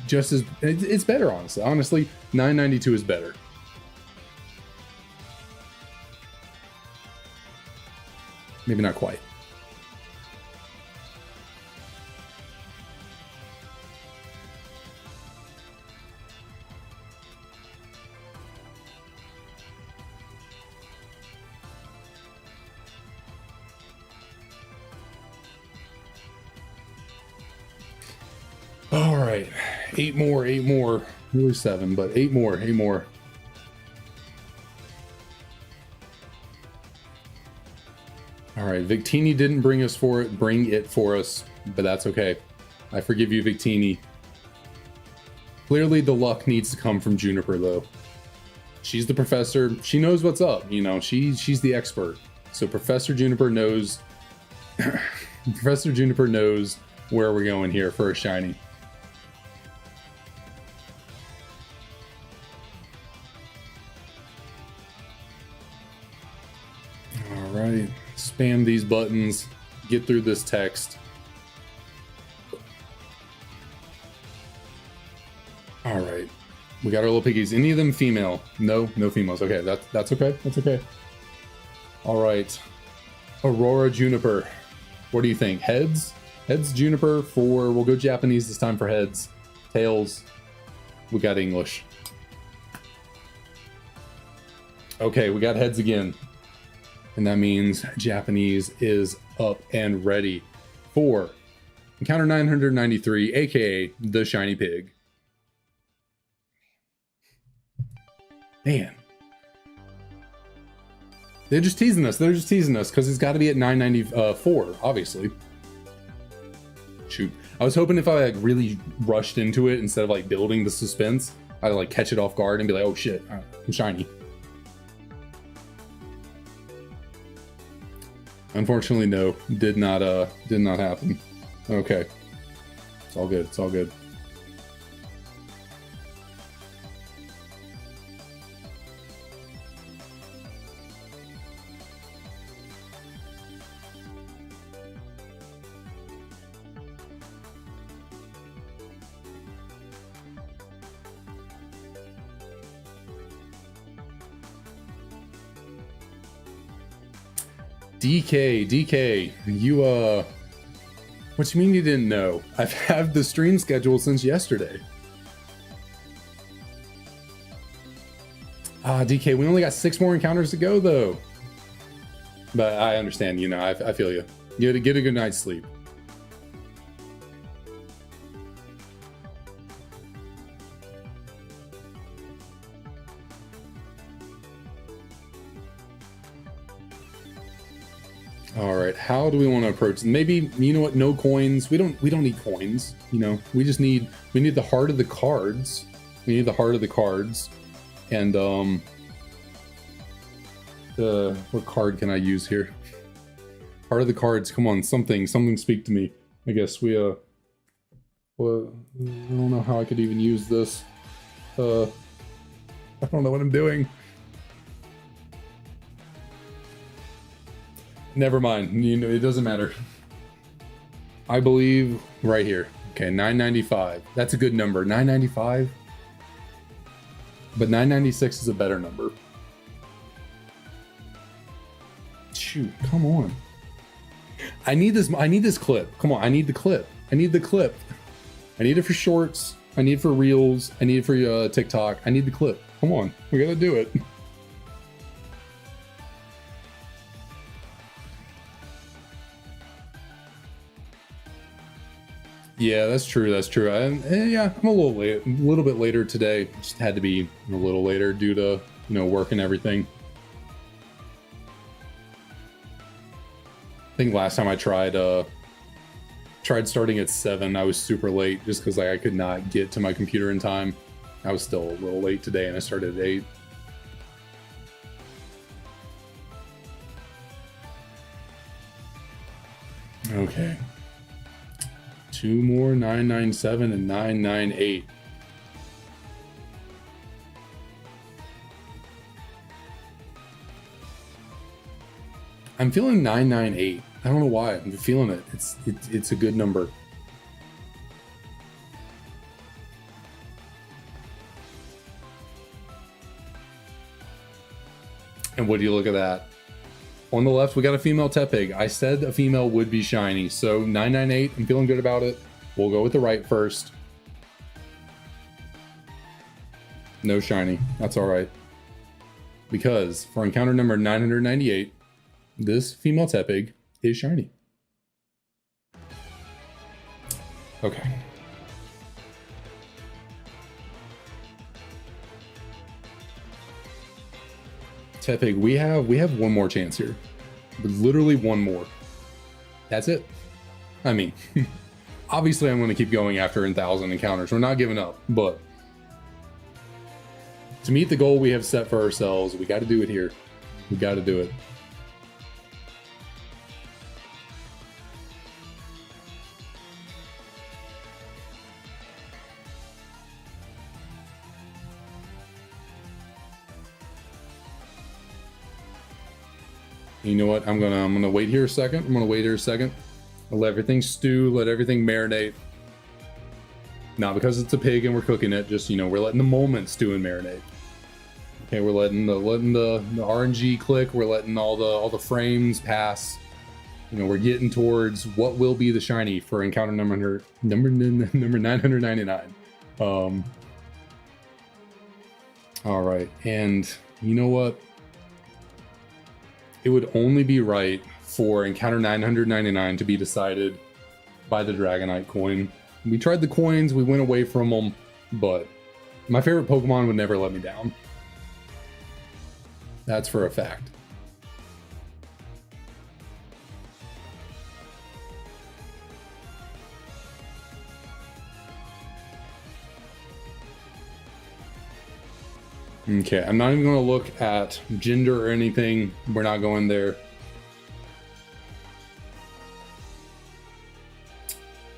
A: just as it's better, honestly. Honestly, 992 is better. Maybe not quite. All right, eight more, really 7, but eight more. All right, Victini didn't bring it for us, but that's okay. I forgive you, Victini. Clearly the luck needs to come from Juniper though. She's the professor, she knows what's up, you know, she's the expert. So Professor Juniper knows, Professor Juniper knows where we're going here for a shiny. All right, spam these buttons, get through this text. All right, we got our little piggies. Any of them female? No females. Okay, that's okay. That's okay. All right, Aurora Juniper. What do you think? Heads? Heads Juniper for, we'll go Japanese this time for heads. Tails, we got English. Okay, we got heads again. And that means Japanese is up and ready for encounter 993, aka the shiny pig. Man. They're just teasing us. They're just teasing us because it's got to be at 994, obviously. Shoot. I was hoping if I like really rushed into it instead of like building the suspense, I'd like catch it off guard and be like, oh shit, I'm shiny. Unfortunately, no, did not happen. Okay, it's all good. It's all good. DK, you, what you mean you didn't know? I've had the stream schedule since yesterday. DK, we only got 6 more encounters to go, though. But I understand, you know, I feel you. Get a good night's sleep. All right, how do we want to approach? Maybe, you know what? No coins. We don't need coins. You know, we need the heart of the cards. We need the heart of the cards, and what card can I use here? Heart of the cards. Come on, something speak to me. I guess we well, I don't know how I could even use this. I don't know what I'm doing. Never mind, you know, it doesn't matter. I believe right here. Okay, 995. That's a good number. 995. But 996 is a better number. Shoot, come on. I need this clip. Come on, I need the clip. I need the clip. I need it for shorts. I need it for reels. I need it for TikTok. I need the clip. Come on, we gotta do it. Yeah, that's true. That's true. Yeah, I'm a little bit later today. Just had to be a little later due to, you know, work and everything. I think last time I tried starting at 7, I was super late just because I could not get to my computer in time. I was still a little late today and I started at 8. Okay. 2 more, 997 and 998. I'm feeling 998. I don't know why. I'm feeling it. It's a good number. And what do you look at that? On the left, we got a female Tepig. I said a female would be shiny. So 998, I'm feeling good about it. We'll go with the right first. No shiny. That's all right. Because for encounter number 998, this female Tepig is shiny. Okay. Tepig, we have one more chance here. Literally one more. That's it. I mean, obviously I'm going to keep going after 1,000 encounters. We're not giving up, but to meet the goal we have set for ourselves, we got to do it here. We got to do it. You know what? I'm gonna wait here a second. I'll let everything stew, let everything marinate. Not because it's a pig and we're cooking it, just, you know, we're letting the moment stew and marinate. Okay, we're letting the RNG click, we're letting all the frames pass. You know, we're getting towards what will be the shiny for encounter number 999. All right, and you know what? It would only be right for encounter 999 to be decided by the Dragonite coin. We tried the coins, we went away from them, but my favorite Pokemon would never let me down. That's for a fact. Okay, I'm not even going to look at gender or anything. We're not going there.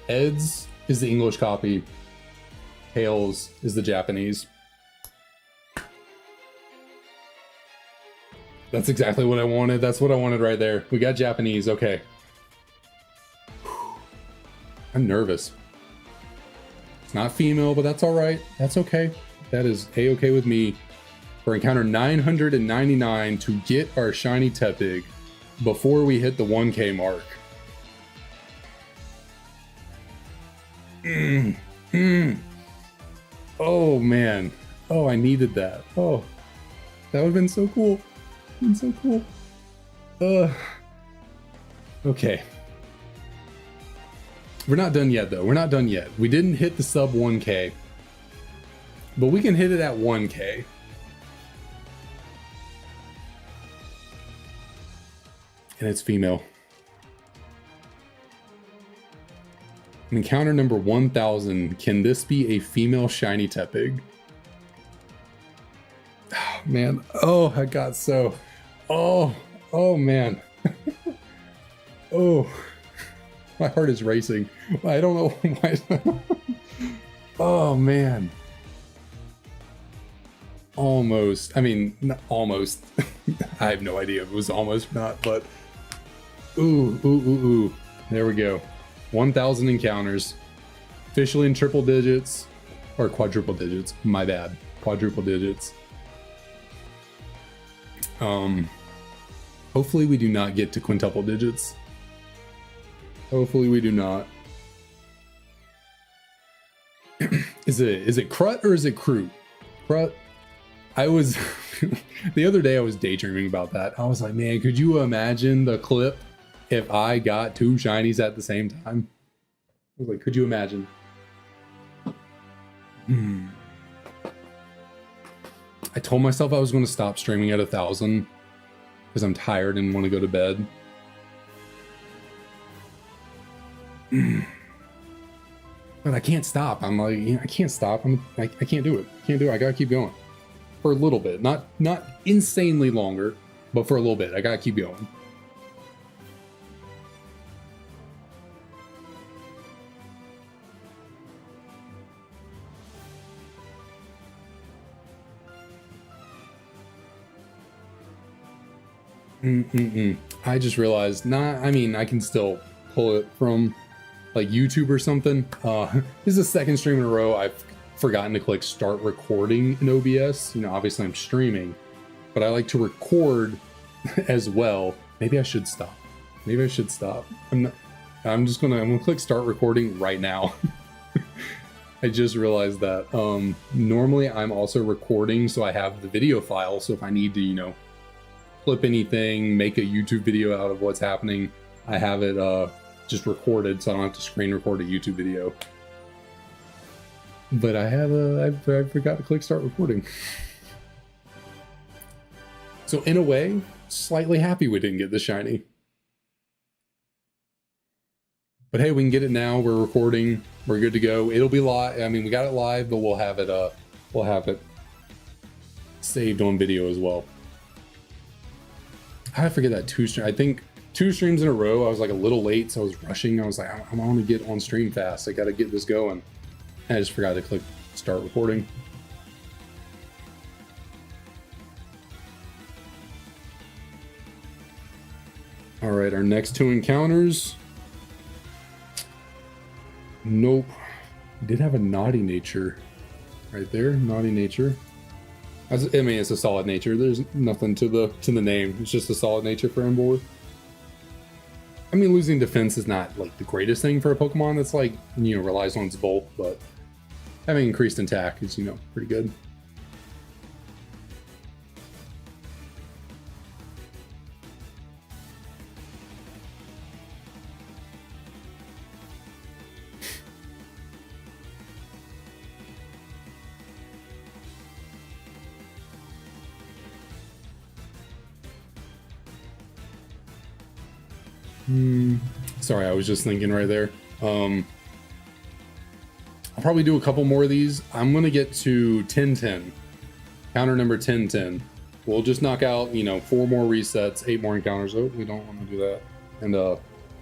A: Eds is the English copy. Tails is the Japanese. That's exactly what I wanted. That's what I wanted right there. We got Japanese. Okay. I'm nervous. It's not female, but that's all right. That's okay. That is A-okay with me. For encounter 999 to get our shiny Tepig before we hit the 1K mark. Oh man. Oh, I needed that. Oh, that would have been so cool. Been so cool. Okay. We're not done yet though. We're not done yet. We didn't hit the sub 1K, but we can hit it at 1K. And it's female. Encounter number 1000. Can this be a female shiny Tepig? Oh, man. Oh, I got so. Oh man. Oh, my heart is racing. I don't know why. Oh man. Almost. I mean, not almost. I have no idea if it was almost or not, but ooh. There we go. 1,000 encounters. Officially in triple digits. Or quadruple digits. My bad. Quadruple digits. Hopefully we do not get to quintuple digits. Hopefully we do not. Is it Crut or is it Crute? Crut? I was the other day I was daydreaming about that. I was like, man, could you imagine the clip if I got 2 shinies at the same time? I was like, could you imagine? I told myself I was going to stop streaming at 1,000 because I'm tired and want to go to bed. But I can't stop. I'm like, I can't stop. I can't do it. Can't do it. I gotta keep going for a little bit. Not insanely longer, but for a little bit. I gotta keep going. I just realized, I mean, I can still pull it from like YouTube or something. This is the second stream in a row I've forgotten to click start recording in OBS. You know, obviously I'm streaming, but I like to record as well. Maybe I should stop. Maybe I should stop. I'm gonna click start recording right now. I just realized that normally I'm also recording, so I have the video file. So if I need to, you know, flip anything, make a YouTube video out of what's happening, I have it just recorded, so I don't have to screen record a YouTube video. But I forgot to click start recording. So in a way, slightly happy we didn't get the shiny. But hey, we can get it now. We're recording. We're good to go. It'll be live. I mean, we got it live, but we'll have it saved on video as well. I forget that I think 2 streams in a row, I was like a little late, so I was rushing. I was like, I want to get on stream fast. I got to get this going. And I just forgot to click start recording. All right, our next 2 encounters. Nope. We did have a naughty nature right there. Naughty nature. I mean, it's a solid nature. There's nothing to the name. It's just a solid nature for Emboar. I mean, losing defense is not like the greatest thing for a Pokemon that's like, you know, relies on its bulk, but having increased attack is, you know, pretty good. Sorry, I was just thinking right there. I'll probably do a couple more of these. I'm gonna get to 10-10. Counter number 10-10. We'll just knock out, you know, 4 more resets, 8 more encounters. Oh, we don't want to do that. And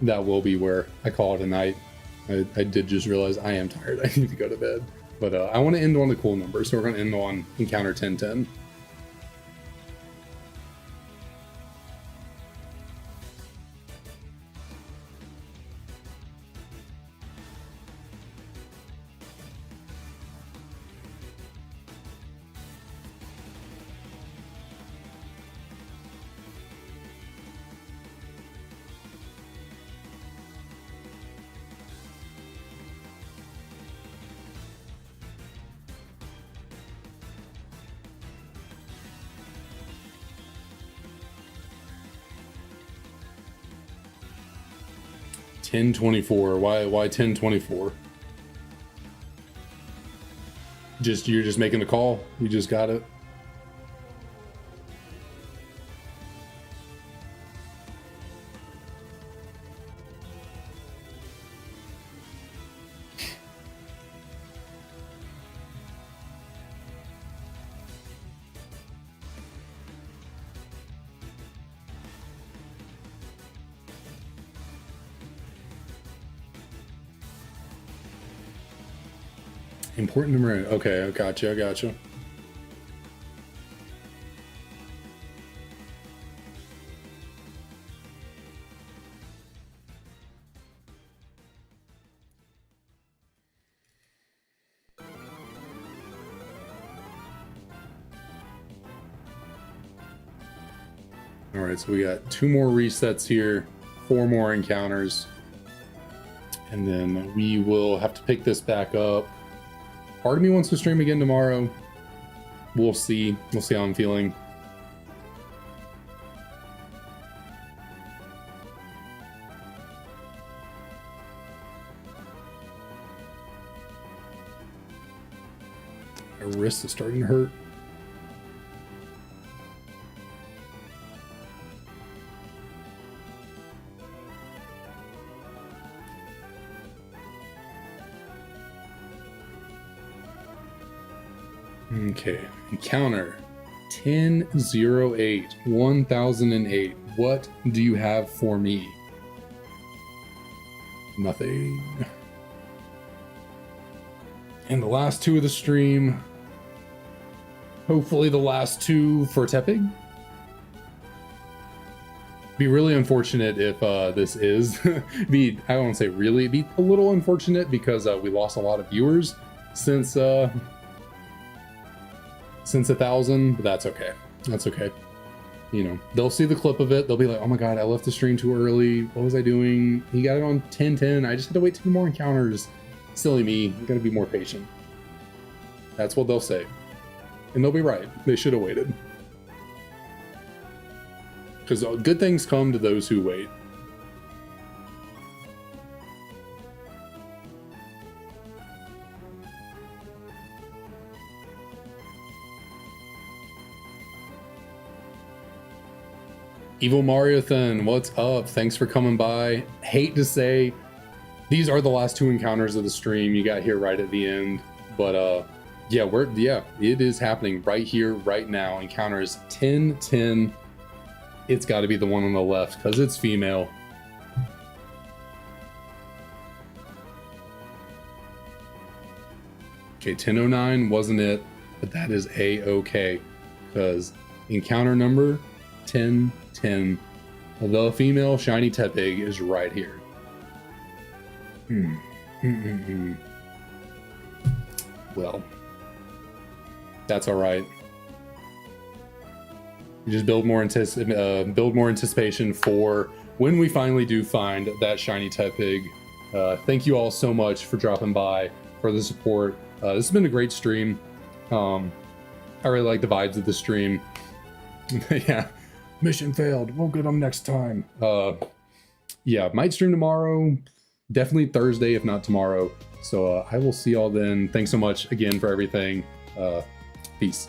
A: that will be where I call it a night. I did just realize I am tired. I need to go to bed. But I want to end on the cool number, so we're gonna end on encounter 10-10. $10.24. Why $10.24? You're just making the call. You just got it. Important number. Okay, I got you. All right, so we got 2 more resets here, 4 more encounters, and then we will have to pick this back up. Part of me wants to stream again tomorrow. We'll see. We'll see how I'm feeling. My wrist is starting to hurt. Okay, encounter 1008 1008. What do you have for me? Nothing. And the last two of the stream. Hopefully the last two for Tepig. Be really unfortunate if this is be, I won't say really, be a little unfortunate because we lost a lot of viewers since 1,000, but that's okay. That's okay. You know, they'll see the clip of it. They'll be like, oh my God, I left the stream too early. What was I doing? He got it on 10:10. I just had to wait 10 more encounters. Silly me. You gotta be more patient. That's what they'll say. And they'll be right. They should have waited. Because good things come to those who wait. Evil Mariothan, what's up? Thanks for coming by. Hate to say, these are the last two encounters of the stream you got here right at the end. But yeah, it is happening right here, right now. Encounters 10:10. It's got to be the one on the left because it's female. Okay, 1009 wasn't it, but that is a-okay because encounter number 1010, the female shiny Tepig is right here. Well, that's all right. We just build more anticipation for when we finally do find that shiny Tepig. Thank you all so much for dropping by, for the support. This has been a great stream. I really like the vibes of the stream. Yeah, mission failed. We'll get them next time. Yeah, might stream tomorrow. Definitely Thursday, if not tomorrow. So I will see y'all then. Thanks so much again for everything. Peace.